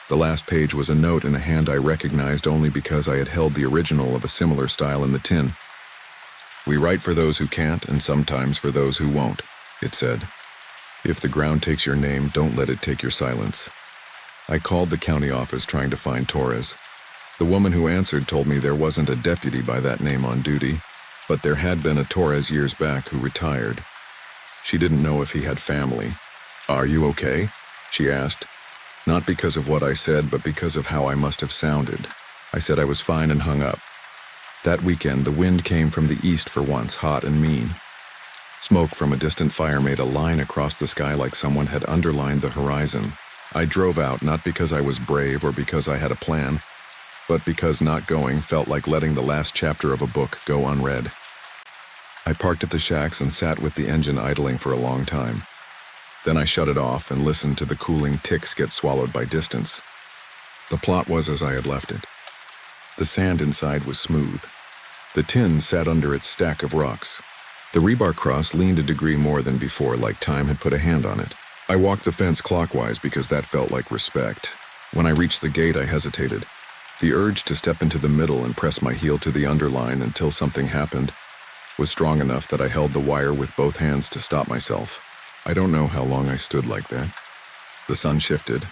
S1: The last page was a note in a hand I recognized only because I had held the original of a similar style in the tin. We write for those who can't and sometimes for those who won't, it said. If the ground takes your name, don't let it take your silence. I called the county office trying to find Torres. The woman who answered told me there wasn't a deputy by that name on duty, but there had been a Torres years back who retired. She didn't know if he had family. Are you okay? She asked. Not because of what I said, but because of how I must have sounded. I said I was fine and hung up. That weekend, the wind came from the east for once, hot and mean. Smoke from a distant fire made a line across the sky like someone had underlined the horizon. I drove out not because I was brave or because I had a plan, but because not going felt like letting the last chapter of a book go unread. I parked at the shacks and sat with the engine idling for a long time. Then I shut it off and listened to the cooling ticks get swallowed by distance. The plot was as I had left it. The sand inside was smooth. The tin sat under its stack of rocks. The rebar cross leaned a degree more than before, like time had put a hand on it. I walked the fence clockwise because that felt like respect. When I reached the gate, I hesitated. The urge to step into the middle and press my heel to the underline until something happened was strong enough that I held the wire with both hands to stop myself. I don't know how long I stood like that. The sun shifted.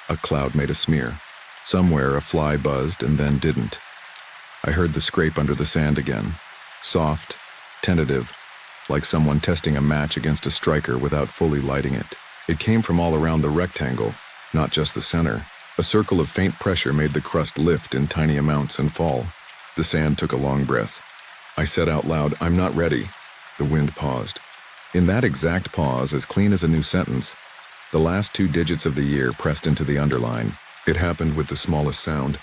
S1: A cloud made a smear. Somewhere a fly buzzed and then didn't. I heard the scrape under the sand again. Soft, tentative, like someone testing a match against a striker without fully lighting it. It came from all around the rectangle, not just the center. A circle of faint pressure made the crust lift in tiny amounts and fall. The sand took a long breath. I said out loud, "I'm not ready." The wind paused. In that exact pause, as clean as a new sentence, the last 2 digits of the year pressed into the underline. It happened with the smallest sound,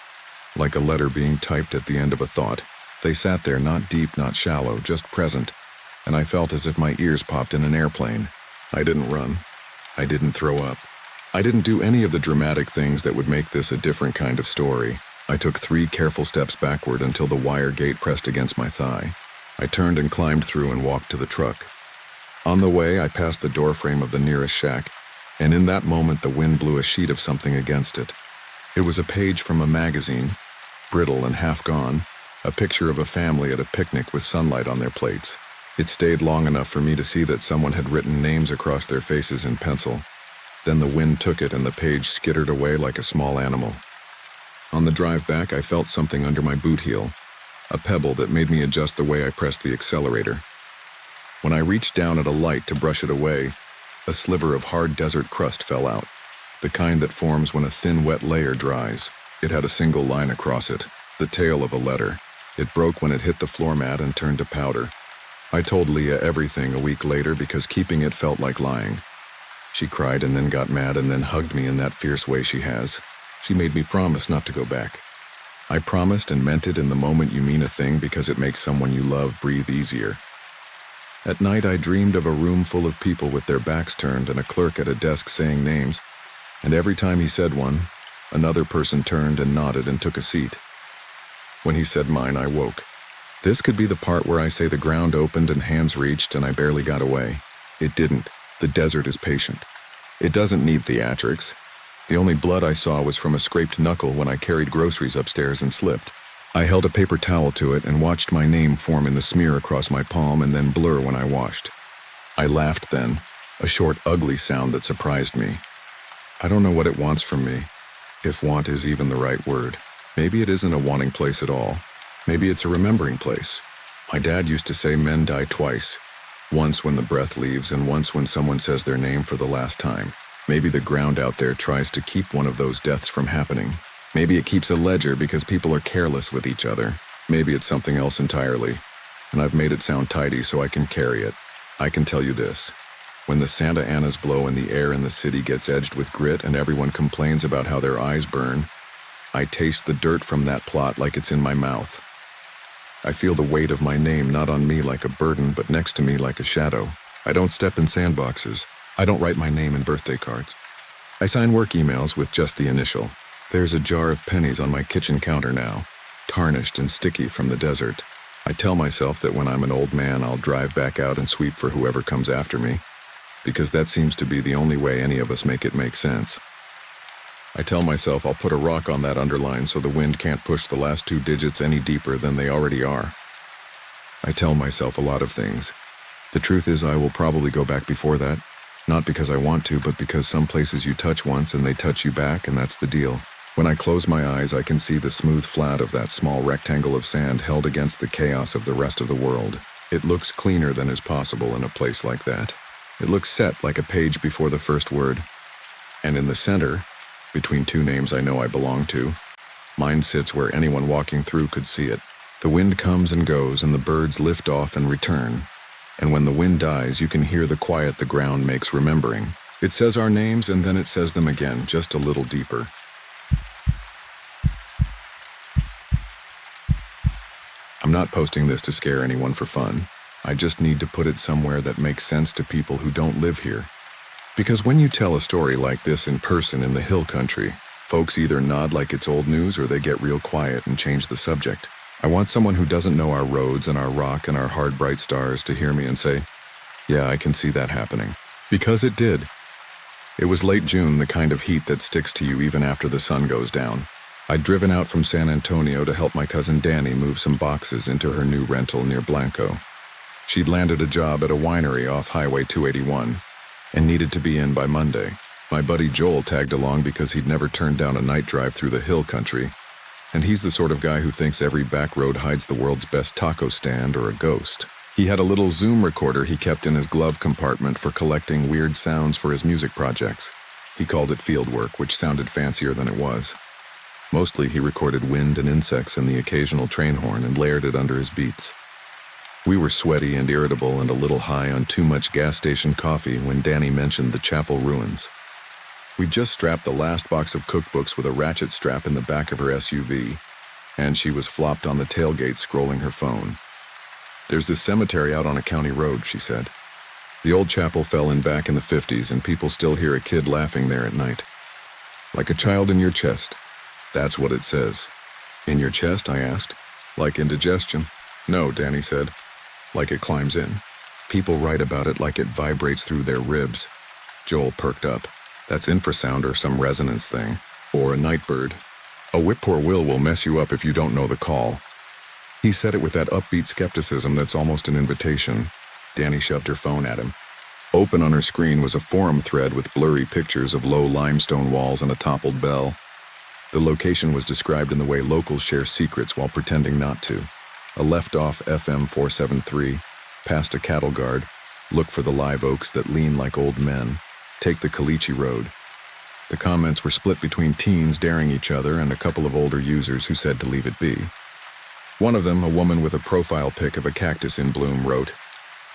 S1: like a letter being typed at the end of a thought. They sat there, not deep, not shallow, just present, and I felt as if my ears popped in an airplane. I didn't run. I didn't throw up. I didn't do any of the dramatic things that would make this a different kind of story. I took 3 careful steps backward until the wire gate pressed against my thigh. I turned and climbed through and walked to the truck. On the way, I passed the doorframe of the nearest shack, and in that moment the wind blew a sheet of something against it. It was a page from a magazine, brittle and half gone, a picture of a family at a picnic with sunlight on their plates. It stayed long enough for me to see that someone had written names across their faces in pencil. Then the wind took it and the page skittered away like a small animal. On the drive back, I felt something under my boot heel, a pebble that made me adjust the way I pressed the accelerator. When I reached down at a light to brush it away, a sliver of hard desert crust fell out. the kind that forms when a thin, wet layer dries. It had a single line across it, the tail of a letter. It broke when it hit the floor mat and turned to powder. I told Leah everything a week later because keeping it felt like lying. She cried and then got mad and then hugged me in that fierce way she has. She made me promise not to go back. I promised and meant it in the moment you mean a thing because it makes someone you love breathe easier. At night I dreamed of a room full of people with their backs turned and a clerk at a desk saying names, and every time he said one, another person turned and nodded and took a seat. When he said mine, I woke. This could be the part where I say the ground opened and hands reached and I barely got away. It didn't. The desert is patient. It doesn't need theatrics. The only blood I saw was from a scraped knuckle when I carried groceries upstairs and slipped. I held a paper towel to it and watched my name form in the smear across my palm and then blur when I washed. I laughed then, a short, ugly sound that surprised me. I don't know what it wants from me, if want is even the right word. Maybe it isn't a wanting place at all. Maybe it's a remembering place. My dad used to say men die twice. Once when the breath leaves and once when someone says their name for the last time. Maybe the ground out there tries to keep one of those deaths from happening. Maybe it keeps a ledger because people are careless with each other. Maybe it's something else entirely. And I've made it sound tidy so I can carry it. I can tell you this. When the Santa Anas blow and the air in the city gets edged with grit and everyone complains about how their eyes burn, I taste the dirt from that plot like it's in my mouth. I feel the weight of my name not on me like a burden but next to me like a shadow. I don't step in sandboxes. I don't write my name in birthday cards. I sign work emails with just the initial. There's a jar of pennies on my kitchen counter now, tarnished and sticky from the desert. I tell myself that when I'm an old man, I'll drive back out and sweep for whoever comes after me, because that seems to be the only way any of us make it make sense. I tell myself I'll put a rock on that underline so the wind can't push the last two digits any deeper than they already are. I tell myself a lot of things. The truth is I will probably go back before that. Not because I want to, but because some places you touch once and they touch you back, and that's the deal. When I close my eyes, I can see the smooth flat of that small rectangle of sand held against the chaos of the rest of the world. It looks cleaner than is possible in a place like that. It looks set like a page before the first word. And in the center, between two names I know I belong to, mine sits where anyone walking through could see it. The wind comes and goes, and the birds lift off and return. And when the wind dies, you can hear the quiet the ground makes remembering. It says our names, and then it says them again, just a little deeper. I'm not posting this to scare anyone for fun. I just need to put it somewhere that makes sense to people who don't live here. Because when you tell a story like this in person in the hill country, folks either nod like it's old news or they get real quiet and change the subject. I want someone who doesn't know our roads and our rock and our hard bright stars to hear me and say, yeah, I can see that happening. Because it did. It was late June, the kind of heat that sticks to you even after the sun goes down. I'd driven out from San Antonio to help my cousin Danny move some boxes into her new rental near Blanco. She'd landed a job at a winery off Highway 281 and needed to be in by Monday. My buddy Joel tagged along because he'd never turned down a night drive through the hill country. And he's the sort of guy who thinks every back road hides the world's best taco stand or a ghost. He had a little Zoom recorder he kept in his glove compartment for collecting weird sounds for his music projects. He called it fieldwork, which sounded fancier than it was. Mostly he recorded wind and insects and the occasional train horn and layered it under his beats. We were sweaty and irritable and a little high on too much gas station coffee when Danny mentioned the chapel ruins. We'd just strapped the last box of cookbooks with a ratchet strap in the back of her SUV, and she was flopped on the tailgate scrolling her phone. There's this cemetery out on a county road, she said. The old chapel fell in back in the 50s, and people still hear a kid laughing there at night. Like a child in your chest. That's what it says. In your chest, I asked. Like indigestion? No, Danny said. Like it climbs in. People write about it like it vibrates through their ribs. Joel perked up. That's infrasound or some resonance thing. Or a nightbird. A whippoorwill will mess you up if you don't know the call. He said it with that upbeat skepticism that's almost an invitation. Danny shoved her phone at him. Open on her screen was a forum thread with blurry pictures of low limestone walls and a toppled bell. The location was described in the way locals share secrets while pretending not to. A left-off FM 473, past a cattle guard, look for the live oaks that lean like old men. Take the Caliche Road. The comments were split between teens daring each other and a couple of older users who said to leave it be. One of them, a woman with a profile pic of a cactus in bloom, wrote,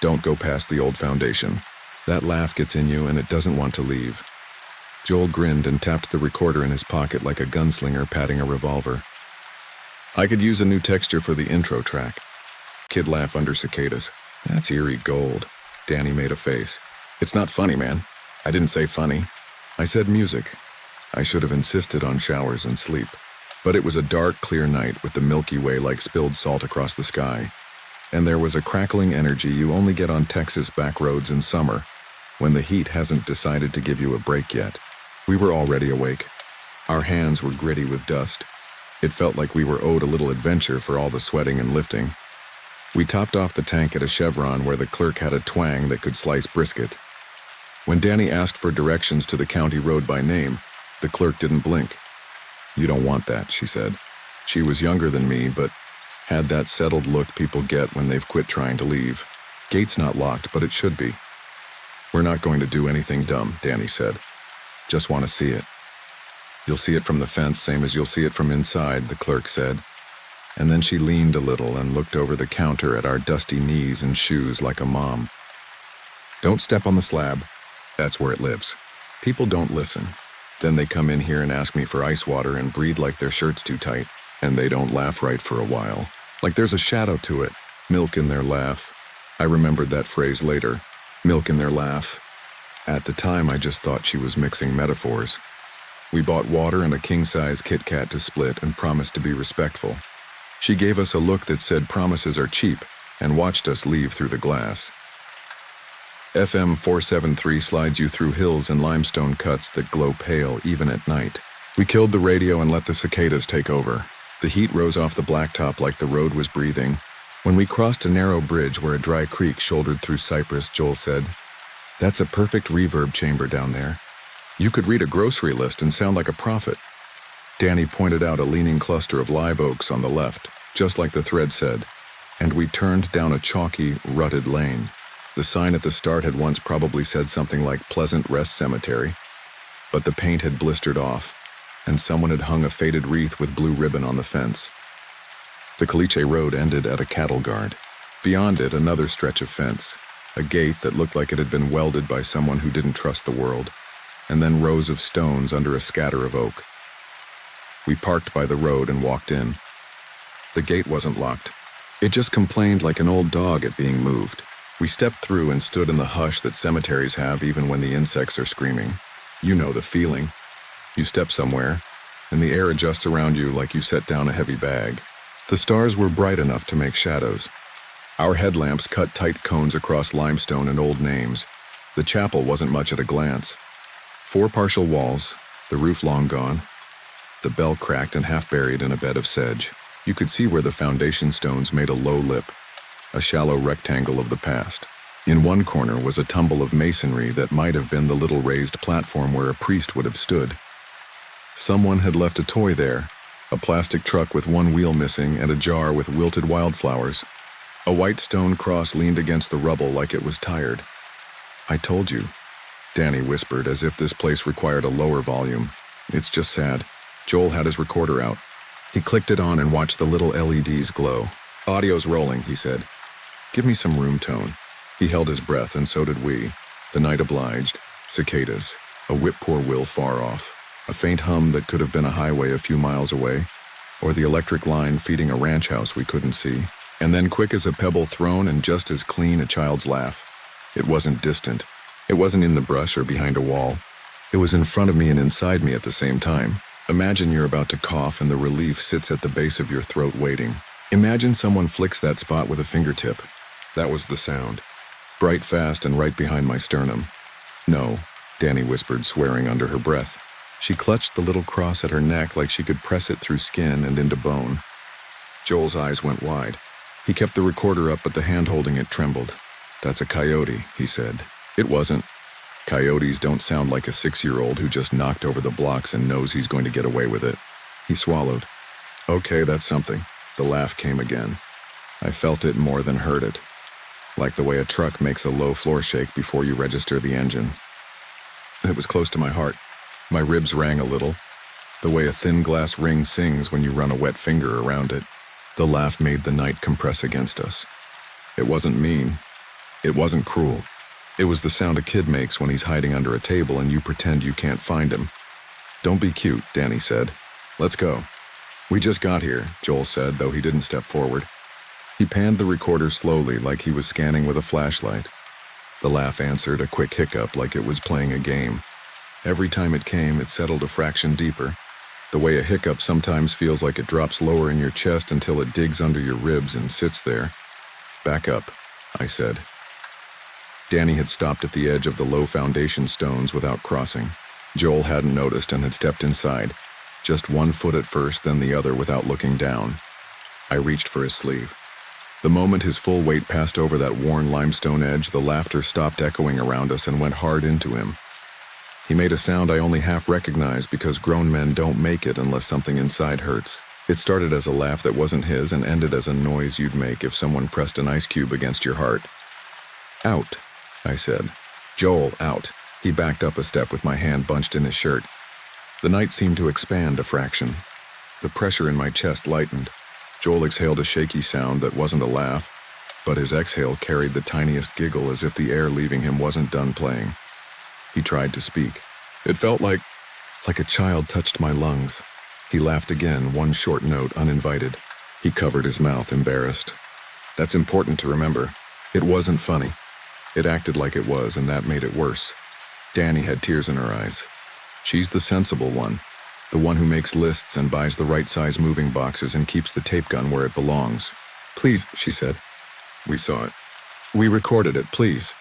S1: "Don't go past the old foundation. That laugh gets in you and it doesn't want to leave." Joel grinned and tapped the recorder in his pocket like a gunslinger patting a revolver. "I could use a new texture for the intro track." Kid laugh under cicadas. "That's eerie gold." Danny made a face. "It's not funny, man. I didn't say funny. I said music. I should have insisted on showers and sleep. But it was a dark, clear night with the Milky Way like spilled salt across the sky. And there was a crackling energy you only get on Texas back roads in summer, when the heat hasn't decided to give you a break yet. We were already awake. Our hands were gritty with dust. It felt like we were owed a little adventure for all the sweating and lifting. We topped off the tank at a Chevron where the clerk had a twang that could slice brisket. When Danny asked for directions to the county road by name, the clerk didn't blink. "You don't want that," she said. She was younger than me, but had that settled look people get when they've quit trying to leave. "Gate's not locked, but it should be." "We're not going to do anything dumb," Danny said. "Just want to see it." "You'll see it from the fence, same as you'll see it from inside," the clerk said. And then she leaned a little and looked over the counter at our dusty knees and shoes like a mom. "Don't step on the slab. That's where it lives. People don't listen. Then they come in here and ask me for ice water and breathe like their shirt's too tight, and they don't laugh right for a while. Like there's a shadow to it. Milk in their laugh." I remembered that phrase later. Milk in their laugh. At the time, I just thought she was mixing metaphors. We bought water and a king-size Kit Kat to split and promised to be respectful. She gave us a look that said promises are cheap and watched us leave through the glass. FM 473 slides you through hills and limestone cuts that glow pale even at night. We killed the radio and let the cicadas take over. The heat rose off the blacktop like the road was breathing. When we crossed a narrow bridge where a dry creek shouldered through cypress, Joel said, "That's a perfect reverb chamber down there. You could read a grocery list and sound like a prophet." Danny pointed out a leaning cluster of live oaks on the left, just like the thread said, and we turned down a chalky, rutted lane. The sign at the start had once probably said something like Pleasant Rest Cemetery, but the paint had blistered off, and someone had hung a faded wreath with blue ribbon on the fence. The Caliche Road ended at a cattle guard. Beyond it, another stretch of fence, a gate that looked like it had been welded by someone who didn't trust the world, and then rows of stones under a scatter of oak. We parked by the road and walked in. The gate wasn't locked. It just complained like an old dog at being moved. We stepped through and stood in the hush that cemeteries have even when the insects are screaming. You know the feeling. You step somewhere, and the air adjusts around you like you set down a heavy bag. The stars were bright enough to make shadows. Our headlamps cut tight cones across limestone and old names. The chapel wasn't much at a glance. 4 partial walls, the roof long gone, the bell cracked and half buried in a bed of sedge. You could see where the foundation stones made a low lip, a shallow rectangle of the past. In one corner was a tumble of masonry that might have been the little raised platform where a priest would have stood. Someone had left a toy there, a plastic truck with one wheel missing and a jar with wilted wildflowers. A white stone cross leaned against the rubble like it was tired. "I told you," Danny whispered as if this place required a lower volume. "It's just sad." Joel had his recorder out. He clicked it on and watched the little LEDs glow. "Audio's rolling," he said. "Give me some room tone." He held his breath, and so did we. The night obliged. Cicadas. A whip-poor-will far off. A faint hum that could have been a highway a few miles away, or the electric line feeding a ranch house we couldn't see. And then quick as a pebble thrown and just as clean a child's laugh. It wasn't distant. It wasn't in the brush or behind a wall. It was in front of me and inside me at the same time. Imagine you're about to cough and the relief sits at the base of your throat waiting. Imagine someone flicks that spot with a fingertip. That was the sound. Bright, fast, and right behind my sternum. "No," Danny whispered, swearing under her breath. She clutched the little cross at her neck like she could press it through skin and into bone. Joel's eyes went wide. He kept the recorder up, but the hand holding it trembled. "That's a coyote," he said. It wasn't. Coyotes don't sound like a 6-year-old who just knocked over the blocks and knows he's going to get away with it. He swallowed. "Okay, that's something." The laugh came again. I felt it more than heard it. Like the way a truck makes a low floor shake before you register the engine. It was close to my heart. My ribs rang a little, the way a thin glass ring sings when you run a wet finger around it. The laugh made the night compress against us. It wasn't mean. It wasn't cruel. It was the sound a kid makes when he's hiding under a table and you pretend you can't find him. "Don't be cute," Danny said. "Let's go." "We just got here," Joel said, though he didn't step forward. He panned the recorder slowly, like he was scanning with a flashlight. The laugh answered a quick hiccup like it was playing a game. Every time it came, it settled a fraction deeper, the way a hiccup sometimes feels like it drops lower in your chest until it digs under your ribs and sits there. "Back up," I said. Danny had stopped at the edge of the low foundation stones without crossing. Joel hadn't noticed and had stepped inside, just one foot at first, then the other without looking down. I reached for his sleeve. The moment his full weight passed over that worn limestone edge, the laughter stopped echoing around us and went hard into him. He made a sound I only half recognized because grown men don't make it unless something inside hurts. It started as a laugh that wasn't his and ended as a noise you'd make if someone pressed an ice cube against your heart. "Out," I said. "Joel, out." He backed up a step with my hand bunched in his shirt. The night seemed to expand a fraction. The pressure in my chest lightened. Joel exhaled a shaky sound that wasn't a laugh, but his exhale carried the tiniest giggle as if the air leaving him wasn't done playing. He tried to speak. It felt like a child touched my lungs. He laughed again, one short note, uninvited. He covered his mouth, embarrassed. That's important to remember. It wasn't funny. It acted like it was, and that made it worse. Danny had tears in her eyes. She's the sensible one, the one who makes lists and buys the right size moving boxes and keeps the tape gun where it belongs. "Please," she said. "We saw it. We recorded it, please."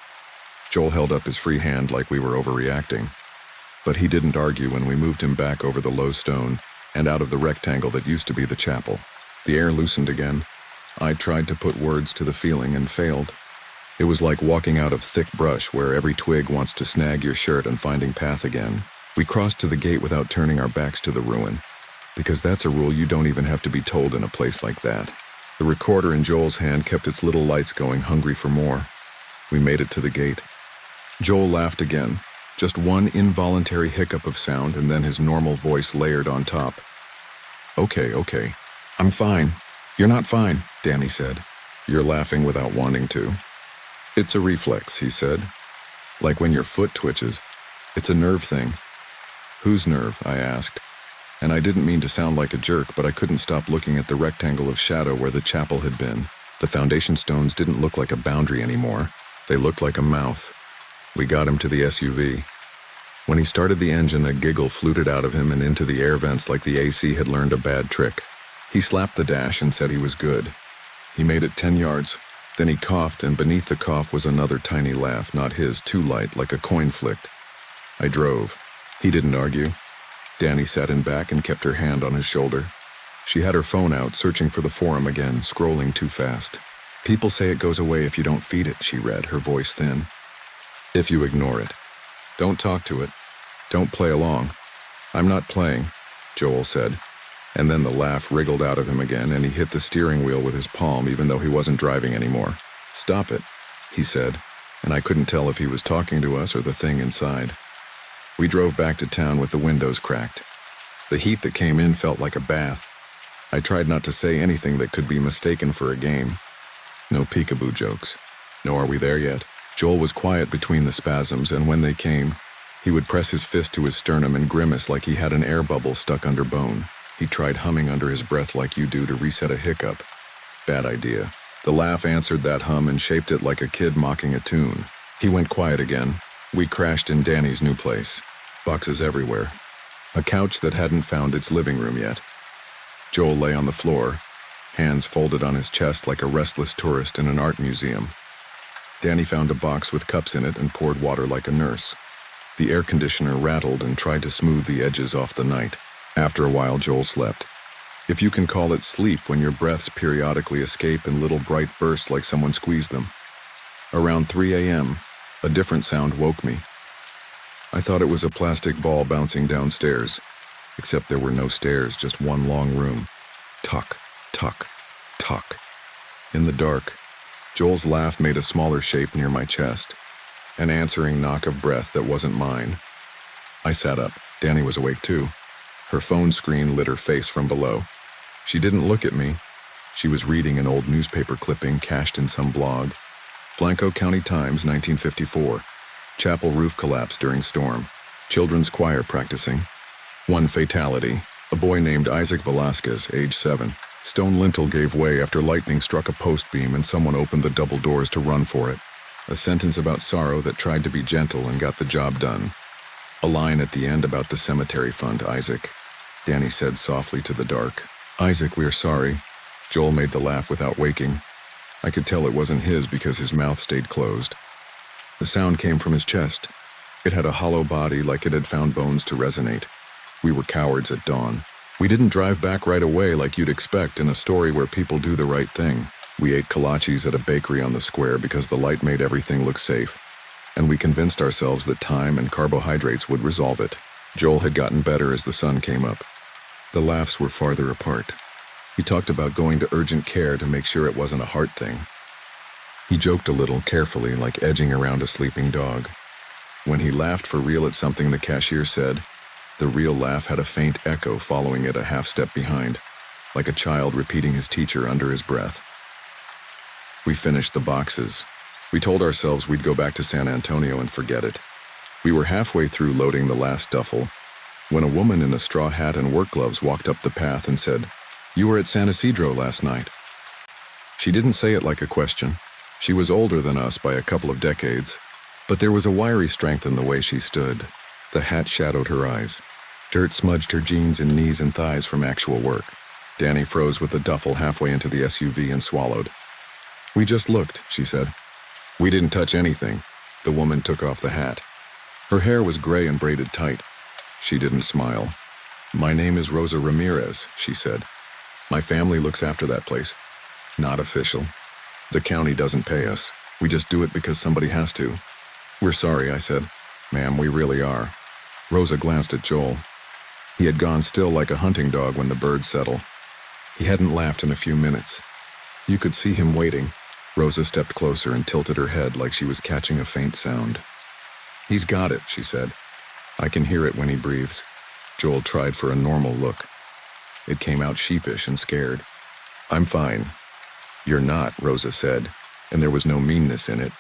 S1: Joel held up his free hand like we were overreacting. But he didn't argue when we moved him back over the low stone and out of the rectangle that used to be the chapel. The air loosened again. I tried to put words to the feeling and failed. It was like walking out of thick brush where every twig wants to snag your shirt and finding path again. We crossed to the gate without turning our backs to the ruin, because that's a rule you don't even have to be told in a place like that. The recorder in Joel's hand kept its little lights going, hungry for more. We made it to the gate. Joel laughed again, just one involuntary hiccup of sound, and then his normal voice layered on top. Okay. I'm fine." "You're not fine," Danny said. "You're laughing without wanting to." "It's a reflex," he said. "Like when your foot twitches. It's a nerve thing." "Whose nerve?" I asked. And I didn't mean to sound like a jerk, but I couldn't stop looking at the rectangle of shadow where the chapel had been. The foundation stones didn't look like a boundary anymore. They looked like a mouth. We got him to the SUV. When he started the engine, a giggle fluted out of him and into the air vents like the AC had learned a bad trick. He slapped the dash and said he was good. He made it 10 yards. Then he coughed, and beneath the cough was another tiny laugh, not his, too light, like a coin flicked. I drove. He didn't argue. Danny sat in back and kept her hand on his shoulder. She had her phone out, searching for the forum again, scrolling too fast. "People say it goes away if you don't feed it," she read, her voice thin. "If you ignore it. Don't talk to it. Don't play along." "I'm not playing," Joel said. And then the laugh wriggled out of him again, and he hit the steering wheel with his palm even though he wasn't driving anymore. "Stop it," he said, and I couldn't tell if he was talking to us or the thing inside. We drove back to town with the windows cracked. The heat that came in felt like a bath. I tried not to say anything that could be mistaken for a game. No peekaboo jokes. No "are we there yet?" Joel was quiet between the spasms, and when they came, he would press his fist to his sternum and grimace like he had an air bubble stuck under bone. He tried humming under his breath like you do to reset a hiccup. Bad idea. The laugh answered that hum and shaped it like a kid mocking a tune. He went quiet again. We crashed in Danny's new place. Boxes everywhere. A couch that hadn't found its living room yet. Joel lay on the floor, hands folded on his chest like a restless tourist in an art museum. Danny found a box with cups in it and poured water like a nurse. The air conditioner rattled and tried to smooth the edges off the night. After a while, Joel slept. If you can call it sleep when your breaths periodically escape in little bright bursts like someone squeezed them. Around 3 a.m., a different sound woke me. I thought it was a plastic ball bouncing downstairs, except there were no stairs, just one long room. Tuck, tuck, tuck. In the dark, Joel's laugh made a smaller shape near my chest, an answering knock of breath that wasn't mine. I sat up. Danny was awake too. Her phone screen lit her face from below. She didn't look at me. She was reading an old newspaper clipping cached in some blog. Blanco County Times, 1954. Chapel roof collapse during storm. Children's choir practicing. One fatality. A boy named Isaac Velasquez, age 7. Stone lintel gave way after lightning struck a post beam and someone opened the double doors to run for it. A sentence about sorrow that tried to be gentle and got the job done. A line at the end about the cemetery fund, Isaac. Danny said softly to the dark. Isaac, we're sorry. Joel made the laugh without waking. I could tell it wasn't his because his mouth stayed closed. The sound came from his chest. It had a hollow body like it had found bones to resonate. We were cowards at dawn. We didn't drive back right away like you'd expect in a story where people do the right thing. We ate kolaches at a bakery on the square because the light made everything look safe. And we convinced ourselves that time and carbohydrates would resolve it. Joel had gotten better as the sun came up. The laughs were farther apart. He talked about going to urgent care to make sure it wasn't a heart thing. He joked a little, carefully, like edging around a sleeping dog. When he laughed for real at something the cashier said, the real laugh had a faint echo following it a half step behind, like a child repeating his teacher under his breath. We finished the boxes. We told ourselves we'd go back to San Antonio and forget it. We were halfway through loading the last duffel when a woman in a straw hat and work gloves walked up the path and said, "You were at San Isidro last night." She didn't say it like a question. She was older than us by a couple of decades, but there was a wiry strength in the way she stood. The hat shadowed her eyes. Dirt smudged her jeans and knees and thighs from actual work. Danny froze with the duffel halfway into the SUV and swallowed. "We just looked," she said. "We didn't touch anything." The woman took off the hat. Her hair was gray and braided tight. She didn't smile. "My name is Rosa Ramirez," she said. "My family looks after that place. Not official. The county doesn't pay us. We just do it because somebody has to." "We're sorry," I said. "Ma'am, we really are." Rosa glanced at Joel. He had gone still like a hunting dog when the birds settle. He hadn't laughed in a few minutes. You could see him waiting. Rosa stepped closer and tilted her head like she was catching a faint sound. "He's got it," she said. "I can hear it when he breathes." Joel tried for a normal look. It came out sheepish and scared. "I'm fine." "You're not," Rosa said, and there was no meanness in it.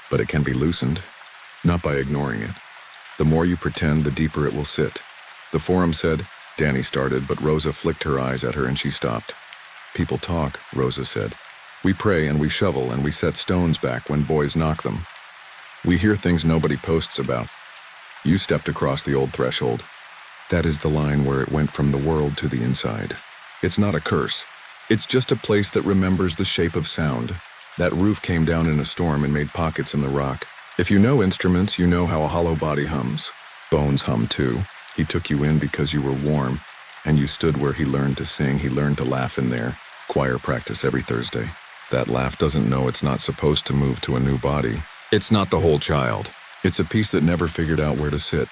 S1: "But it can be loosened. Not by ignoring it. The more you pretend, the deeper it will sit." The forum said, Danny started, but Rosa flicked her eyes at her and she stopped. "People talk," Rosa said. "We pray and we shovel and we set stones back when boys knock them. We hear things nobody posts about. You stepped across the old threshold. That is the line where it went from the world to the inside. It's not a curse. It's just a place that remembers the shape of sound. That roof came down in a storm and made pockets in the rock. If you know instruments, you know how a hollow body hums. Bones hum too. He took you in because you were warm, and you stood where he learned to sing. He learned to laugh in there. Choir practice every Thursday. That laugh doesn't know it's not supposed to move to a new body. It's not the whole child. It's a piece that never figured out where to sit."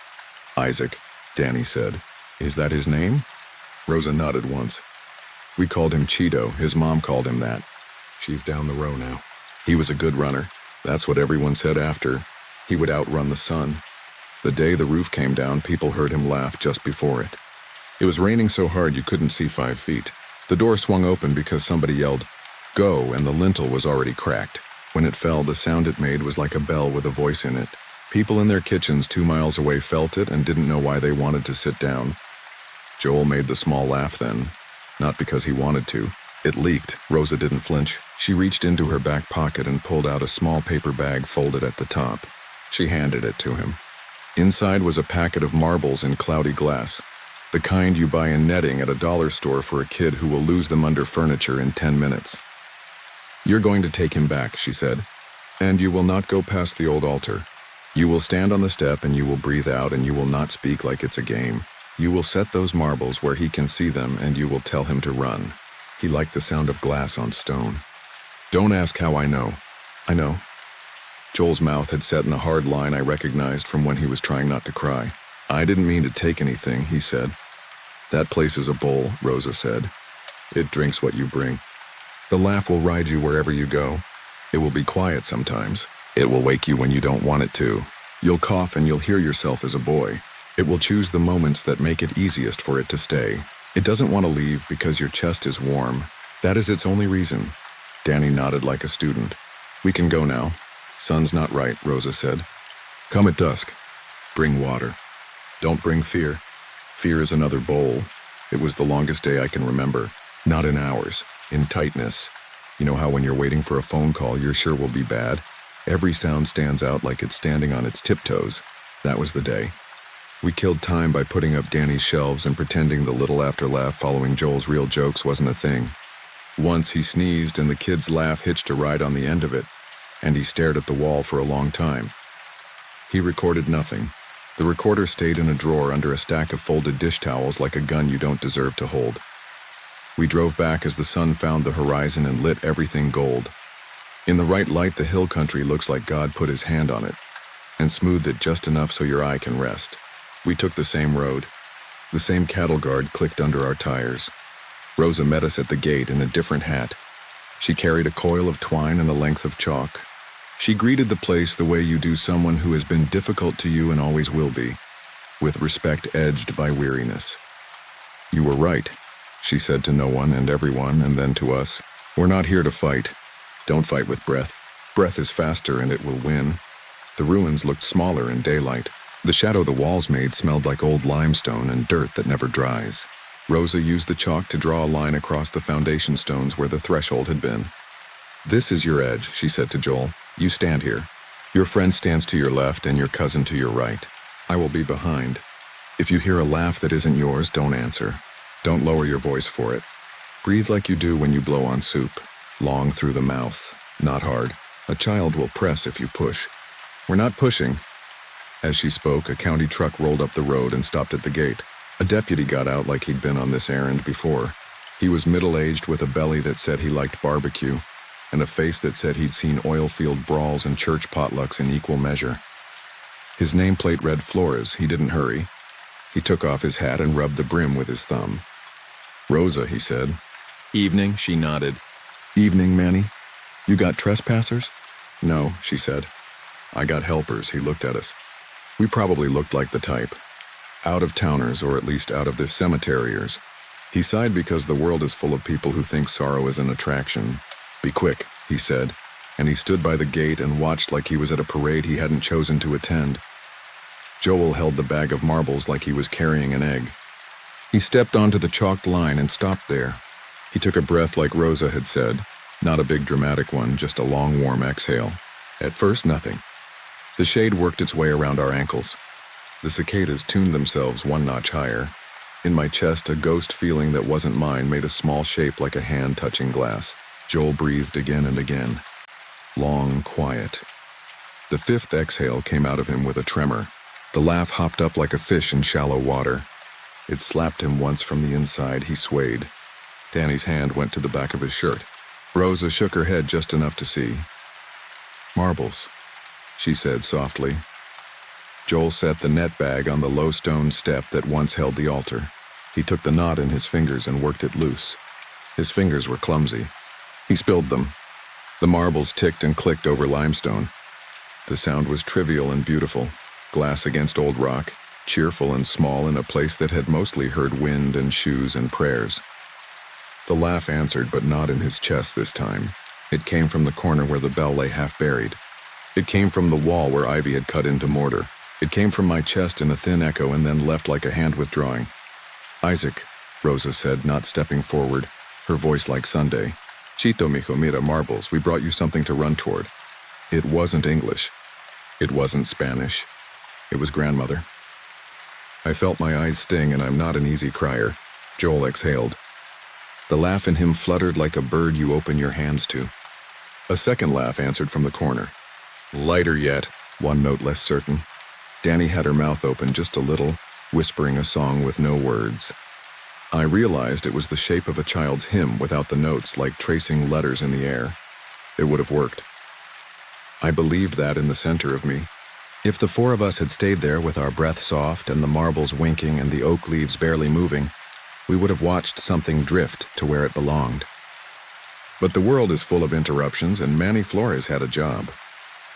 S1: "Isaac," Danny said. "Is that his name?" Rosa nodded once. "We called him Cheeto. His mom called him that. She's down the row now. He was a good runner. That's what everyone said after. He would outrun the sun. The day the roof came down, people heard him laugh just before it. It was raining so hard you couldn't see 5 feet. The door swung open because somebody yelled, 'Go,' and the lintel was already cracked. When it fell, the sound it made was like a bell with a voice in it. People in their kitchens 2 miles away felt it and didn't know why they wanted to sit down. Joel made the small laugh then, not because he wanted to. It leaked. Rosa didn't flinch. She reached into her back pocket and pulled out a small paper bag folded at the top. She handed it to him. Inside was a packet of marbles in cloudy glass, the kind you buy in netting at a dollar store for a kid who will lose them under furniture in 10 minutes. "You're going to take him back," she said, "and you will not go past the old altar. You will stand on the step and you will breathe out and you will not speak like it's a game. You will set those marbles where he can see them and you will tell him to run." He liked the sound of glass on stone. "Don't ask how I know." "I know." Joel's mouth had set in a hard line I recognized from when he was trying not to cry. "I didn't mean to take anything," he said. "That place is a bowl," Rosa said. "It drinks what you bring. The laugh will ride you wherever you go. It will be quiet sometimes. It will wake you when you don't want it to. You'll cough and you'll hear yourself as a boy. It will choose the moments that make it easiest for it to stay. It doesn't want to leave because your chest is warm. That is its only reason. Danny nodded like a student. We can go now. Sun's not right, Rosa said. Come at dusk. Bring water. Don't bring fear. Fear is another bowl. It was the longest day I can remember. Not in hours, in tightness. You know how when you're waiting for a phone call, you're sure will be bad? Every sound stands out like it's standing on its tiptoes. That was the day. We killed time by putting up Danny's shelves and pretending the little after-laugh following Joel's real jokes wasn't a thing. Once he sneezed and the kid's laugh hitched a ride on the end of it, and he stared at the wall for a long time. He recorded nothing. The recorder stayed in a drawer under a stack of folded dish towels like a gun you don't deserve to hold. We drove back as the sun found the horizon and lit everything gold. In the right light, the hill country looks like God put his hand on it and smoothed it just enough so your eye can rest. We took the same road. The same cattle guard clicked under our tires. Rosa met us at the gate in a different hat. She carried a coil of twine and a length of chalk. She greeted the place the way you do someone who has been difficult to you and always will be, with respect edged by weariness. You were right, she said to no one and everyone, and then to us. We're not here to fight. Don't fight with breath. Breath is faster and it will win. The ruins looked smaller in daylight. The shadow the walls made smelled like old limestone and dirt that never dries. Rosa used the chalk to draw a line across the foundation stones where the threshold had been. This is your edge, she said to Joel. You stand here. Your friend stands to your left and your cousin to your right. I will be behind. If you hear a laugh that isn't yours, don't answer. Don't lower your voice for it. Breathe like you do when you blow on soup. Long through the mouth, not hard. A child will press if you push. We're not pushing. As she spoke, a county truck rolled up the road and stopped at the gate. A deputy got out like he'd been on this errand before. He was middle-aged with a belly that said he liked barbecue, and a face that said he'd seen oil field brawls and church potlucks in equal measure. His nameplate read Flores. He didn't hurry. He took off his hat and rubbed the brim with his thumb. Rosa, he said.
S2: Evening, she nodded.
S1: Evening, Manny. You got trespassers? No, she said. I got helpers. He looked at us. We probably looked like the type. Out-of-towners, or at least out of this cemeteriers. He sighed because the world is full of people who think sorrow is an attraction. Be quick, he said, and he stood by the gate and watched like he was at a parade he hadn't chosen to attend. Joel held the bag of marbles like he was carrying an egg. He stepped onto the chalked line and stopped there. He took a breath like Rosa had said, not a big dramatic one, just a long warm exhale. At first, nothing. The shade worked its way around our ankles. The cicadas tuned themselves one notch higher. In my chest, a ghost feeling that wasn't mine made a small shape like a hand touching glass. Joel breathed again and again. Long, quiet. The fifth exhale came out of him with a tremor. The laugh hopped up like a fish in shallow water. It slapped him once from the inside. He swayed. Danny's hand went to the back of his shirt. Rosa shook her head just enough to see. Marbles, she said softly. Joel set the net bag on the low stone step that once held the altar. He took the knot in his fingers and worked it loose. His fingers were clumsy. He spilled them. The marbles ticked and clicked over limestone. The sound was trivial and beautiful, glass against old rock, cheerful and small in a place that had mostly heard wind and shoes and prayers. The laugh answered, but not in his chest this time. It came from the corner where the bell lay half buried. It came from the wall where ivy had cut into mortar. It came from my chest in a thin echo and then left like a hand withdrawing. Isaac, Rosa said, not stepping forward, her voice like Sunday. Chito, mijo, mira, marbles, we brought you something to run toward. It wasn't English. It wasn't Spanish. It was grandmother. I felt my eyes sting, and I'm not an easy crier. Joel exhaled. The laugh in him fluttered like a bird you open your hands to. A second laugh answered from the corner. Lighter yet, one note less certain. Danny had her mouth open just a little, whispering a song with no words. I realized it was the shape of a child's hymn without the notes, like tracing letters in the air. It would have worked. I believed that in the center of me. If the four of us had stayed there with our breath soft and the marbles winking and the oak leaves barely moving, we would have watched something drift to where it belonged. But the world is full of interruptions, and Manny Flores had a job.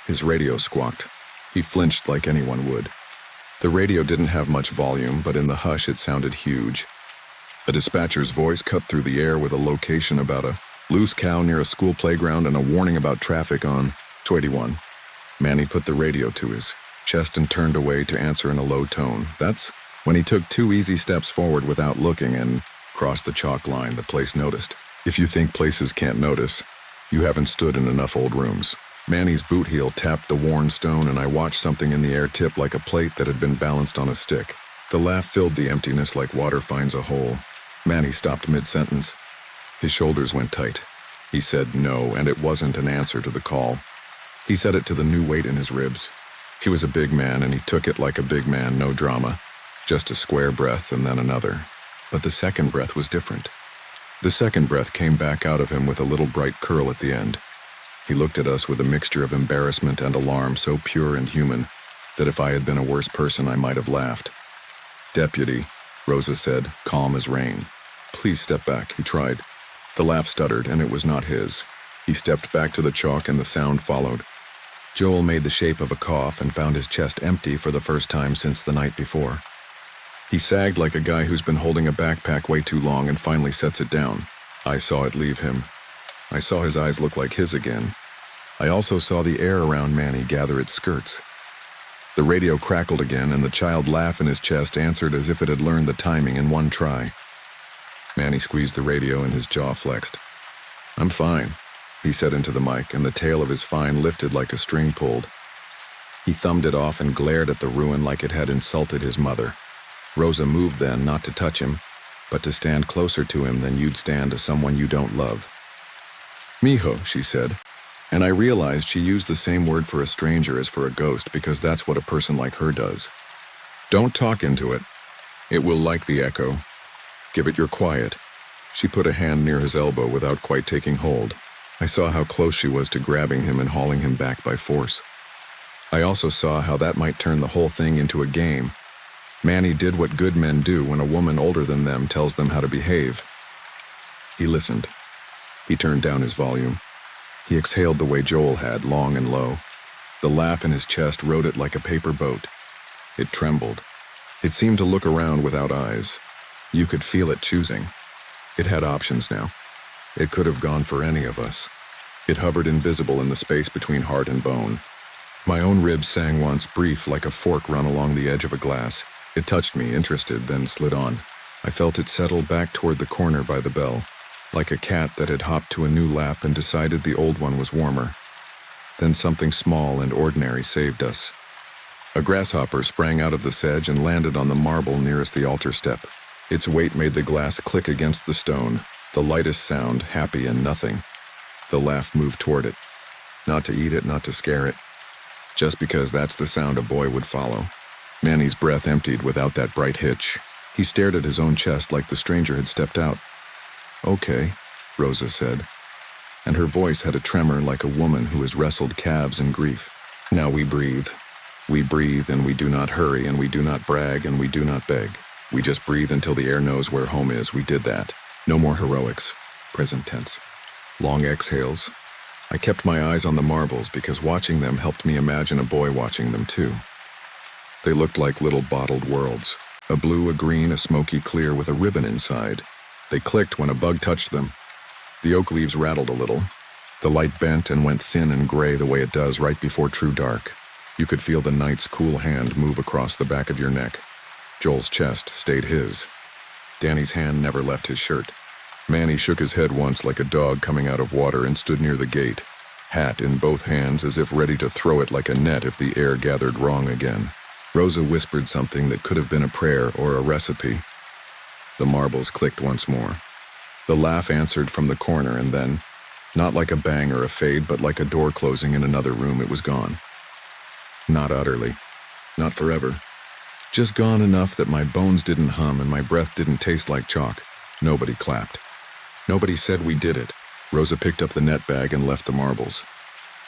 S1: His radio squawked. He flinched like anyone would. The radio didn't have much volume, but in the hush it sounded huge. A dispatcher's voice cut through the air with a location about a loose cow near a school playground and a warning about traffic on 281. Manny put the radio to his chest and turned away to answer in a low tone. That's when he took 2 easy steps forward without looking and crossed the chalk line. The place noticed. If you think places can't notice, you haven't stood in enough old rooms. Manny's boot heel tapped the worn stone, and I watched something in the air tip like a plate that had been balanced on a stick. The laugh filled the emptiness like water finds a hole. Manny stopped mid-sentence. His shoulders went tight. He said no, and it wasn't an answer to the call. He said it to the new weight in his ribs. He was a big man, and he took it like a big man, no drama. Just a square breath and then another. But the second breath was different. The second breath came back out of him with a little bright curl at the end. He looked at us with a mixture of embarrassment and alarm so pure and human that if I had been a worse person I might have laughed. "Deputy," Rosa said, calm as rain. "Please step back," he tried. The laugh stuttered, and it was not his. He stepped back to the chalk and the sound followed. Joel made the shape of a cough and found his chest empty for the first time since the night before. He sagged like a guy who's been holding a backpack way too long and finally sets it down. I saw it leave him. I saw his eyes look like his again. I also saw the air around Manny gather its skirts. The radio crackled again, and the child laugh in his chest answered as if it had learned the timing in one try. Manny squeezed the radio and his jaw flexed. "I'm fine," he said into the mic, and the tail of his fine lifted like a string pulled. He thumbed it off and glared at the ruin like it had insulted his mother. Rosa moved then, not to touch him, but to stand closer to him than you'd stand to someone you don't love. "Mijo," she said, and I realized she used the same word for a stranger as for a ghost because that's what a person like her does. "Don't talk into it. It will like the echo. Give it your quiet." She put a hand near his elbow without quite taking hold. I saw how close she was to grabbing him and hauling him back by force. I also saw how that might turn the whole thing into a game. Manny did what good men do when a woman older than them tells them how to behave. He listened. He turned down his volume. He exhaled the way Joel had, long and low. The laugh in his chest rode it like a paper boat. It trembled. It seemed to look around without eyes. You could feel it choosing. It had options now. It could have gone for any of us. It hovered invisible in the space between heart and bone. My own ribs sang once, brief like a fork run along the edge of a glass. It touched me, interested, then slid on. I felt it settle back toward the corner by the bell, like a cat that had hopped to a new lap and decided the old one was warmer. Then something small and ordinary saved us. A grasshopper sprang out of the sedge and landed on the marble nearest the altar step. Its weight made the glass click against the stone, the lightest sound, happy and nothing. The laugh moved toward it. Not to eat it, not to scare it. Just because that's the sound a boy would follow. Manny's breath emptied without that bright hitch. He stared at his own chest like the stranger had stepped out. "Okay," Rosa said, and her voice had a tremor like a woman who has wrestled calves in grief. "Now we breathe. We breathe, and we do not hurry, and we do not brag, and we do not beg. We just breathe until the air knows where home is. We did that. No more heroics." Present tense. Long exhales. I kept my eyes on the marbles because watching them helped me imagine a boy watching them too. They looked like little bottled worlds. A blue, a green, a smoky clear with a ribbon inside. They clicked when a bug touched them. The oak leaves rattled a little. The light bent and went thin and gray the way it does right before true dark. You could feel the night's cool hand move across the back of your neck. Joel's chest stayed his. Danny's hand never left his shirt. Manny shook his head once like a dog coming out of water and stood near the gate, hat in both hands as if ready to throw it like a net if the air gathered wrong again. Rosa whispered something that could have been a prayer or a recipe. The marbles clicked once more. The laugh answered from the corner, and then, not like a bang or a fade, but like a door closing in another room, it was gone. Not utterly. Not forever. Just gone enough that my bones didn't hum and my breath didn't taste like chalk. Nobody clapped. Nobody said we did it. Rosa picked up the net bag and left the marbles.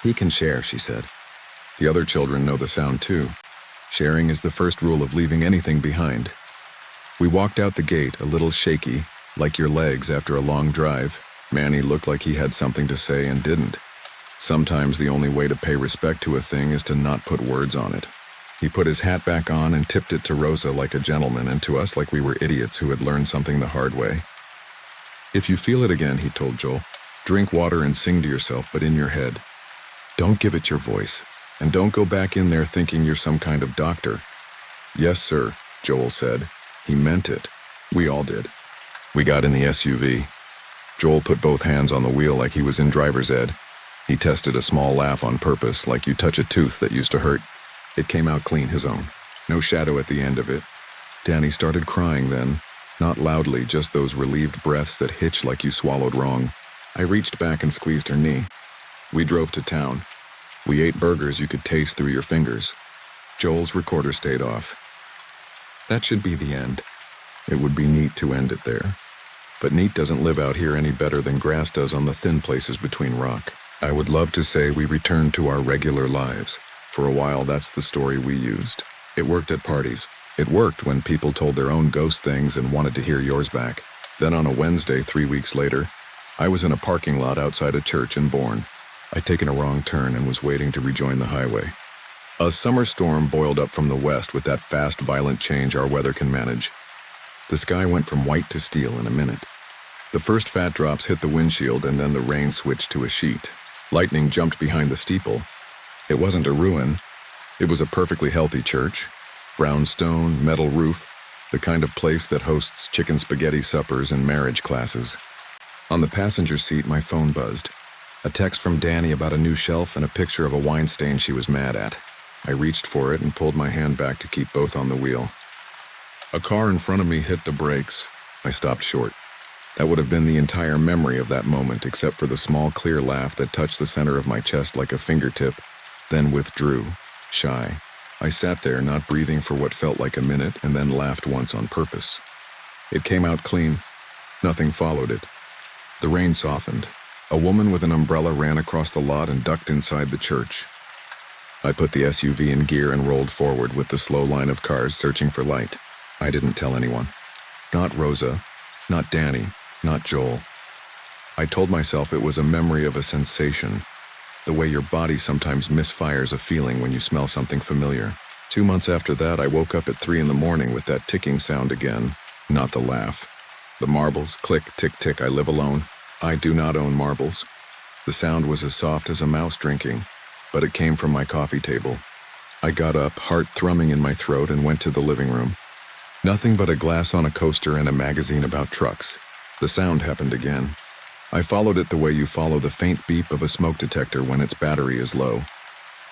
S1: "He can share," she said. The other children know the sound too. Sharing is the first rule of leaving anything behind. We walked out the gate, a little shaky, like your legs after a long drive. Manny looked like he had something to say and didn't. Sometimes the only way to pay respect to a thing is to not put words on it. He put his hat back on and tipped it to Rosa like a gentleman and to us like we were idiots who had learned something the hard way. If you feel it again, he told Joel, drink water and sing to yourself, but in your head. Don't give it your voice, and don't go back in there thinking you're some kind of doctor. Yes, sir, Joel said. He meant it. We all did. We got in the SUV. Joel put both hands on the wheel like he was in driver's ed. He tested a small laugh on purpose, like you touch a tooth that used to hurt. It came out clean, his own. No shadow at the end of it. Danny started crying then. Not loudly, just those relieved breaths that hitch like you swallowed wrong. I reached back and squeezed her knee. We drove to town. We ate burgers you could taste through your fingers. Joel's recorder stayed off. That should be the end. It would be neat to end it there. But neat doesn't live out here any better than grass does on the thin places between rock. I would love to say we returned to our regular lives. For a while, that's the story we used. It worked at parties. It worked when people told their own ghost things and wanted to hear yours back. Then on a Wednesday 3 weeks later, I was in a parking lot outside a church in Bourne. I'd taken a wrong turn and was waiting to rejoin the highway. A summer storm boiled up from the west with that fast, violent change our weather can manage. The sky went from white to steel in a minute. The first fat drops hit the windshield and then the rain switched to a sheet. Lightning jumped behind the steeple. It wasn't a ruin. It was a perfectly healthy church. Brown stone, metal roof, the kind of place that hosts chicken spaghetti suppers and marriage classes. On the passenger seat, my phone buzzed. A text from Danny about a new shelf and a picture of a wine stain she was mad at. I reached for it and pulled my hand back to keep both on the wheel. A car in front of me hit the brakes. I stopped short. That would have been the entire memory of that moment, except for the small, clear laugh that touched the center of my chest like a fingertip, then withdrew, shy. I sat there, not breathing for what felt like a minute, and then laughed once on purpose. It came out clean. Nothing followed it. The rain softened. A woman with an umbrella ran across the lot and ducked inside the church. I put the SUV in gear and rolled forward with the slow line of cars searching for light. I didn't tell anyone. Not Rosa, not Danny, not Joel. I told myself it was a memory of a sensation, the way your body sometimes misfires a feeling when you smell something familiar. 2 months after that, I woke up at 3 in the morning with that ticking sound again, not the laugh. The marbles, click, tick, tick, I live alone. I do not own marbles. The sound was as soft as a mouse drinking, but it came from my coffee table. I got up, heart thrumming in my throat, and went to the living room. Nothing but a glass on a coaster and a magazine about trucks. The sound happened again. I followed it the way you follow the faint beep of a smoke detector when its battery is low.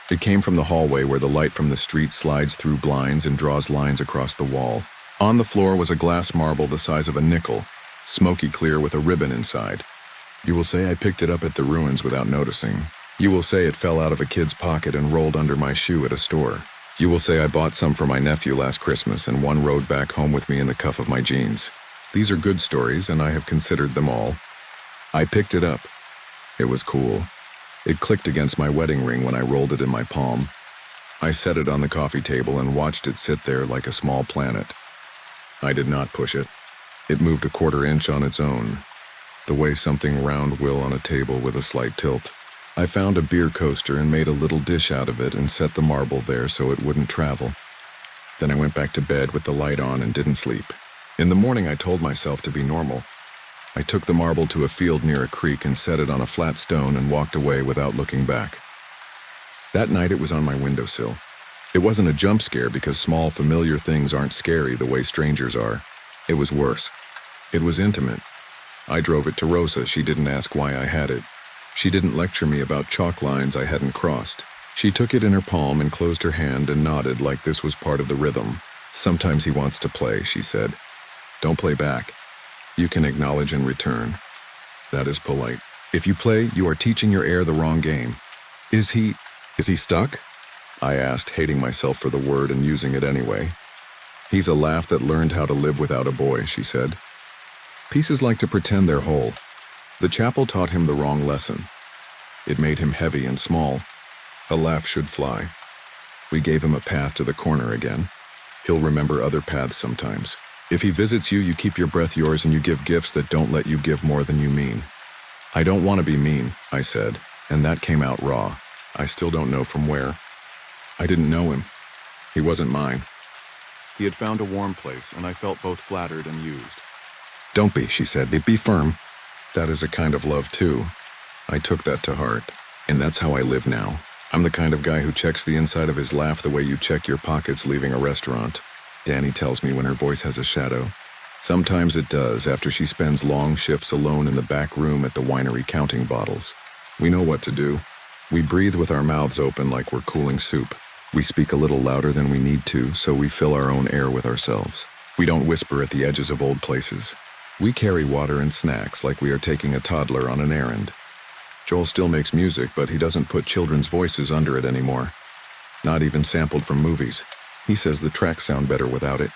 S1: It came from the hallway where the light from the street slides through blinds and draws lines across the wall. On the floor was a glass marble the size of a nickel, smoky clear with a ribbon inside. You will say I picked it up at the ruins without noticing. You will say it fell out of a kid's pocket and rolled under my shoe at a store. You will say I bought some for my nephew last Christmas and one rode back home with me in the cuff of my jeans. These are good stories, and I have considered them all. I picked it up. It was cool. It clicked against my wedding ring when I rolled it in my palm. I set it on the coffee table and watched it sit there like a small planet. I did not push it. It moved a 1/4 inch on its own, the way something round will on a table with a slight tilt. I found a beer coaster and made a little dish out of it and set the marble there so it wouldn't travel. Then I went back to bed with the light on and didn't sleep. In the morning, I told myself to be normal. I took the marble to a field near a creek and set it on a flat stone and walked away without looking back. That night, it was on my windowsill. It wasn't a jump scare because small, familiar things aren't scary the way strangers are. It was worse. It was intimate. I drove it to Rosa. She didn't ask why I had it. She didn't lecture me about chalk lines I hadn't crossed. She took it in her palm and closed her hand and nodded like this was part of the rhythm. Sometimes he wants to play, she said. Don't play back. You can acknowledge in return. That is polite. If you play, you are teaching your heir the wrong game. Is he stuck? I asked, hating myself for the word and using it anyway. He's a laugh that learned how to live without a boy, she said. Pieces like to pretend they're whole. The chapel taught him the wrong lesson. It made him heavy and small. A laugh should fly. We gave him a path to the corner again. He'll remember other paths sometimes. If he visits you, you keep your breath yours and you give gifts that don't let you give more than you mean. I don't want to be mean, I said, and that came out raw. I still don't know from where. I didn't know him. He wasn't mine.
S3: He had found a warm place, and I felt both flattered and used.
S1: Don't be, she said. Be firm. That is a kind of love, too. I took that to heart, and that's how I live now. I'm the kind of guy who checks the inside of his laugh the way you check your pockets leaving a restaurant. Danny tells me when her voice has a shadow. Sometimes it does, after she spends long shifts alone in the back room at the winery counting bottles. We know what to do. We breathe with our mouths open like we're cooling soup. We speak a little louder than we need to, so we fill our own air with ourselves. We don't whisper at the edges of old places. We carry water and snacks like we are taking a toddler on an errand. Joel still makes music, but he doesn't put children's voices under it anymore. Not even sampled from movies. He says the tracks sound better without it.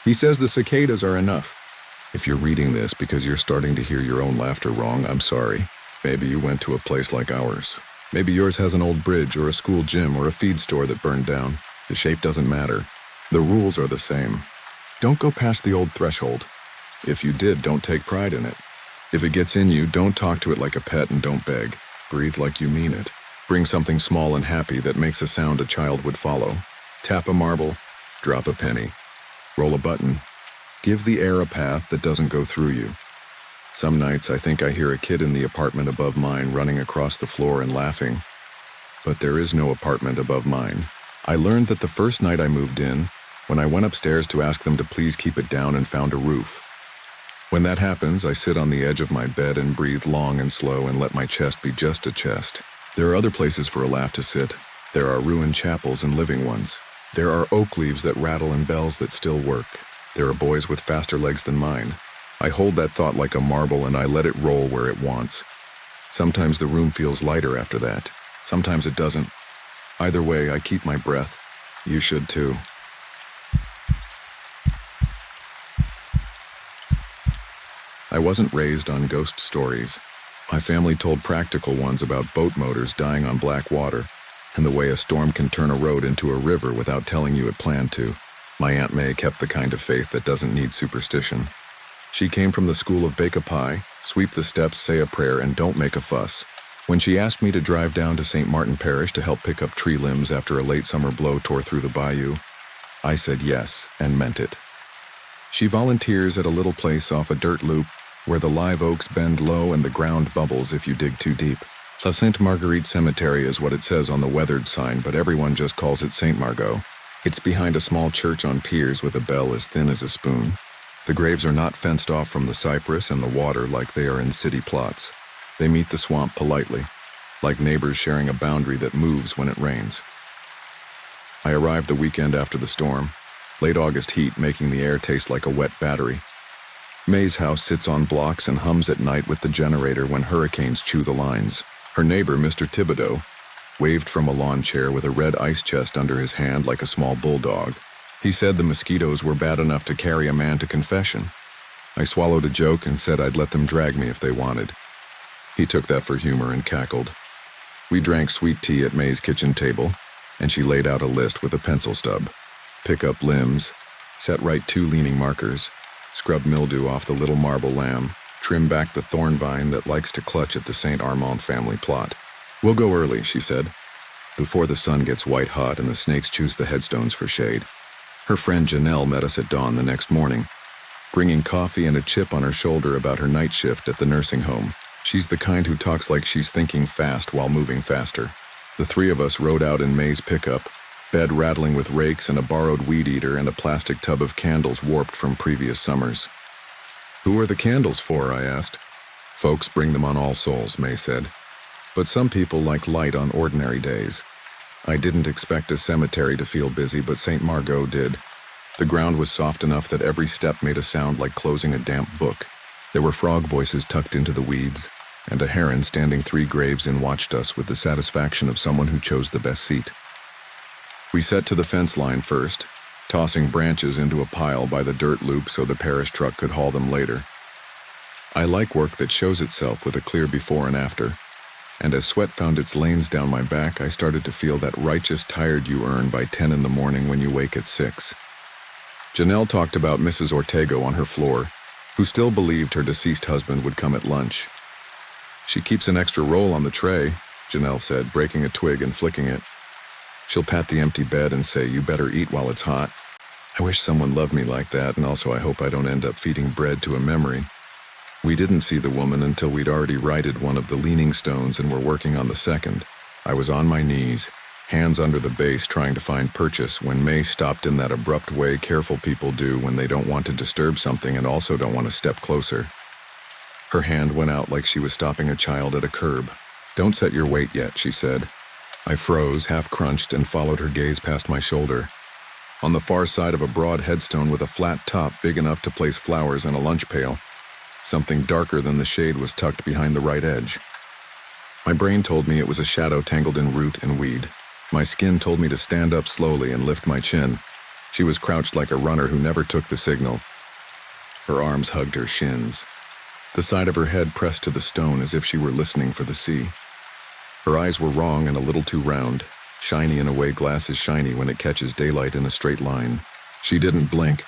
S1: He says the cicadas are enough. If you're reading this because you're starting to hear your own laughter wrong, I'm sorry. Maybe you went to a place like ours. Maybe yours has an old bridge or a school gym or a feed store that burned down. The shape doesn't matter. The rules are the same. Don't go past the old threshold. If you did, don't take pride in it. If it gets in you, don't talk to it like a pet and don't beg. Breathe like you mean it. Bring something small and happy that makes a sound a child would follow. Tap a marble, drop a penny. Roll a button. Give the air a path that doesn't go through you. Some nights I think I hear a kid in the apartment above mine running across the floor and laughing. But there is no apartment above mine. I learned that the first night I moved in, when I went upstairs to ask them to please keep it down and found a roof. When that happens, I sit on the edge of my bed and breathe long and slow and let my chest be just a chest. There are other places for a laugh to sit. There are ruined chapels and living ones. There are oak leaves that rattle and bells that still work. There are boys with faster legs than mine. I hold that thought like a marble and I let it roll where it wants. Sometimes the room feels lighter after that. Sometimes it doesn't. Either way, I keep my breath. You should too. I wasn't raised on ghost stories. My family told practical ones about boat motors dying on black water and the way a storm can turn a road into a river without telling you it planned to. My Aunt May kept the kind of faith that doesn't need superstition. She came from the school of bake a pie, sweep the steps, say a prayer, and don't make a fuss. When she asked me to drive down to St. Martin Parish to help pick up tree limbs after a late summer blow tore through the bayou, I said yes and meant it. She volunteers at a little place off a dirt loop where the live oaks bend low and the ground bubbles if you dig too deep. La Sainte Marguerite Cemetery is what it says on the weathered sign, but everyone just calls it Saint Margot. It's behind a small church on piers with a bell as thin as a spoon. The graves are not fenced off from the cypress and the water like they are in city plots. They meet the swamp politely, like neighbors sharing a boundary that moves when it rains. I arrived the weekend after the storm, late August heat making the air taste like a wet battery. May's house sits on blocks and hums at night with the generator when hurricanes chew the lines. Her neighbor, Mr. Thibodeau, waved from a lawn chair with a red ice chest under his hand like a small bulldog. He said the mosquitoes were bad enough to carry a man to confession. I swallowed a joke and said I'd let them drag me if they wanted. He took that for humor and cackled. We drank sweet tea at May's kitchen table, and she laid out a list with a pencil stub. Pick up limbs, set right 2 leaning markers, scrub mildew off the little marble lamb, trim back the thorn vine that likes to clutch at the St. Armand family plot. We'll go early, she said, before the sun gets white hot and the snakes choose the headstones for shade. Her friend Janelle met us at dawn the next morning, bringing coffee and a chip on her shoulder about her night shift at the nursing home. She's the kind who talks like she's thinking fast while moving faster. The 3 of us rode out in May's pickup, bed rattling with rakes and a borrowed weed eater and a plastic tub of candles warped from previous summers. Who are the candles for? I asked. Folks bring them on All Souls, May said. But some people like light on ordinary days. I didn't expect a cemetery to feel busy, but St. Margot did. The ground was soft enough that every step made a sound like closing a damp book. There were frog voices tucked into the weeds, and a heron standing 3 graves in watched us with the satisfaction of someone who chose the best seat. We set to the fence line first, tossing branches into a pile by the dirt loop so the parish truck could haul them later. I like work that shows itself with a clear before and after, and as sweat found its lanes down my back, I started to feel that righteous tired you earn by 10 in the morning when you wake at 6. Janelle talked about Mrs. Ortego on her floor, who still believed her deceased husband would come at lunch. She keeps an extra roll on the tray, Janelle said, breaking a twig and flicking it. She'll pat the empty bed and say, "You better eat while it's hot." I wish someone loved me like that, and also I hope I don't end up feeding bread to a memory. We didn't see the woman until we'd already righted one of the leaning stones and were working on the second. I was on my knees, hands under the base trying to find purchase, when May stopped in that abrupt way careful people do when they don't want to disturb something and also don't want to step closer. Her hand went out like she was stopping a child at a curb. "Don't set your weight yet," she said. I froze, half crunched, and followed her gaze past my shoulder. On the far side of a broad headstone with a flat top big enough to place flowers and a lunch pail, something darker than the shade was tucked behind the right edge. My brain told me it was a shadow tangled in root and weed. My skin told me to stand up slowly and lift my chin. She was crouched like a runner who never took the signal. Her arms hugged her shins. The side of her head pressed to the stone as if she were listening for the sea. Her eyes were wrong and a little too round, shiny in a way glass is shiny when it catches daylight in a straight line. She didn't blink.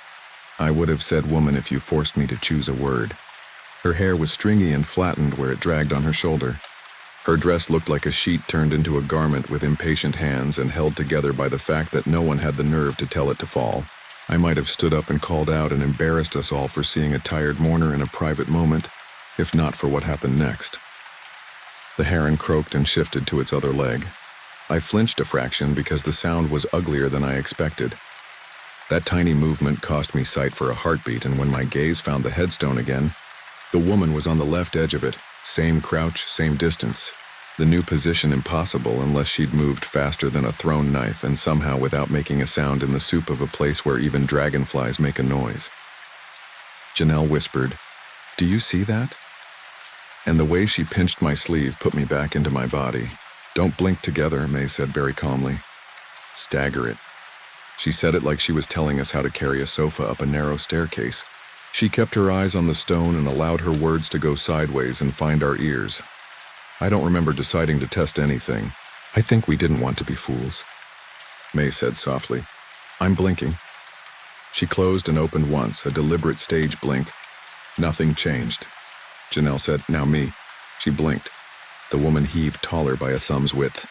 S1: I would have said woman if you forced me to choose a word. Her hair was stringy and flattened where it dragged on her shoulder. Her dress looked like a sheet turned into a garment with impatient hands and held together by the fact that no one had the nerve to tell it to fall. I might have stood up and called out and embarrassed us all for seeing a tired mourner in a private moment, if not for what happened next. The heron croaked and shifted to its other leg. I flinched a fraction because the sound was uglier than I expected. That tiny movement cost me sight for a heartbeat, and when my gaze found the headstone again, the woman was on the left edge of it. Same crouch, same distance. The new position impossible unless she'd moved faster than a thrown knife and somehow without making a sound in the soup of a place where even dragonflies make a noise. Janelle whispered, "Do you see that?" And the way she pinched my sleeve put me back into my body. "Don't blink together," May said very calmly. "Stagger it." She said it like she was telling us how to carry a sofa up a narrow staircase. She kept her eyes on the stone and allowed her words to go sideways and find our ears. I don't remember deciding to test anything. I think we didn't want to be fools. May said softly, "I'm blinking." She closed and opened once, a deliberate stage blink. Nothing changed. Janelle said, "Now me." She blinked. The woman heaved taller by a thumb's width,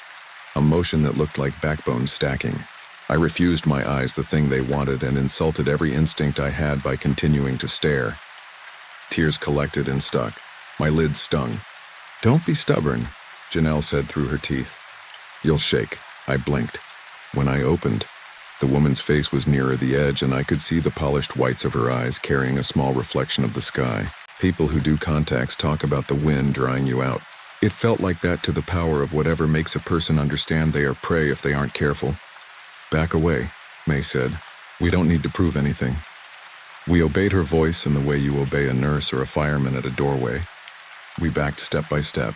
S1: a motion that looked like backbone stacking. I refused my eyes the thing they wanted and insulted every instinct I had by continuing to stare. Tears collected and stuck. My lids stung. "Don't be stubborn," Janelle said through her teeth. "You'll shake." I blinked. When I opened, the woman's face was nearer the edge and I could see the polished whites of her eyes carrying a small reflection of the sky. People who do contacts talk about the wind drying you out. It felt like that to the power of whatever makes a person understand they are prey if they aren't careful. "Back away," May said. "We don't need to prove anything." We obeyed her voice in the way you obey a nurse or a fireman at a doorway. We backed step by step,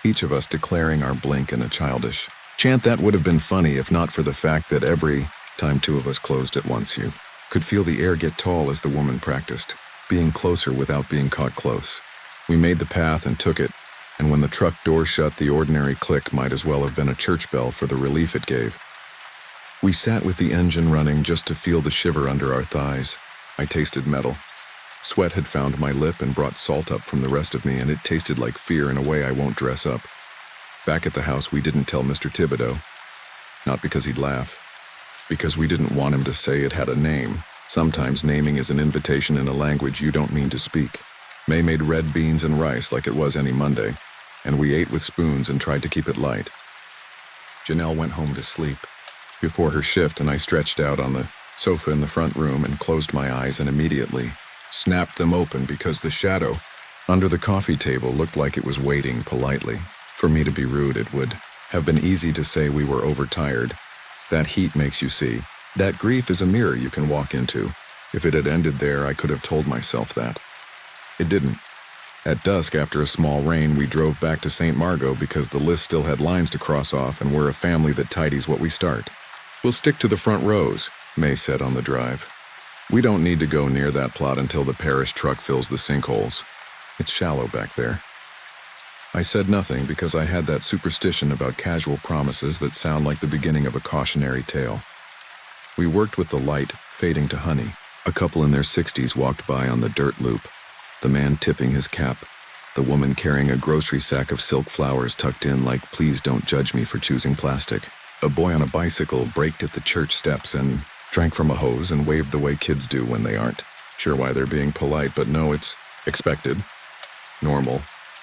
S1: each of us declaring our blink in a childish chant that would have been funny if not for the fact that every time two of us closed at once you could feel the air get tall as the woman practiced, being closer without being caught close. We made the path and took it, and when the truck door shut, the ordinary click might as well have been a church bell for the relief it gave. We sat with the engine running just to feel the shiver under our thighs. I tasted metal. Sweat had found my lip and brought salt up from the rest of me, and it tasted like fear in a way I won't dress up. Back at the house, we didn't tell Mr. Thibodeau. Not because he'd laugh. Because we didn't want him to say it had a name. Sometimes naming is an invitation in a language you don't mean to speak. May made red beans and rice like it was any Monday, and we ate with spoons and tried to keep it light. Janelle went home to sleep before her shift, and I stretched out on the sofa in the front room and closed my eyes and immediately snapped them open because the shadow under the coffee table looked like it was waiting politely. For me to be rude, it would have been easy to say we were overtired. That heat makes you see. That grief is a mirror you can walk into. If it had ended there, I could have told myself that. It didn't. At dusk, after a small rain, we drove back to St. Margot because the list still had lines to cross off and we're a family that tidies what we start. "We'll stick to the front rows," May said on the drive. "We don't need to go near that plot until the parish truck fills the sinkholes. It's shallow back there." I said nothing because I had that superstition about casual promises that sound like the beginning of a cautionary tale. We worked with the light, fading to honey. A couple in their 60s walked by on the dirt loop, the man tipping his cap, the woman carrying a grocery sack of silk flowers tucked in like, "Please don't judge me for choosing plastic." A boy on a bicycle braked at the church steps and drank from a hose and waved the way kids do when they aren't sure why they're being polite, but no, it's expected. Normal.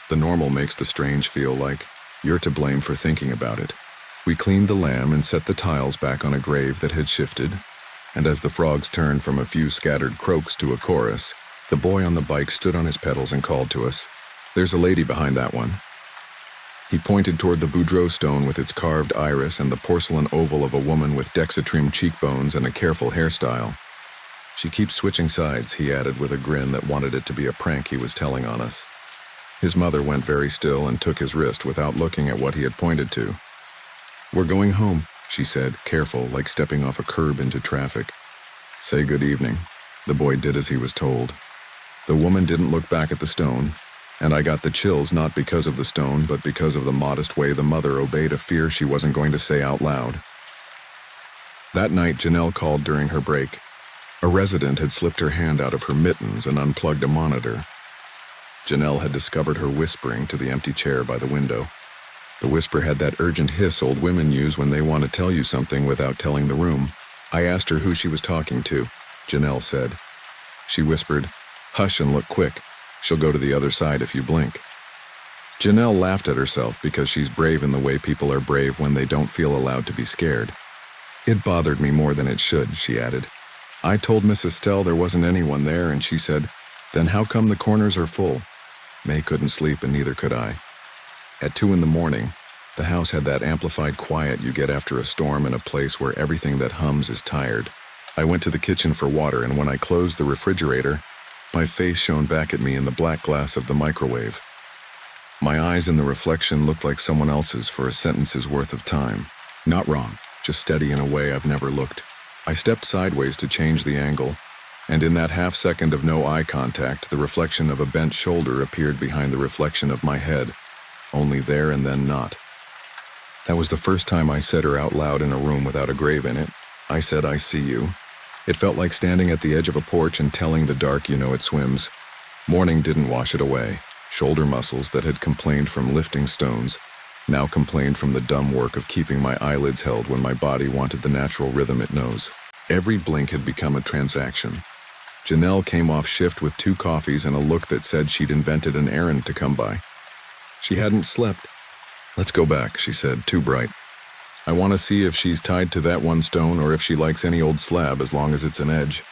S1: The normal makes the strange feel like you're to blame for thinking about it. We cleaned the lamb and set the tiles back on a grave that had shifted, and as the frogs turned from a few scattered croaks to a chorus, the boy on the bike stood on his pedals and called to us, "There's a lady behind that one." He pointed toward the Boudreaux stone with its carved iris and the porcelain oval of a woman with DEXA-trimmed cheekbones and a careful hairstyle. "She keeps switching sides," he added with a grin that wanted it to be a prank he was telling on us. His mother went very still and took his wrist without looking at what he had pointed to. "We're going home," she said, careful, like stepping off a curb into traffic. "Say good evening." The boy did as he was told. The woman didn't look back at the stone, and I got the chills not because of the stone, but because of the modest way the mother obeyed a fear she wasn't going to say out loud. That night, Janelle called during her break. A resident had slipped her hand out of her mittens and unplugged a monitor. Janelle had discovered her whispering to the empty chair by the window. The whisper had that urgent hiss old women use when they want to tell you something without telling the room. I asked her who she was talking to, Janelle said. She whispered, "Hush and look quick. She'll go to the other side if you blink." Janelle laughed at herself because she's brave in the way people are brave when they don't feel allowed to be scared. "It bothered me more than it should," she added. "I told Miss Estelle there wasn't anyone there, and she said, 'Then how come the corners are full?' May couldn't sleep, and neither could I." At 2 a.m, the house had that amplified quiet you get after a storm in a place where everything that hums is tired. I went to the kitchen for water, and when I closed the refrigerator, my face shone back at me in the black glass of the microwave. My eyes in the reflection looked like someone else's for a sentence's worth of time. Not wrong, just steady in a way I've never looked. I stepped sideways to change the angle, and in that half second of no eye contact, the reflection of a bent shoulder appeared behind the reflection of my head, only there and then not. That was the first time I said her out loud in a room without a grave in it. I said, "I see you." It felt like standing at the edge of a porch and telling the dark you know it swims. Morning didn't wash it away. Shoulder muscles that had complained from lifting stones now complained from the dumb work of keeping my eyelids held when my body wanted the natural rhythm it knows. Every blink had become a transaction. Janelle came off shift with 2 coffees and a look that said she'd invented an errand to come by. She hadn't slept. "Let's go back," she said, too bright. "I want to see if she's tied to that one stone or if she likes any old slab as long as it's an edge."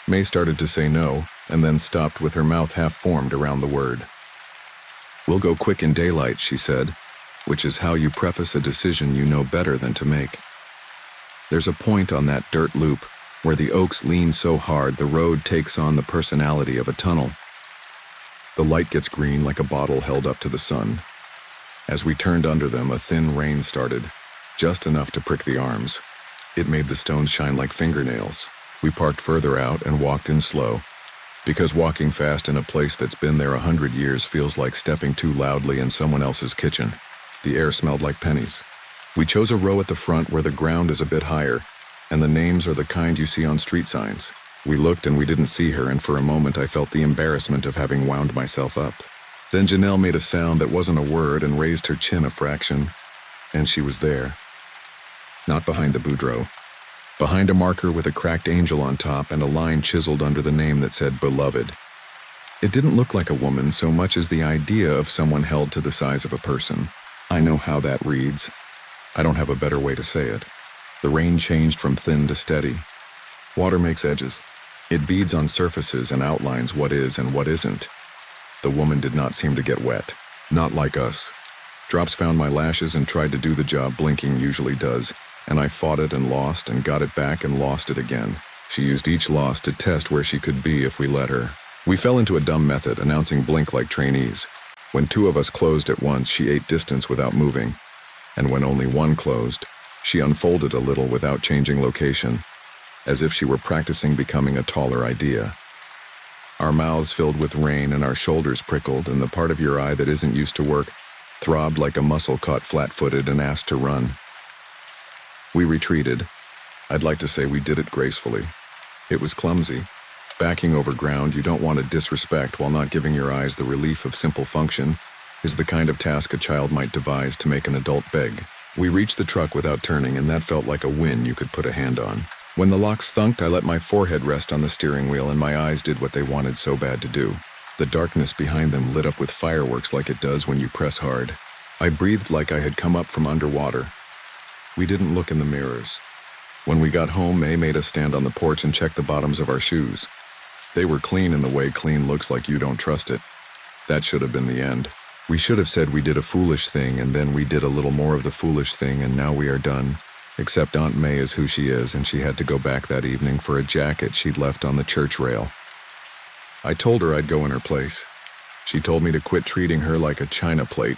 S1: May started to say no, and then stopped with her mouth half formed around the word. "We'll go quick in daylight," she said, which is how you preface a decision you know better than to make. There's a point on that dirt loop where the oaks lean so hard the road takes on the personality of a tunnel. The light gets green like a bottle held up to the sun. As we turned under them, a thin rain started, just enough to prick the arms. It made the stones shine like fingernails. We parked further out and walked in slow, because walking fast in a place that's been there 100 years feels like stepping too loudly in someone else's kitchen. The air smelled like pennies. We chose a row at the front where the ground is a bit higher, and the names are the kind you see on street signs. We looked and we didn't see her, and for a moment I felt the embarrassment of having wound myself up. Then Janelle made a sound that wasn't a word and raised her chin a fraction, and she was there. Not behind the Boudreaux. Behind a marker with a cracked angel on top and a line chiseled under the name that said "Beloved." It didn't look like a woman so much as the idea of someone held to the size of a person. I know how that reads. I don't have a better way to say it. The rain changed from thin to steady. Water makes edges. It beads on surfaces and outlines what is and what isn't. The woman did not seem to get wet. Not like us. Drops found my lashes and tried to do the job blinking usually does, and I fought it and lost and got it back and lost it again. She used each loss to test where she could be if we let her. We fell into a dumb method, announcing blink like trainees. When 2 of us closed at once, she ate distance without moving, and when only one closed, she unfolded a little without changing location, as if she were practicing becoming a taller idea. Our mouths filled with rain and our shoulders prickled, and the part of your eye that isn't used to work throbbed like a muscle caught flat-footed and asked to run. We retreated. I'd like to say we did it gracefully. It was clumsy. Backing over ground you don't want to disrespect while not giving your eyes the relief of simple function is the kind of task a child might devise to make an adult beg. We reached the truck without turning, and that felt like a win you could put a hand on. When the locks thunked, I let my forehead rest on the steering wheel, and my eyes did what they wanted so bad to do. The darkness behind them lit up with fireworks like it does when you press hard. I breathed like I had come up from underwater. We didn't look in the mirrors. When we got home, May made us stand on the porch and check the bottoms of our shoes. They were clean in the way clean looks like you don't trust it. That should have been the end. We should have said we did a foolish thing, and then we did a little more of the foolish thing, and now we are done. Except Aunt May is who she is, and she had to go back that evening for a jacket she'd left on the church rail. I told her I'd go in her place. She told me to quit treating her like a china plate.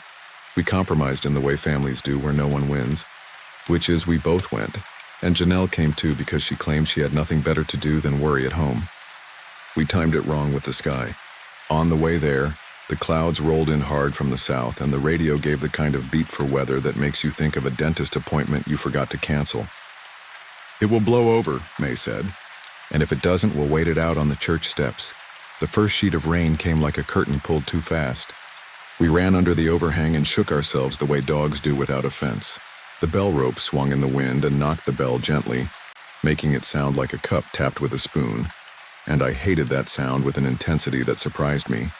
S1: We compromised in the way families do, where no one wins. Which is, we both went. And Janelle came too, because she claimed she had nothing better to do than worry at home. We timed it wrong with the sky. On the way there, the clouds rolled in hard from the south, and the radio gave the kind of beep for weather that makes you think of a dentist appointment you forgot to cancel. "It will blow over," May said. "And if it doesn't, we'll wait it out on the church steps." The first sheet of rain came like a curtain pulled too fast. We ran under the overhang and shook ourselves the way dogs do without a fence. The bell rope swung in the wind and knocked the bell gently, making it sound like a cup tapped with a spoon. And I hated that sound with an intensity that surprised me.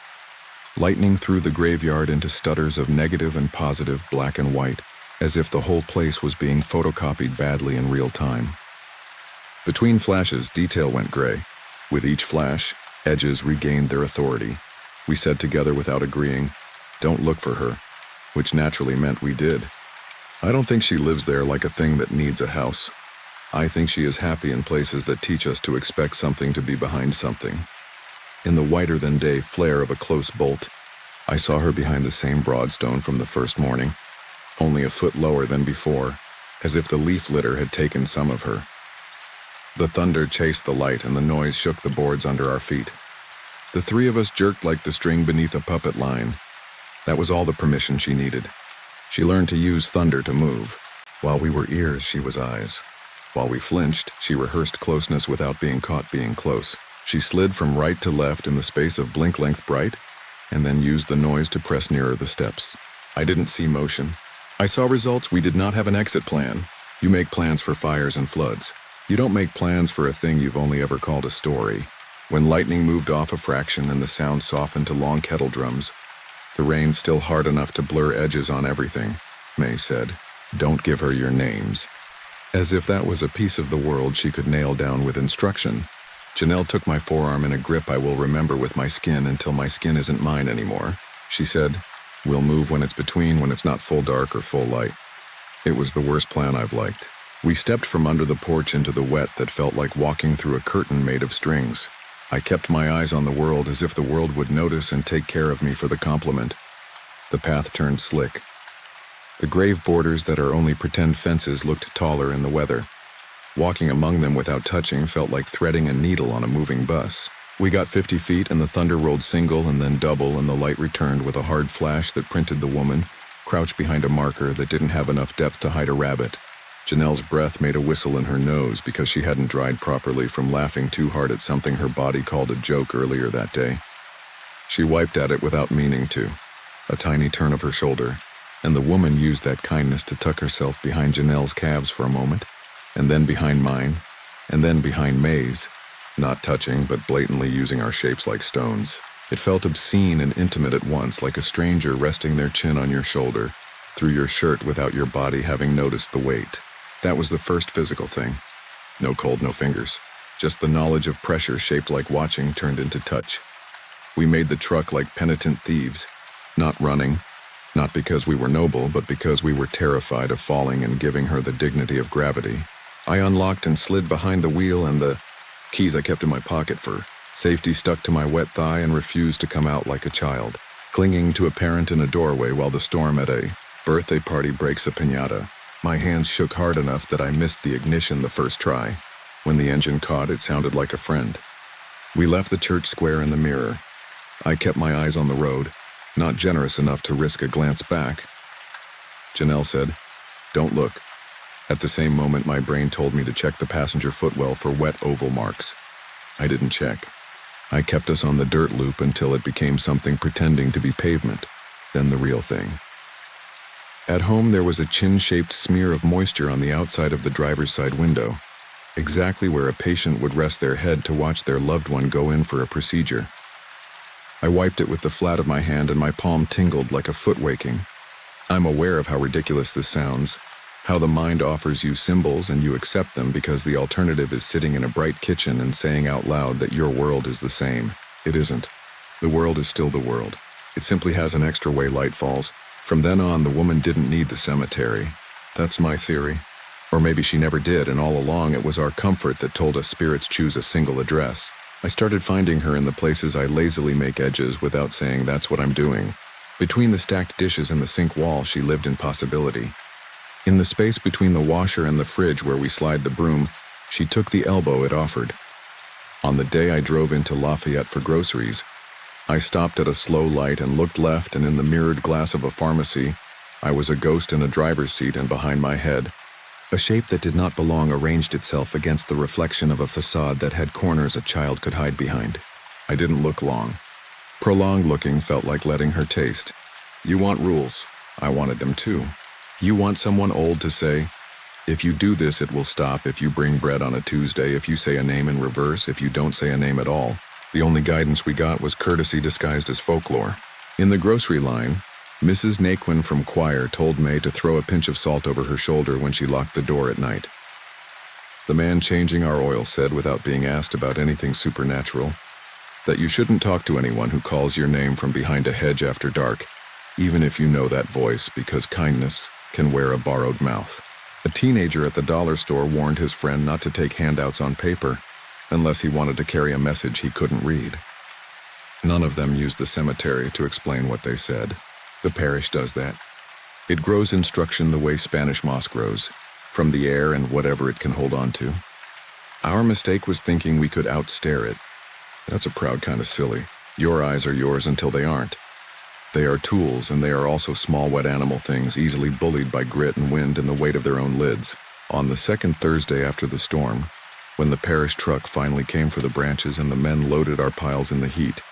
S1: Lightning threw the graveyard into stutters of negative and positive, black and white, as if the whole place was being photocopied badly in real time. Between flashes, detail went gray. With each flash, edges regained their authority. We said together without agreeing, "Don't look for her," which naturally meant we did. I don't think she lives there like a thing that needs a house. I think she is happy in places that teach us to expect something to be behind something. In the whiter-than-day flare of a close bolt, I saw her behind the same broadstone from the first morning, only a foot lower than before, as if the leaf litter had taken some of her. The thunder chased the light, and the noise shook the boards under our feet. The three of us jerked like the string beneath a puppet line. That was all the permission she needed. She learned to use thunder to move. While we were ears, she was eyes. While we flinched, she rehearsed closeness without being caught being close. She slid from right to left in the space of blink-length bright, and then used the noise to press nearer the steps. I didn't see motion. I saw results. We did not have an exit plan. You make plans for fires and floods. You don't make plans for a thing you've only ever called a story. When lightning moved off a fraction and the sound softened to long kettle drums, the rain still hard enough to blur edges on everything, May said, "Don't give her your names." As if that was a piece of the world she could nail down with instruction. Janelle took my forearm in a grip I will remember with my skin until my skin isn't mine anymore. She said, "We'll move when it's between, when it's not full dark or full light." It was the worst plan I've liked. We stepped from under the porch into the wet that felt like walking through a curtain made of strings. I kept my eyes on the world as if the world would notice and take care of me for the compliment. The path turned slick. The grave borders that are only pretend fences looked taller in the weather. Walking among them without touching felt like threading a needle on a moving bus. We got 50 feet and the thunder rolled single and then double, and the light returned with a hard flash that printed the woman, crouched behind a marker that didn't have enough depth to hide a rabbit. Janelle's breath made a whistle in her nose because she hadn't dried properly from laughing too hard at something her body called a joke earlier that day. She wiped at it without meaning to, a tiny turn of her shoulder, and the woman used that kindness to tuck herself behind Janelle's calves for a moment, and then behind mine, and then behind May's, not touching but blatantly using our shapes like stones. It felt obscene and intimate at once, like a stranger resting their chin on your shoulder, through your shirt without your body having noticed the weight. That was the first physical thing. No cold, no fingers. Just the knowledge of pressure shaped like watching turned into touch. We made the truck like penitent thieves, not running, not because we were noble, but because we were terrified of falling and giving her the dignity of gravity. I unlocked and slid behind the wheel, and the keys I kept in my pocket for safety stuck to my wet thigh and refused to come out like a child, clinging to a parent in a doorway while the storm at a birthday party breaks a piñata. My hands shook hard enough that I missed the ignition the first try. When the engine caught, it sounded like a friend. We left the church square in the mirror. I kept my eyes on the road, not generous enough to risk a glance back. Janelle said, "Don't look." At the same moment, my brain told me to check the passenger footwell for wet oval marks. I didn't check. I kept us on the dirt loop until it became something pretending to be pavement, then the real thing. At home, there was a chin-shaped smear of moisture on the outside of the driver's side window, exactly where a patient would rest their head to watch their loved one go in for a procedure. I wiped it with the flat of my hand and my palm tingled like a foot waking. I'm aware of how ridiculous this sounds, how the mind offers you symbols and you accept them because the alternative is sitting in a bright kitchen and saying out loud that your world is the same. It isn't. The world is still the world. It simply has an extra way light falls. From then on, the woman didn't need the cemetery. That's my theory. Or maybe she never did, and all along it was our comfort that told us spirits choose a single address. I started finding her in the places I lazily make edges without saying that's what I'm doing. Between the stacked dishes and the sink wall, she lived in possibility. In the space between the washer and the fridge where we slide the broom, she took the elbow it offered. On the day I drove into Lafayette for groceries, I stopped at a slow light and looked left, and in the mirrored glass of a pharmacy, I was a ghost in a driver's seat, and behind my head, a shape that did not belong arranged itself against the reflection of a facade that had corners a child could hide behind. I didn't look long. Prolonged looking felt like letting her taste. You want rules. I wanted them too. You want someone old to say, if you do this, it will stop. If you bring bread on a Tuesday, if you say a name in reverse, if you don't say a name at all. The only guidance we got was courtesy disguised as folklore. In the grocery line, Mrs. Naquin from choir told May to throw a pinch of salt over her shoulder when she locked the door at night. The man changing our oil said, without being asked about anything supernatural, that you shouldn't talk to anyone who calls your name from behind a hedge after dark, even if you know that voice, because kindness can wear a borrowed mouth. A teenager at the dollar store warned his friend not to take handouts on paper unless he wanted to carry a message he couldn't read. None of them used the cemetery to explain what they said. The parish does that. It grows instruction the way Spanish moss grows, from the air and whatever it can hold on to. Our mistake was thinking we could outstare it. That's a proud kind of silly. Your eyes are yours until they aren't. They are tools, and they are also small wet animal things easily bullied by grit and wind and the weight of their own lids. On the second Thursday after the storm, when the parish truck finally came for the branches and the men loaded our piles in the heat,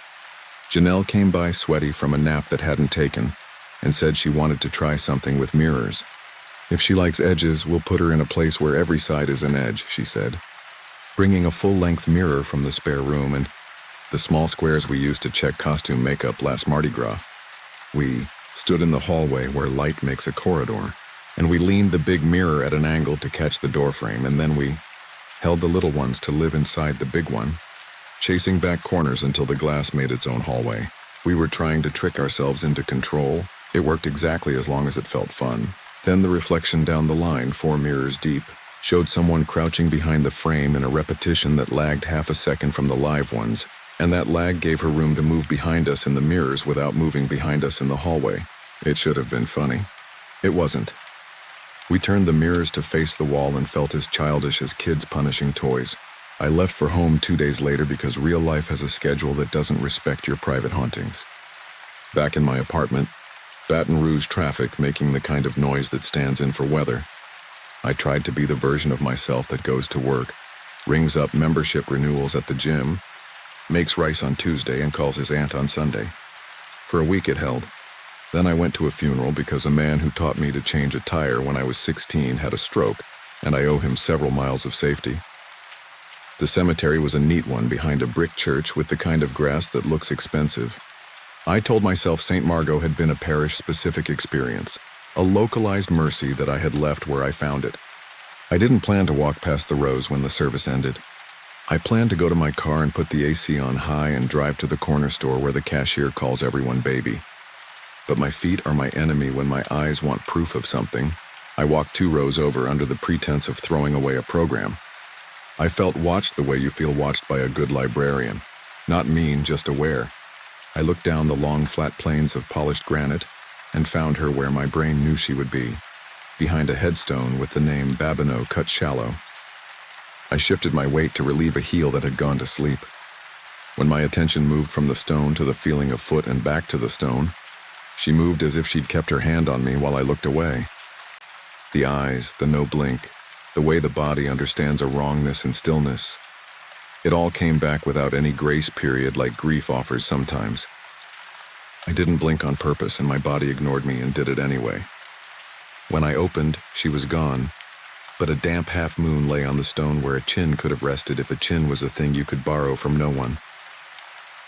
S1: Janelle came by sweaty from a nap that hadn't taken and said she wanted to try something with mirrors. If she likes edges, we'll put her in a place where every side is an edge, she said, bringing a full-length mirror from the spare room and the small squares we used to check costume makeup last Mardi Gras. We stood in the hallway where light makes a corridor, and we leaned the big mirror at an angle to catch the doorframe, and then we held the little ones to live inside the big one, chasing back corners until the glass made its own hallway. We were trying to trick ourselves into control. It worked exactly as long as it felt fun. Then the reflection down the line, 4 mirrors deep, showed someone crouching behind the frame in a repetition that lagged half a second from the live ones, and that lag gave her room to move behind us in the mirrors without moving behind us in the hallway. It should have been funny. It wasn't. We turned the mirrors to face the wall and felt as childish as kids punishing toys. I left for home 2 days later because real life has a schedule that doesn't respect your private hauntings. Back in my apartment, Baton Rouge traffic making the kind of noise that stands in for weather. I tried to be the version of myself that goes to work, rings up membership renewals at the gym, makes rice on Tuesday and calls his aunt on Sunday. For a week it held. Then I went to a funeral because a man who taught me to change a tire when I was 16 had a stroke, and I owe him several miles of safety. The cemetery was a neat one behind a brick church with the kind of grass that looks expensive. I told myself St. Margot had been a parish-specific experience, a localized mercy that I had left where I found it. I didn't plan to walk past the rows when the service ended. I planned to go to my car and put the AC on high and drive to the corner store where the cashier calls everyone baby. But my feet are my enemy when my eyes want proof of something. I walked 2 rows over under the pretense of throwing away a program. I felt watched the way you feel watched by a good librarian. Not mean, just aware. I looked down the long flat plains of polished granite and found her where my brain knew she would be, behind a headstone with the name Babineau cut shallow. I shifted my weight to relieve a heel that had gone to sleep. When my attention moved from the stone to the feeling of foot and back to the stone, she moved as if she'd kept her hand on me while I looked away. The eyes, the no blink, the way the body understands a wrongness and stillness. It all came back without any grace period like grief offers sometimes. I didn't blink on purpose and my body ignored me and did it anyway. When I opened, she was gone, but a damp half-moon lay on the stone where a chin could have rested if a chin was a thing you could borrow from no one.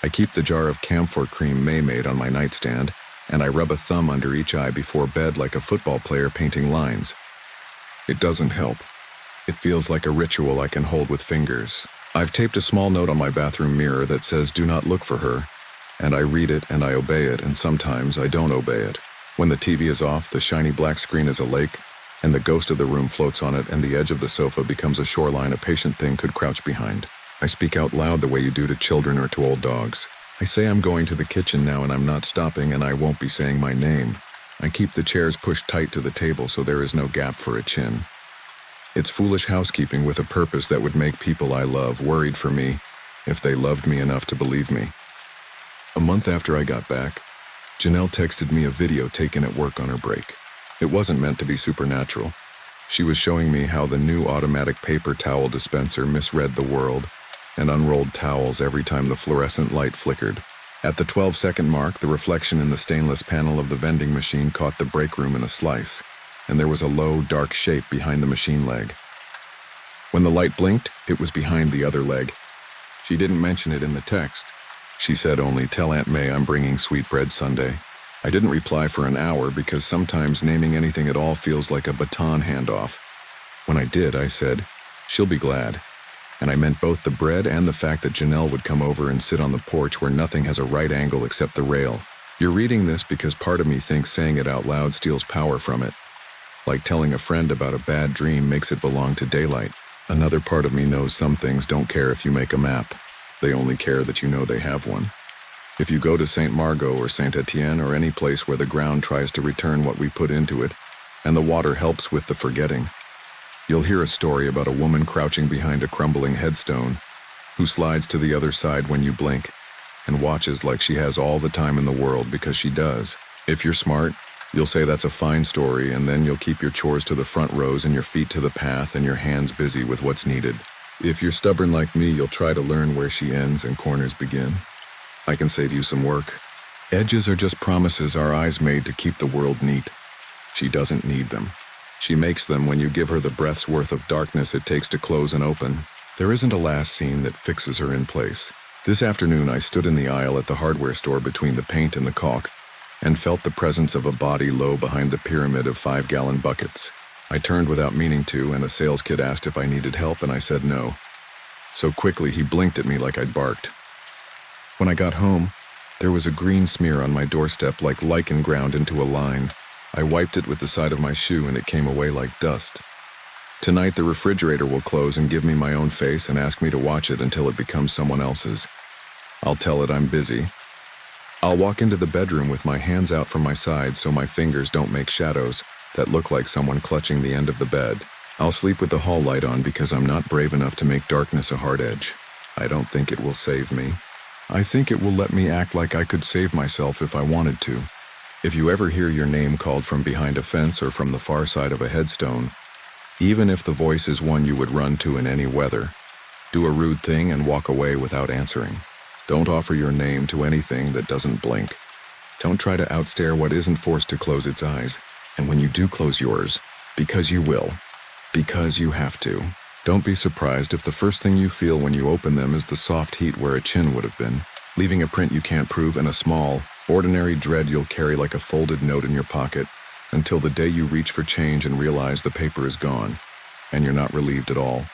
S1: I keep the jar of camphor cream May made on my nightstand, and I rub a thumb under each eye before bed like a football player painting lines. It doesn't help. It feels like a ritual I can hold with fingers. I've taped a small note on my bathroom mirror that says, "Do not look for her," and I read it and I obey it, and sometimes I don't obey it. When the TV is off, the shiny black screen is a lake, and the ghost of the room floats on it, and the edge of the sofa becomes a shoreline a patient thing could crouch behind. I speak out loud the way you do to children or to old dogs. I say I'm going to the kitchen now and I'm not stopping, and I won't be saying my name. I keep the chairs pushed tight to the table so there is no gap for a chin. It's foolish housekeeping with a purpose that would make people I love worried for me if they loved me enough to believe me. A month after I got back, Janelle texted me a video taken at work on her break. It wasn't meant to be supernatural. She was showing me how the new automatic paper towel dispenser misread the world and unrolled towels every time the fluorescent light flickered. At the 12-second mark, the reflection in the stainless panel of the vending machine caught the break room in a slice, and there was a low, dark shape behind the machine leg. When the light blinked, it was behind the other leg. She didn't mention it in the text. She said only, "Tell Aunt May I'm bringing sweetbread Sunday." I didn't reply for an hour because sometimes naming anything at all feels like a baton handoff. When I did, I said, "She'll be glad." And I meant both the bread and the fact that Janelle would come over and sit on the porch where nothing has a right angle except the rail. You're reading this because part of me thinks saying it out loud steals power from it. Like telling a friend about a bad dream makes it belong to daylight. Another part of me knows some things don't care if you make a map. They only care that you know they have one. If you go to St. Margot or St. Etienne or any place where the ground tries to return what we put into it, and the water helps with the forgetting, you'll hear a story about a woman crouching behind a crumbling headstone who slides to the other side when you blink and watches like she has all the time in the world because she does. If you're smart, you'll say that's a fine story, and then you'll keep your chores to the front rows and your feet to the path and your hands busy with what's needed. If you're stubborn like me, you'll try to learn where she ends and corners begin. I can save you some work. Edges are just promises our eyes made to keep the world neat. She doesn't need them. She makes them when you give her the breath's worth of darkness it takes to close and open. There isn't a last scene that fixes her in place. This afternoon I stood in the aisle at the hardware store between the paint and the caulk and felt the presence of a body low behind the pyramid of 5-gallon buckets. I turned without meaning to, and a sales kid asked if I needed help, and I said no. So quickly he blinked at me like I'd barked. When I got home, there was a green smear on my doorstep like lichen ground into a line. I wiped it with the side of my shoe and it came away like dust. Tonight the refrigerator will close and give me my own face and ask me to watch it until it becomes someone else's. I'll tell it I'm busy. I'll walk into the bedroom with my hands out from my side so my fingers don't make shadows that look like someone clutching the end of the bed. I'll sleep with the hall light on because I'm not brave enough to make darkness a hard edge. I don't think it will save me. I think it will let me act like I could save myself if I wanted to. If you ever hear your name called from behind a fence or from the far side of a headstone, even if the voice is one you would run to in any weather, do a rude thing and walk away without answering. Don't offer your name to anything that doesn't blink. Don't try to outstare what isn't forced to close its eyes. And when you do close yours, because you will, because you have to, don't be surprised if the first thing you feel when you open them is the soft heat where a chin would have been, leaving a print you can't prove and a small, ordinary dread you'll carry like a folded note in your pocket until the day you reach for change and realize the paper is gone, and you're not relieved at all.